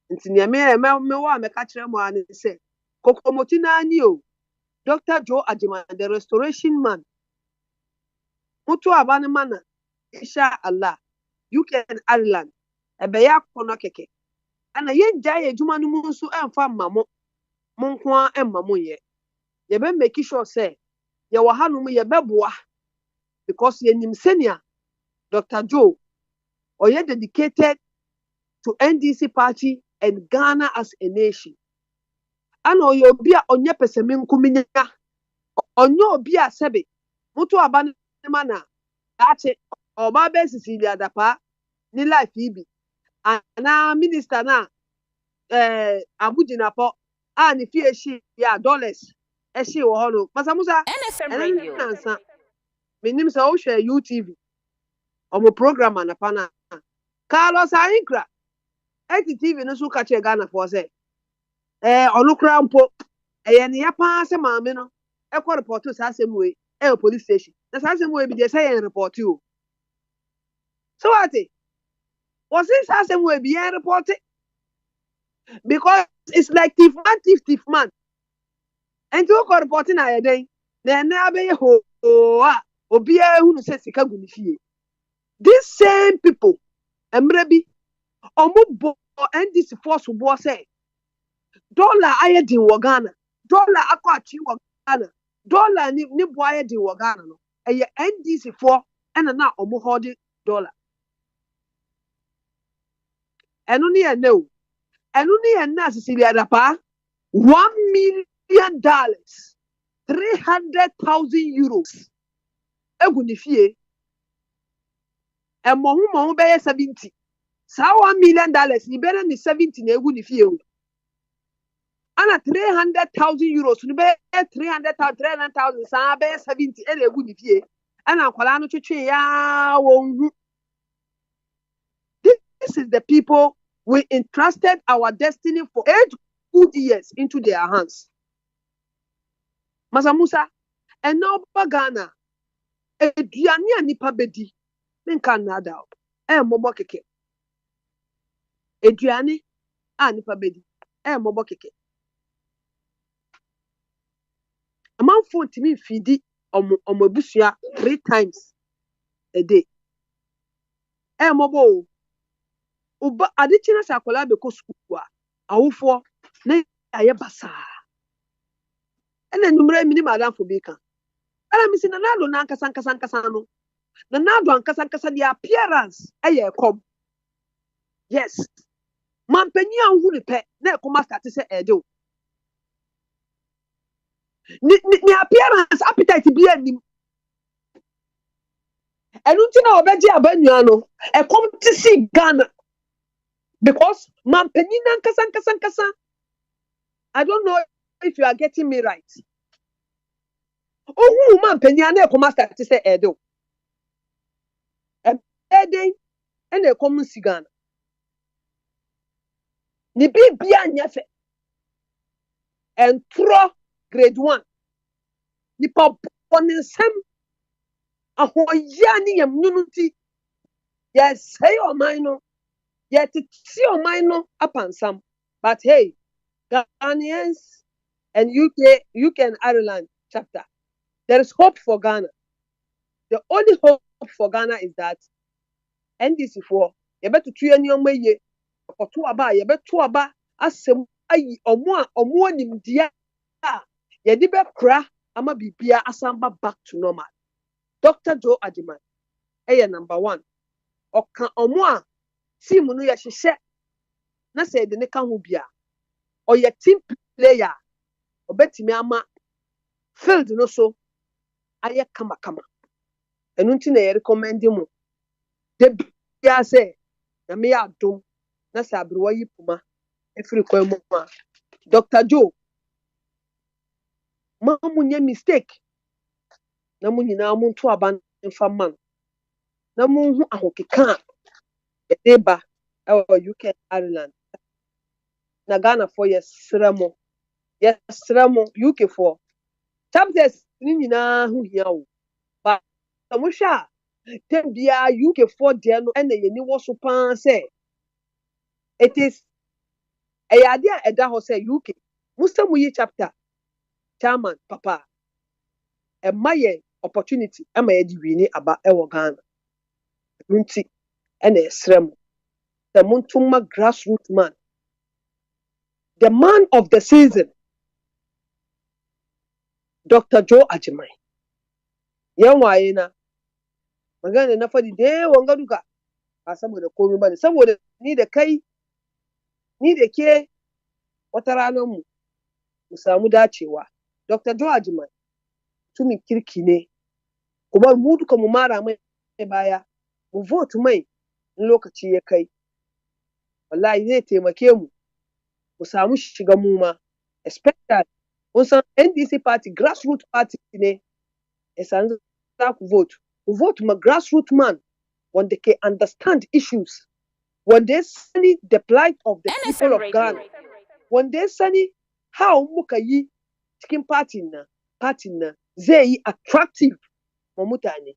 [SPEAKER 10] nti ne me wa me ka kire mo ani se kokromoti na ani o Dr. Joe Ajiman the restoration man mutu abane mana insha Allah UK and Ireland ebe ya kono keke ana ye nja ye juma no mu nso emfa mamo monko a emmamo ye be make sure say ye wo hanu mu ye beboa because ye nim senior Dr. Joe oye dedicated to NDC party and Ghana as a nation ana oye obi a onye pesemi nkuminya onye obi a sebe mutu abane mana ache oba be sisili adapa ni life ibi ana minister na abujinapo a ni fie shi ya dollars eshi wo hono Mansa Musa
[SPEAKER 5] NFM Radio
[SPEAKER 10] nansa minim se o hwe UTV omo program na pana Carlos Ainkra TV no so ka che Ghana for say onukra mpo ne ya pa se maame no ekọ report sa asem we police station na sa asem we bi de say report you so what was this asem we bi report because it's like thief man and you go reporting na yeden na abeye ho a obi a hu no se sika gu ni fie these same people emre bi omo bo NDC force bo say dollar ayedi wo Ghana dollar akwachi wo Ghana dollar ni bo ayedi wo Ghana no eye NDC for na omo hold dollar enu ni ene o enu ni ene asisili adapa $1 million 300,000 euros egu ni fie mo be 70 sa $1 million ni bere ni 70 na egu ni fie o ana 300,000 euros ni be 300,000 sa be 70 ele egu ni fie ana akwala no twetwe ya wonhu. This is the people we entrusted our destiny for 8 good years into their hands. Mansa Musa and now Ghana Eduane a nipa bedi. Menka nada. Mobo keke. Eduane a nipa bedi. Mobo keke. Amanfo ntimi fidi omo abusua 3 times a day. Mobo uba adichina sa akola be ko school a awofo na aye basa. Ena numre mini madam for beka. Ala mi na nado na nkasa no. Na nado nkasa the appearance aye kom. Yes. Mampani anhu ne pe na ekoma start se edo. Ni appearance appetite bi anim. Enu nti na obeji abanua no ekom ti si Ghana because mampani na nkasa. I don't know if you are getting me right. Oh, mampani na ekoma start se edo. Eden ene ekom si Ghana. Ni bibia nyefe. Entro grade 1. Ni pop onsem ahoya ni yam nununti. Yes, hey o mine yet see o mine apansam. But hey, Ghanaians and UK and Ireland chapter. There is hope for Ghana. The only hope for Ghana is that NDC4 you better two any on my ye or two aba you better two aba asem ayi omo nim dia ye di be kra ama bibia asamba back to normal. Dr. Joe Ajiman number 1 oka omo a team no ye hyehyɛ na say de ne ka ho bia or ye team player obetimi ama field no so aye kama enu nti na ye recommend mu de bia say na me adom na say abrewa yi puma efiri kwa mu a Dr. Joe ma munye mistake na munyina mu nto aban mfa man na munhu ahokeka eba UK Ireland na Ghana for yesremo UK for chapters ni nyina hu hia wo ba samusha tembia UK for de no ene ye ni wo so pan say it is ayade a eda ho say UK musamu yi chapter chairman papa maye opportunity ama ye di wini aba ewo Ghana nti ene esrem the muntuma grassroots man, the man of the season, Dr. Joe Ajiman. Yan waye na magana na fadi de wanga duka ba saboda komai bane saboda ni da kai ni da ke wata ranar mu samu dacewa. Dr. Joe Ajiman tumin kirki ne kuma mu duka mu mara mai baya mu vote mai lokaci ya kai wallahi zai taimake mu samu shiga mu ma especially on san NDC party grassroots party ne esan za ku vote ma grassroots man when they can understand issues when they see the plight of the NFM people of Ghana when they see how muka yi cikin party na zai yi attractive ma mutane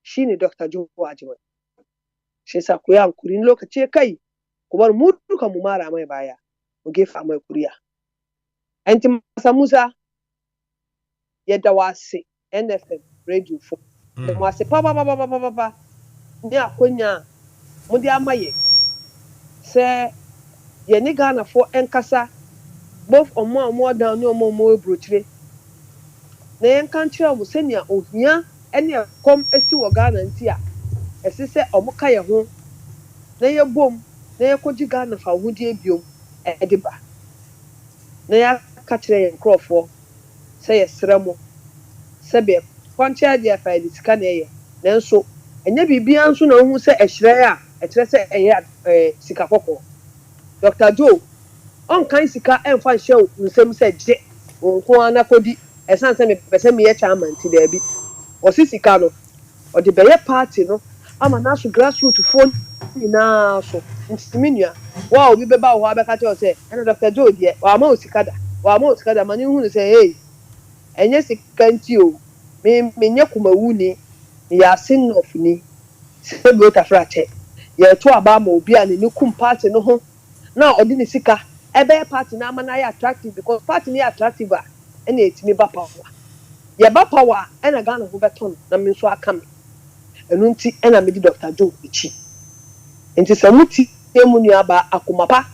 [SPEAKER 10] shine Dr. Joe Ajiman shi yasa ku yi hankurin lokaci kai kuma mu duka mu mara mai baya mu gefa mai kuriya anti Mansa Musa yadda wase NFM Radio 4 da wase pa ni akonya mu di amaye se ye ni Ghana for enkasa both omo down ni omo brochire na yen kan kire mu senia ohia ene kom esi wo Ghana nti a esi se omo ka ye ho na ye bom na ye koji Ghana fa hudi ebiom ediba na ya ka kire yen krofo se ye sremo se be kwanche dia fa disika na ye nanso enya bibia nso na hu se ehire a ekire se eye sika kokko Dr. Joe on kan sika enfa hye nsem se je onko ana kodi esan se me pese me ye chairman ti da bi osisika no o de beye party no ama na so grassroots phone na so ntiminua wa obi beba wo abeka che o se ena Dr. Joe de wa ma osikada mani hu ne se hey enye sika nti o me nye kumawu ni ya sin of ni se bi otafrache ye to aba ma obi a ne kum party no ho na odi ne sika ebe party na ama na ya attractive because party ni attractive a na etimi ba power ye ba power na ga no ho beton na me so aka me enu nti na me di Dr. Joe echi nti se muti emu ni aba akomapa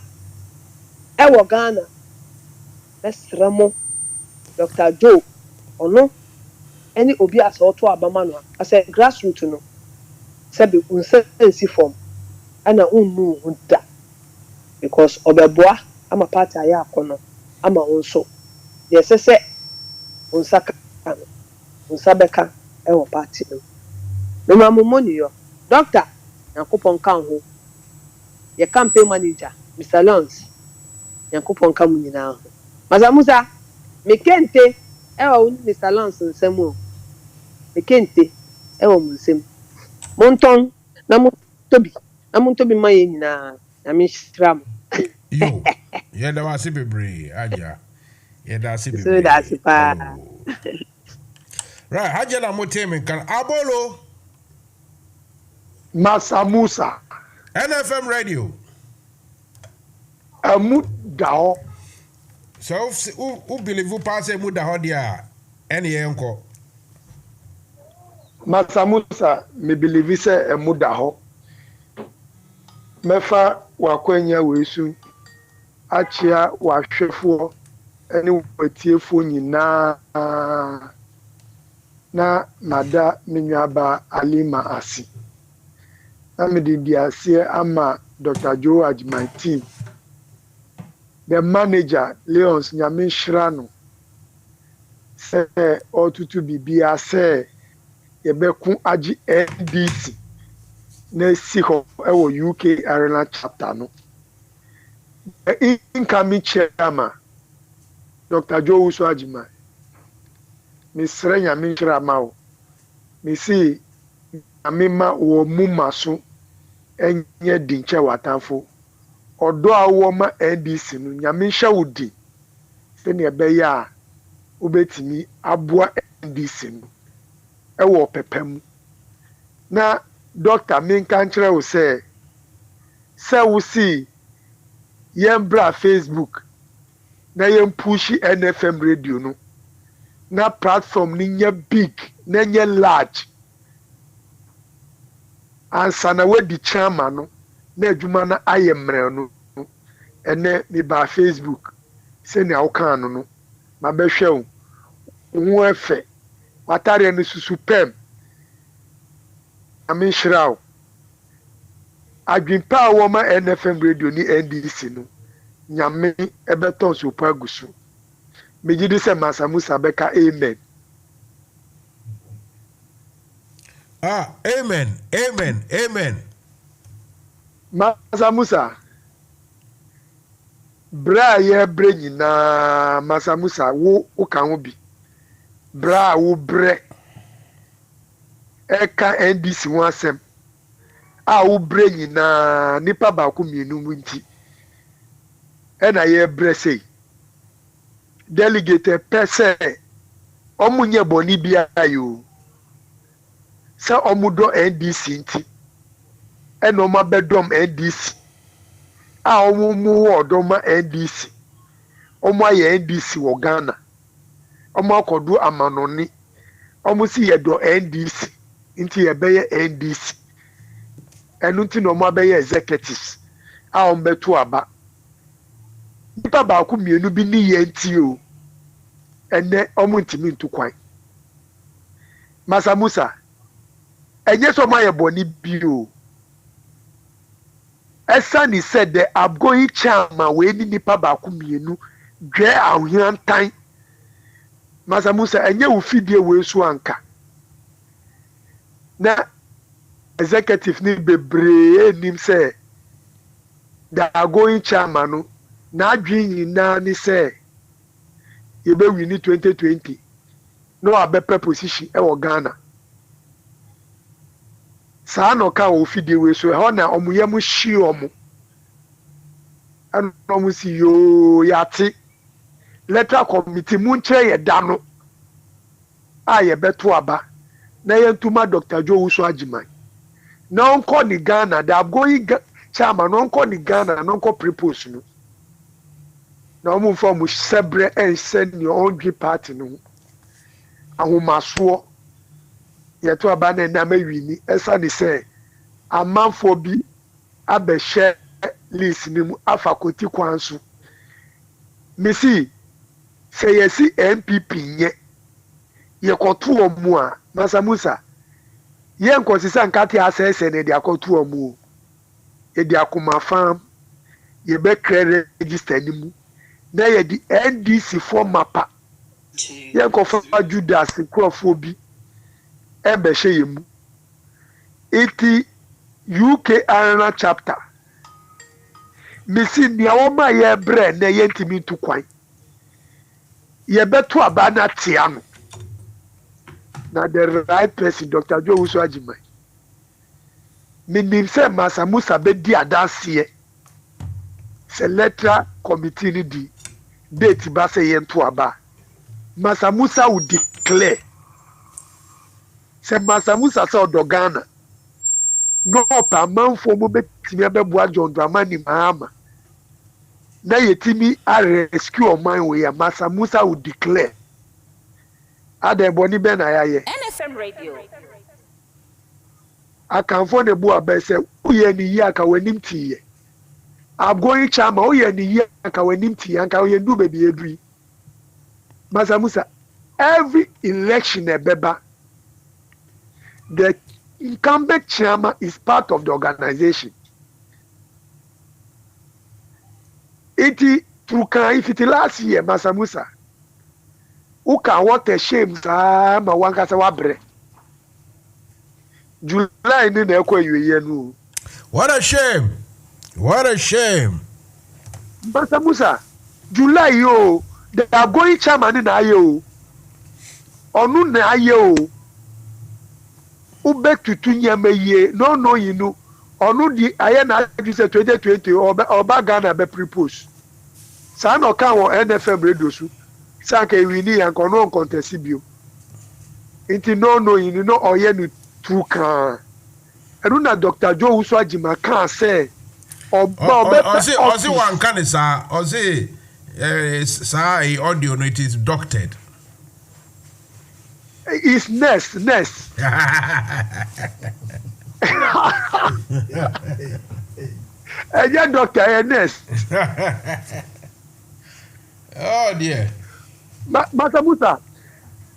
[SPEAKER 10] wo Ghana esremo Dr. Joe ono any obi as auto abama no as a grassroots no sabi unsensi form ana unnu hunda because obeboa ama party aya akono ama onso ye sese unsaka unsabeka wo party no mamomoni yo doctor yakopon kan ho ye campaign manager Mr. Lons yakopon kan munyina ho Mansa Musa mekente ewa Mr. Lons nsemo mekente ewa munsem monton na montobi maye nyina na me shram
[SPEAKER 1] yo ye da wase bebre aja ye da se bebre
[SPEAKER 10] so that's pa
[SPEAKER 1] right haja na motemi kan abolo
[SPEAKER 12] Mansa Musa
[SPEAKER 1] NFM Radio
[SPEAKER 12] amu dao
[SPEAKER 1] so who believe pass emu da ho dia ene yenko
[SPEAKER 12] Mansa Musa me believe say amu dao mefa wakwanya wesu achia wahwefo ene watiefo nyina na nada menwaba alima asi na me di ase ama Dr. Joe as my team the manager Leons Nyamin Shrano say otutu bibia say yebeku agi NDC na si ho e wo UK Ireland chapter no incoming chairman Dr. Joe Uso Ajima Mr. Nyamin Shrama me see amema wo mumaso enye dinche watanfo odo awo ma NDC no Nyamin hwa wodi se ne ebe ya obetimi aboa NDC no e wo pepam na doctor minka nkyere wo se wo si yembra Facebook na yem push NFM Radio no na platform ni nya big na nya large ansa na wedi chairman no na adwuma na ayemre no ene mi ba Facebook se ne awkan no ma behwe wo efe watare no susu pem amin shiraw adwimpa wo ma NFM Radio ni NDC no nyame ebeton so pagusu megidi se Mansa Musa beka amen
[SPEAKER 1] amen
[SPEAKER 12] Mansa Musa bra ye bre nyina Mansa Musa wo ka ho bi bra wo bre eka NDC ho asem a wo bre nyina nipa ba ko mienu mu nti ena ye bre sei delegate pese omunye boni bia yo sa omudo NDC nti eno ma bedom NDC a omumu odoma NDC omu aye NDC wo Ghana omu akodu amanoni omu si yedo NDC nti yebeye NDC enu nti no mu abeye executives a ombeto aba nipa ba ku mienu bi ni ye nti o ene omu ntimi ntukwan Mansa Musa enye so ma ye boni bi o Esani said the outgoing chairman we ni nipa ba ku mienu dwe ahwantan Mansa Musa enye wo fidie we so anka na executive ni bebre enim say the outgoing chairman no na adwin nyina ni say yebe win 2020 no abepe position e wo Ghana saa no ka wo fidie we so ho na omuyam hyi omo an omo si yo yate letter committee mu nkyere ye da no a ye beto aba na yentuma Dr. Joe Uso Ajimai na onko ni Ghana they are going chairman onko ni Ghana na onko propose no na omo form sebre and send your own party no ahomaso yeto abana na mawini esa ni say amanfo bi abehye list ni mu afakoti kwanso mesi say yesi MPP nye yekoto omu a Mansa Musa ye nkosisa nkati asese ne de akoto omu e de akoma farm ye be credit register ni mu na ye di NDC for mapa ye nkofa Judas krofo bi e be hye yemu iti UK Arena chapter misi ni awoma ye bre na ye ntimi ntu kwan ye beto abana tiano na the right person Dr. Joe Uso Ajimai minim se Mansa Musa be di adanse se letter committee ni di date ba se ye nto aba Mansa Musa will declare se Mansa Musa se odogana no pa manfo mo betimi abeboa John Dramani Mahama na yetimi a rescue oman we ya Mansa Musa will declare adeboni be na yaye
[SPEAKER 13] NFM Radio
[SPEAKER 12] akanfo ne bu abese uye ni yi aka wanim tiye abgoyi chama uye ni yi aka wanim tiye aka uye ndu bebi edui Mansa Musa every election ebeba the incumbent chairman is part of the organization. Iti truka if it last year Mansa Musa uka what a shame ma wanka sa wabre July ni na ekwa yiye nu.
[SPEAKER 1] What a shame. What a shame.
[SPEAKER 12] Mansa Musa July yo they are going chairman na ayo onu na ayo ube tutu nyameye no yinu onu di aye na say 2020 oba Ghana be propose sa no kan wo NFM radio su sa ka wini yan kono contest bio inti no yinu no oye ni true kan enu na Dr. Joe Uso Ajimai kan say
[SPEAKER 1] ozi wan kan sa ozi sa audio no it is doctored.
[SPEAKER 12] It's nest. Yeah, doctor, nest.
[SPEAKER 1] Oh dear.
[SPEAKER 12] Mansa Musa,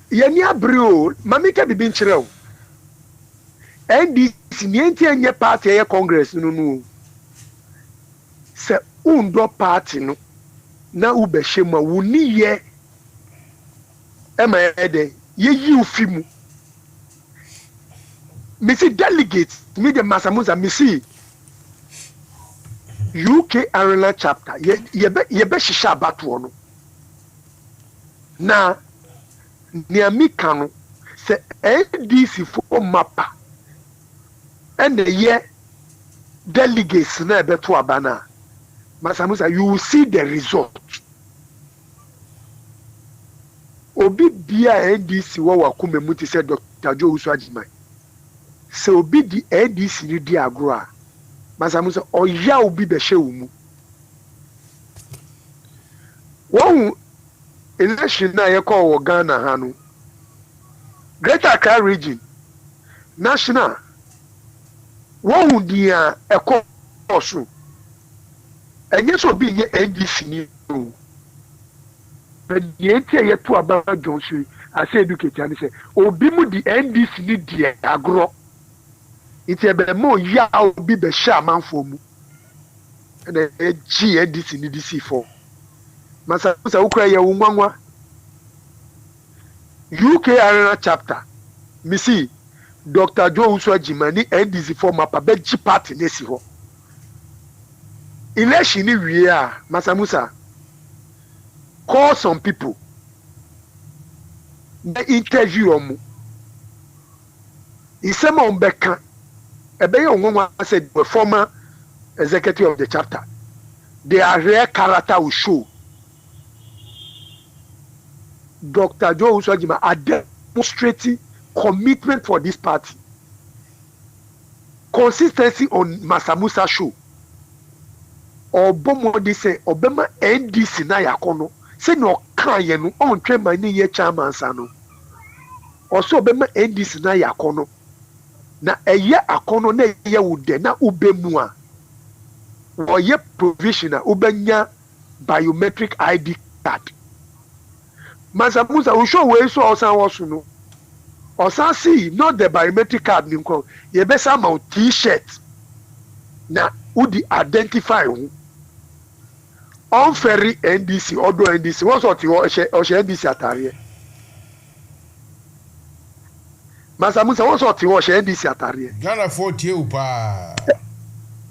[SPEAKER 12] yeni abrio, mami ke bibi nkyerɛ o. NDC nienti enye party ye congress no. Se undo party no na ubehye ma wuni ye ema ede ye yi fimu misi delegate me the Mansa Musa misi UK Arena chapter ye be shisha abatoɔ no na niami kanu se NDC for mapa and ye delegates na beto abana Mansa Musa you will see the result. Obi bia NDC wa kumemu ti said Dr. Joe Uso Ajimai. So obi di NDC ni di agro a Mansa Musa oya obi be hye wumu. Won election na ye call wo Ghana ha no. Greater Accra region national won di a ekọ so. Enye so bi ye NDC ni o. But the entire to about Johnson, I say educate and say, Obi mu the NDC ni di agro. It's a more ya obi be shaman for mu. And the NDC ni DC for. Mansa Musa ukra ye unwanwa. UK Arena chapter. Missy Dr. Joe Uso Ajimai ni NDC for mapa be G party nesi ho. Election ni wie a Mansa Musa call some people the interview omu isema ombeka ebeye onwa said the former executive of the chapter their rare character will show Dr. Joe Uso Ajimai are demonstrating commitment for this party. Consistency on Mansa Musa show. Obomo di say Obama NDC na yakono. Say no kan ye no on twema ni ye chairman sa no. Also Obama NDC na yakono. Na eye akono na ye wude na ubemu a. Wo ye provisional ubenya biometric ID card. Mansa Musa we show we so osan wosu no. Osan see not the biometric card nko. Ye be sa ma t-shirt. Na udi identify who. On ferry NDC odo NDC won so ti o se NDC atare. Mansa Musa won so ti o se NDC atare.
[SPEAKER 1] Ghana 40 u pa.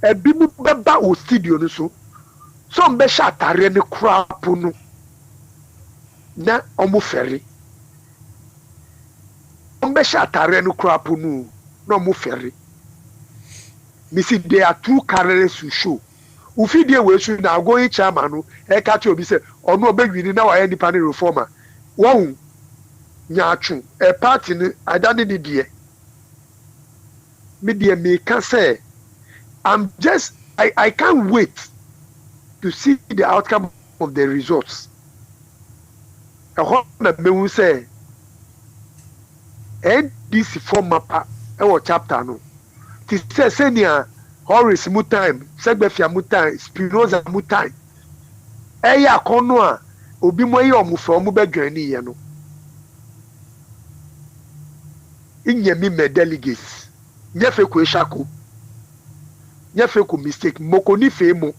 [SPEAKER 12] Ebi mu beba o studio no so. So mbe sha atare ne crap no. Na omo ferry. Mbe sha atare no crap no. Na omo ferry. Me see there are two carriers to show. Ufi dey we should na go chairman no e ka ti obi say ono obegwini na wa independent reformer. Won nyaatwu e party ni adani di die. Me dey me can say I can't wait to see the outcome of the results. I hope that me will say NDC former pa e wo chapter no. Ti say senior Horace Mutai, Segbefia Mutai, Spinoza Mutai. Eya kono a obi mo ye omufa omu bedwan ni ye no. Inye mi me delegates. Nyefe ku eshako. Nyefe ku mistake moko ni fe mo.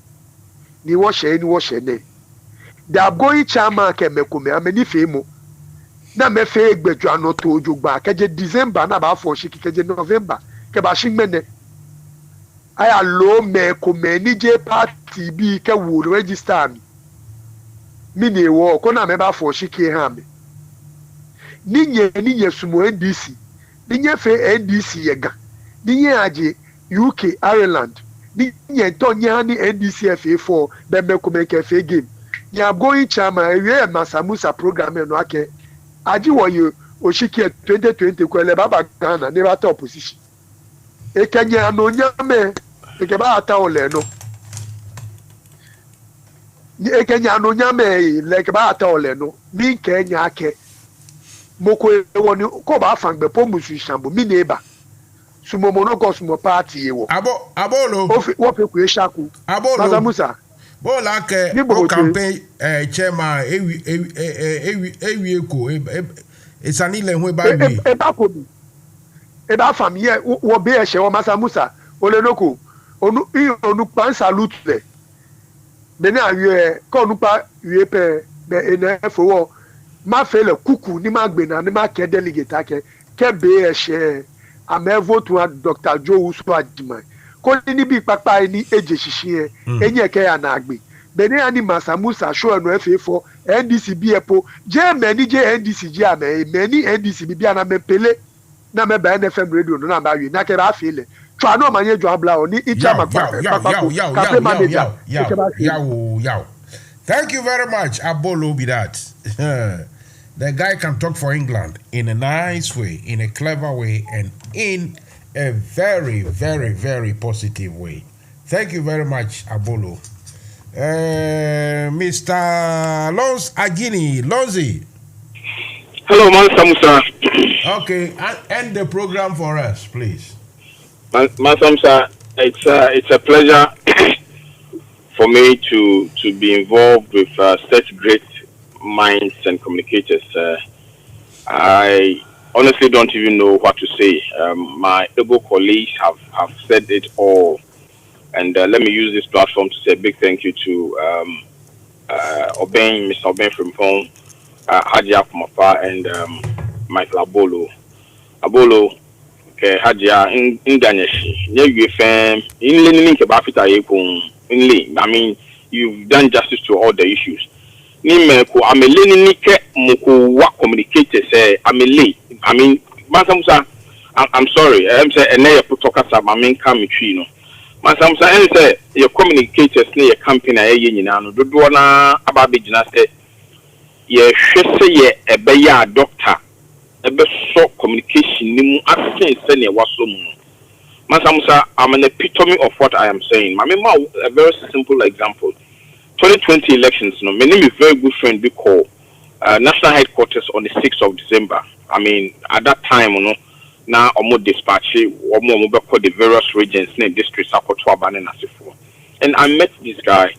[SPEAKER 12] Ni wo she ne. They are going chairman ke mekome ameni fe mo. Na me fe egbedwa no to ojugba keje December na ba fo shiki keje November ke ba shingmene. I allow me come J party be ke would register me. Mini wo kona me ba for shike ha me. Ninye sumo NDC. Ninye fe NDC yega. Ninye aje UK Ireland. Ninye tonye hani NDC FA4 be me come ke fe game. Ya going chairman we Mansa Musa program no ake. Aji wo yo oshike 2020 ko le baba Ghana ne ba top position. Ekenya no nyame ekeba ata ole no ni ekenya no nyame lekeba ata ole no mi kenya ake moko woni ko ba fangbe pomusu shambo mi neba sumo mono ko sumo party ewo
[SPEAKER 1] abolo
[SPEAKER 12] wo fe ku eshaku
[SPEAKER 1] Mansa
[SPEAKER 12] Musa
[SPEAKER 1] bola ke o campaign chairman ewi eko esanile hu ba wi
[SPEAKER 12] e ba ko bi e ba fam ye wo be e se wo Mansa Musa ole loko onu pan salute le beni awie ko nu pa wie pe be NFO ma fe le kuku ni ma gbe na ni ma ke delegate ake ke be e se ame vote wa Dr. Joe Usman ko ni bi papa ni eje sisi enye ke ya na agbe beni ani Mansa Musa show no FA4 NDC bi epo je meni je NDC je ame meni NDC bi ana me pele na me ba NFM radio no na ba wi na ke ba fe le Try manye jo abla oni ichama
[SPEAKER 1] Yow. Thank you very much, Abolo be that. The guy can talk for England in a nice way, in a clever way, and in a very, very, very positive way. Thank you very much, Abolo. Mr. Lons Agini, Lonzi.
[SPEAKER 13] Hello, Mansa Musa.
[SPEAKER 1] Okay, end the program for us, please.
[SPEAKER 13] Mansa Musa, it's a pleasure for me to be involved with such great minds and communicators. I honestly don't even know what to say. My able colleagues have said it all, and let me use this platform to say a big thank you to Mr. Oben from home, Haji Akumapa, and Michael Abolo. Hajia in Ganeshi, UFM, in Lenin Kabafita in Lee. I mean, you've done justice to all the issues. Nimeko, I'm a Leninike Moko what communicators say, I'm a Lee. I mean, Mansa Musa, I'm sorry, I'm saying, and now you put Tokasa, my main committee. Mansa Musa, and say, your communicators near a company, a union, do one about the gymnastic. Ye should say, a bayer doctor. ebe so communication ni mu asen se ne waso mu. Mansa Musa, I'm an epitome of what I am saying. My mama, a very simple example. 2020 elections, my name is very good friend, we call national headquarters on the 6th of December. I mean, at that time, now almost dispatch, almost the various regions, districts, and I met this guy.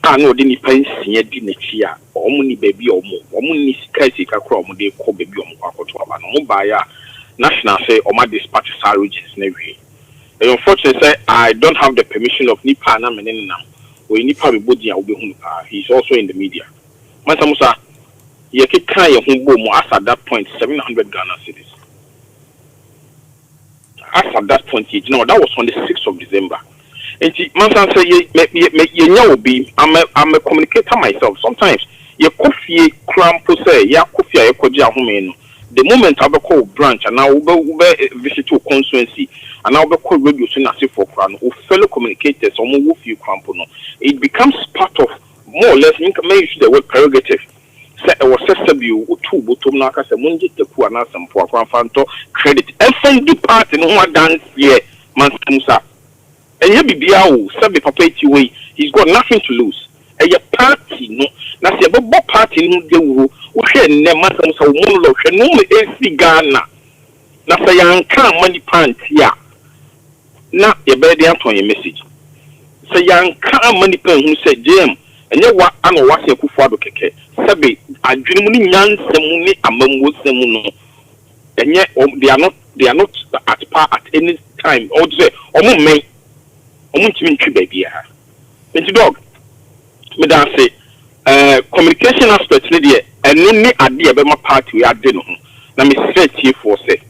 [SPEAKER 13] I know the Nipens senior dinner, or money baby or more, or money scarcity across the call baby or Mobile national say, or my dispatch regions, every. Unfortunately, I don't have the permission of Nipa and Menena. Or Nipa Bodi will be he's also in the media. Mansa Musa, you can carry a home as at that point 700 Ghana cedis. As at that point, you know, that was on the 6th of December. And Mansa say, you know, I'm a communicator myself. Sometimes you coffee cramp say, ya coffee, ya koja home. The moment I call branch and now we visit to constituency and now we call radio for fellow communicators or move you crampono, it becomes part of more or less use the word prerogative. Say I was SW two butumnaka Munji the Puana some for Fanto credit FND part in one dance here, Mansa Musa. And you be Sabi Papeti way, he's got nothing to lose. And your party no na se bo party no de wo hwe ne masam so mo lo hwe no me esi Ghana na se yanka money panty a na ye be dey aton your message se yanka money pan hu se jam enye wa ano wa se kufu ado keke sabe adwene mu ni nyansem ni amamwosem no enye they are not at par at any time or say omo men omo ntimi ntwi ba bia enti dog me dan say communication aspect ni de eno ni ade e be ma party we ade no na me straight for say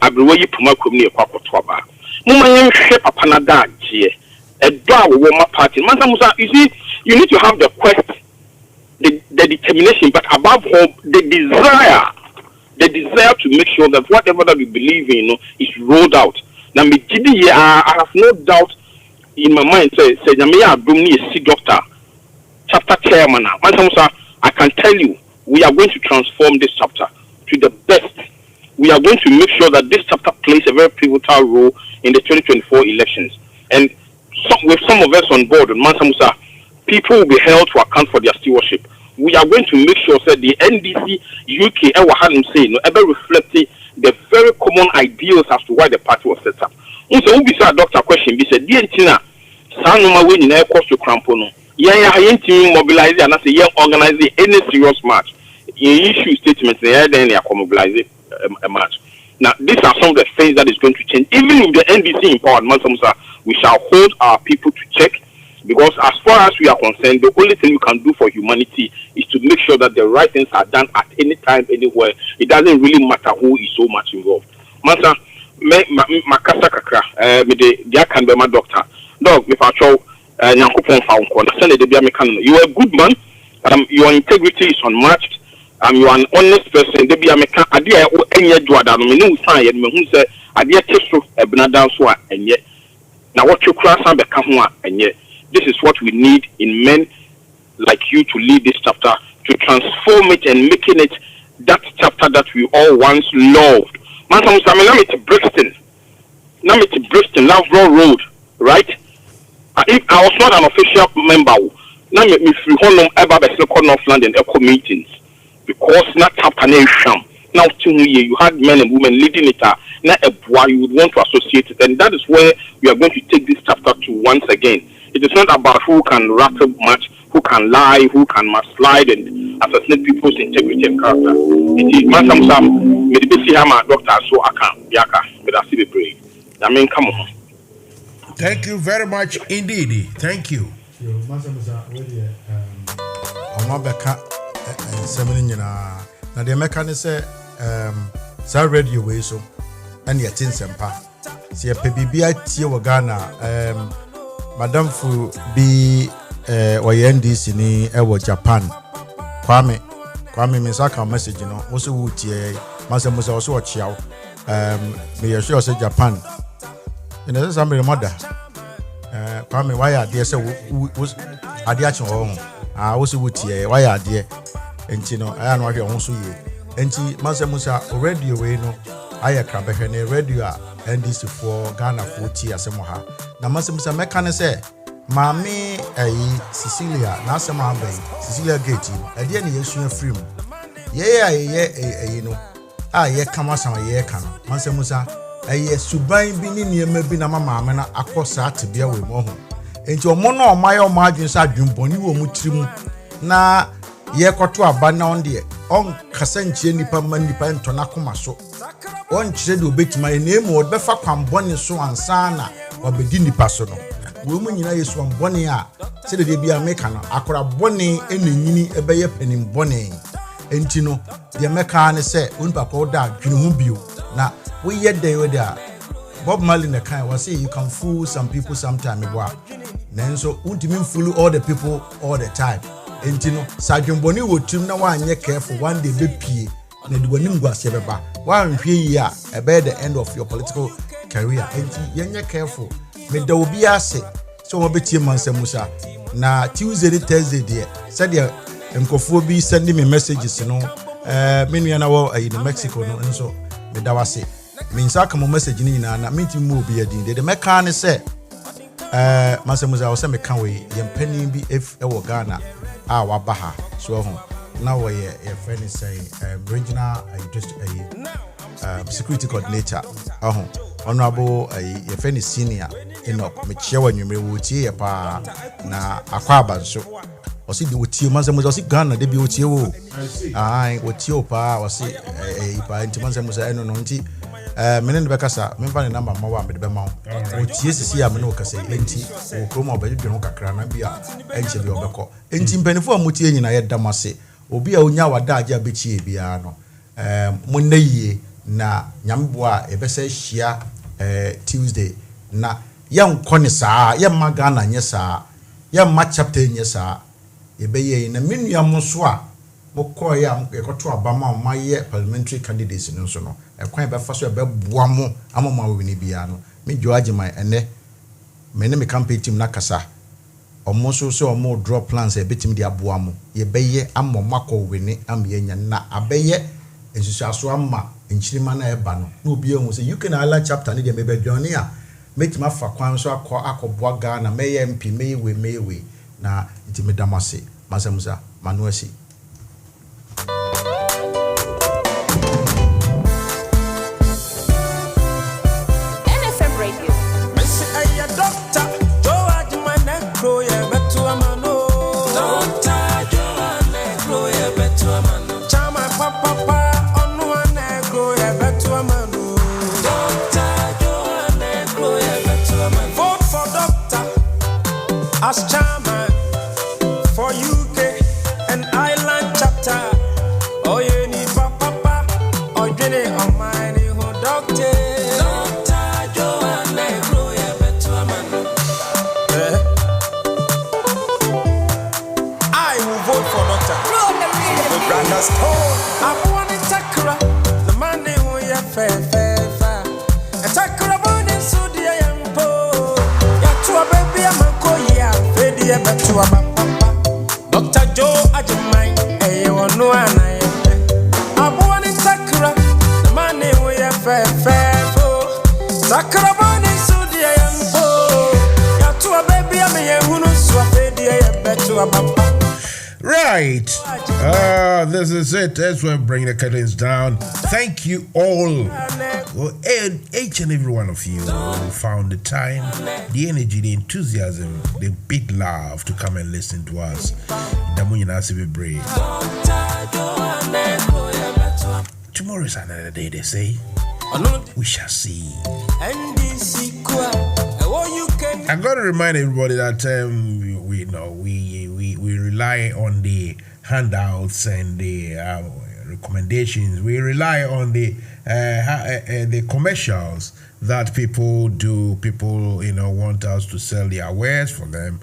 [SPEAKER 13] abrewo yi puma kom ni ekwakoto aba mo ma yen hwe papa na da je edo a wo ma party Mansa Musa, you see, you need to have the quest, the determination, but above all the desire to make sure that whatever that we believe in is rolled out. Now me I have no doubt in my mind say Nyame adom ni esi doctor chapter chairman. Mansa Musa, I can tell you we are going to transform this chapter to the best. We are going to make sure that this chapter plays a very pivotal role in the 2024 elections. And with some of us on board, Mansa Musa, people will be held to account for their stewardship. We are going to make sure that the NDC UK ever reflecting the very common ideals as to why the party was set up. So we saw a doctor question, we said, dear Tina, Sanuma winning air cost to Crampono. Yeah, team mobilize and I say, yeah, organize any serious match. You issue statements, then they are mobilizing a match. Now, these are some of the things that is going to change. Even with the NDC in power, Mansa Musa, we shall hold our people to check, because as far as we are concerned, the only thing we can do for humanity is to make sure that the right things are done at any time, anywhere. It doesn't really matter who is so much involved. Mansa, makasa kakra, me de can be my doctor. Dog, if I show Nyankopon found you are a good man. Your integrity is unmatched. You are an honest person. They be a meka adia o enye dwada no me no san ye me hu se adia teso ebnadan so a enye na what you cross and beka ho a enye. This is what we need in men like you to lead this chapter, to transform it and making it that chapter that we all once loved. Mansa Musa, na me to Brixton, Loughborough Road, right? If I was not an official member, na me free honum ever be call North London eco meetings. Because not chapter nation. Now you had men and women leading it, not a boy you would want to associate it, and that is where we are going to take this chapter to once again. It is not about who can rattle much, who can lie, who can slide and assassinate people's integrity and character. It is Mansa Musa, me the best hammer doctor so I can yaka, but I see the brave. I mean, come on.
[SPEAKER 1] Thank you very much indeed. Thank you.
[SPEAKER 7] Mansa Musa, Semini nyina na de meka ne se sa radio we so ene ye tinsempa se ye pe bibia tie wo Ghana madam fu bi o NDC ni e wo Japan kwame me saka message no wo so wutie Mansa Musa wo so o chiaw me ye sure say Japan ene se samre mother kwame why ade se wo ade a che wo ho wo so wutie why ade enti no aya no ahwe ho so ye enti Mansa Musa radio we no aye krabehe ne radio a NDC for Ghana 40 asemo ha na Mansa Musa meka ne se maame Cecilia na asemo abai Cecilia Gate e de ne yesu afiri mu ye no ye kama sama ye ka no Mansa Musa suban bi ni niema bi na maame na akosa atebia we mo ho enti omo na omaye omo adwen sa adwenboni wo mu tirim na ye kwoto aba na on de on kasa nchie nipa ma nipa ntona koma so on chire de obetima na emu obefa kwambone so ansa na obedi nipa so no wo mu nyina yesu ambone a se de bia meka no akora bone enanyini ebeye panim bone enti no de meka ne se onpa ko da adwene hu bio na we yet dey with that Bob Marley na kind was say you can fool some people sometime wa nanso untimi fool all the people all the time enti no sadwemboni wotum na wanye careful one day be pie na de wanim guase beba wan hwe yi a ebe the end of your political career enti yenye careful me da obi ase so wo betie Mansa Musa na Tuesday Thursday there said there nkofo bi send me messages no me nua na wo in Mexico no nso me da wase minsa kamo message ni nyina na minti mu obi adin de meka ne se Mansa Musa wo se meka we yempani bi e wo Ghana a waba ha so ho na wo ye friend say regional security coordinator honorable ye friend senior Enoch me chewa nwumre wo tie ye pa na akwa abanso osi de wotie Mansa Musa osi Ghana de bi wotie wo wotie o pa osi pa nti Mansa Musa eno no nti menen be kasa memfa ne number ma wa me de be ma wo tie sisi a me no kasa enti wo kroma obedwe ho kakra na bia enche bi obekọ enti mpanifo a mutie nyina ye damase obi a onya wada age abechie bia no munayie na nyamboa ebese hia Tuesday na yankọ ne saa yamma Ghana nye saa yamma chapter nye saa ebeye na menua mo so a mokọ ya ekoto abama maye parliamentary candidates no so no ekwan be fa so be boa mo amoma wini bia no me joage my ene me ne me campaign team na kasa omo so omo draw plans e betim dia boa mo ye beye amoma ko wini am ye nya na abeye ensusu aso amma enchirima na eba no na obi ehun se UK na ala chapter ne dia me be dwone a metima fa kwan so akọboa Ghana meye MP meyewe na intimidamase Mansa Musa manuasi
[SPEAKER 9] NFM Radio Messi aya doctor Joad manekro ye betu amano Doctor Joad manekro ye betu amano Chama papa onu anekro ye betu amano Doctor Joad manekro ye betu amano Vote for doctor as chairman for UK and Ireland chapter. Oh, you need papa, or Jenny on mine, who doctor. Doctor Joanne, grow your better man. I will vote for doctor. The brother stone. I want it Takra, the man who you fair. A Takra bonnet, so dear young po. You're to a baby, I'm a coya, Freddy, a better. Dr. Joe Ajimai, you know, and I want in Takra, the money we have fair. Takra Bani Sudia and Po, you're to a baby, I may who knows what they better about.
[SPEAKER 1] Right. This is it. That's where we bring the curtains down. Thank you all. Well, each and every one of you who found the time, the energy, the enthusiasm, the big love to come and listen to us. Tomorrow is another day, they say. We shall see. I got to remind everybody that we rely on the handouts and the recommendations. We rely on the commercials that people do. People want us to sell their wares for them.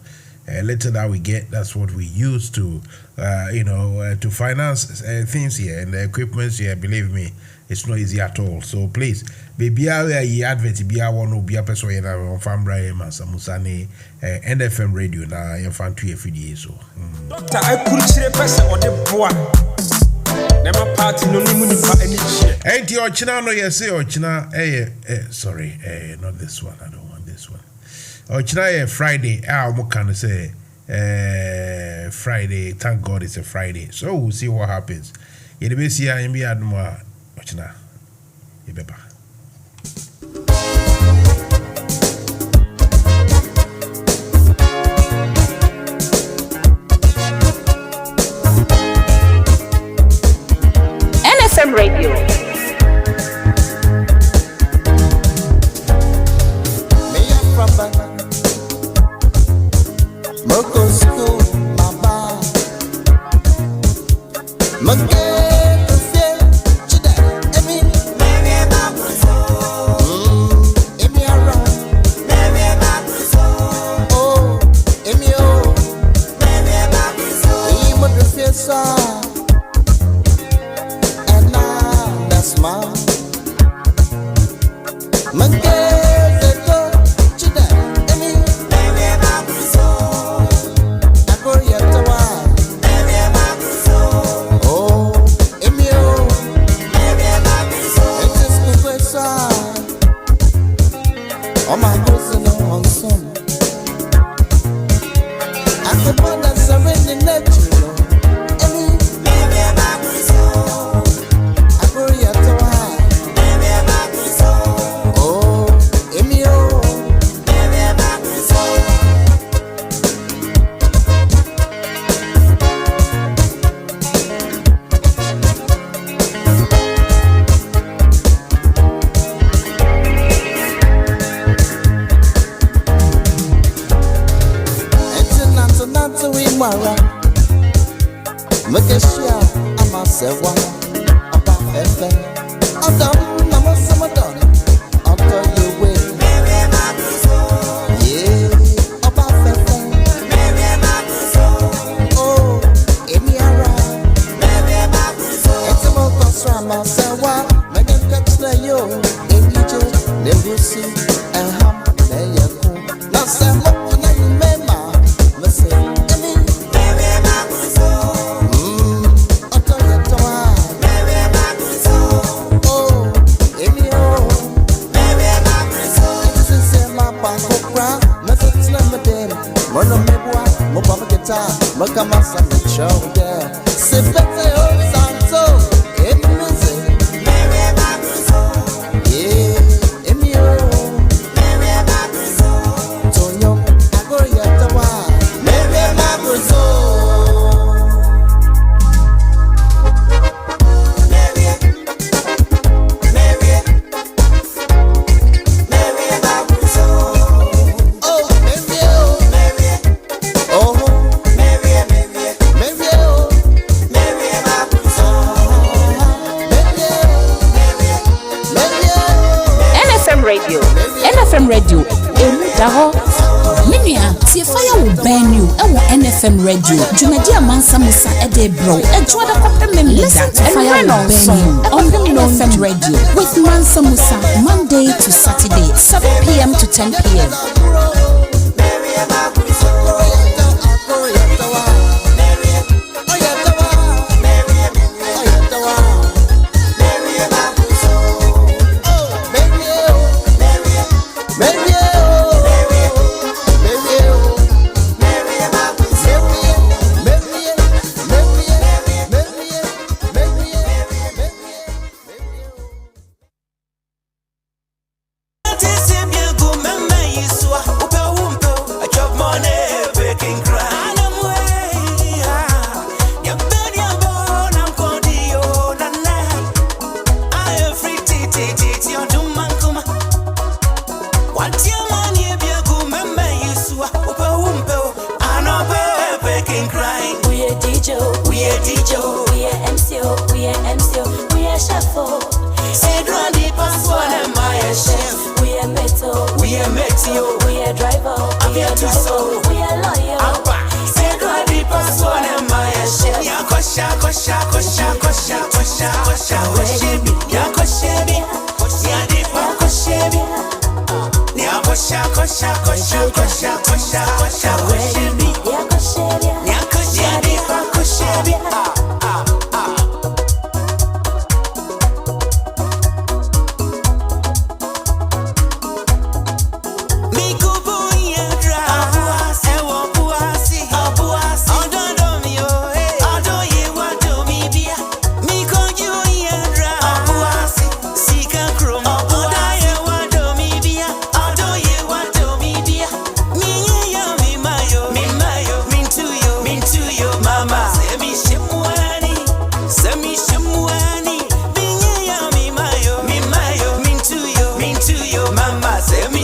[SPEAKER 1] Later that we get, that's what we use to to finance things here, and the equipments here. Believe me, it's not easy at all. So please, baby, I advert be I want to be a person on Fambra Mansa Musa NFM Radio na your fan 2 every day. So.
[SPEAKER 9] Doctor, I could see a person on the board. Nema party no ni muni pa any share.
[SPEAKER 1] Ain't your china no yes or china sorry not this one, I don't want this one. Or china Friday what can I say Friday, thank God it's a Friday. So we'll see what happens. You be see I be add more china. Ibeba.
[SPEAKER 2] NFM Radio. NFM Radio. Daho. Minia, see fire will burn you. NFM Radio. Jumedia Mansa Musa Ede Bro. Enjoy the compliment. Listen to fire will burn you on the NFM Radio with Mansa Musa Monday to Saturday, 7 p.m. to 10 p.m.
[SPEAKER 14] Kosha,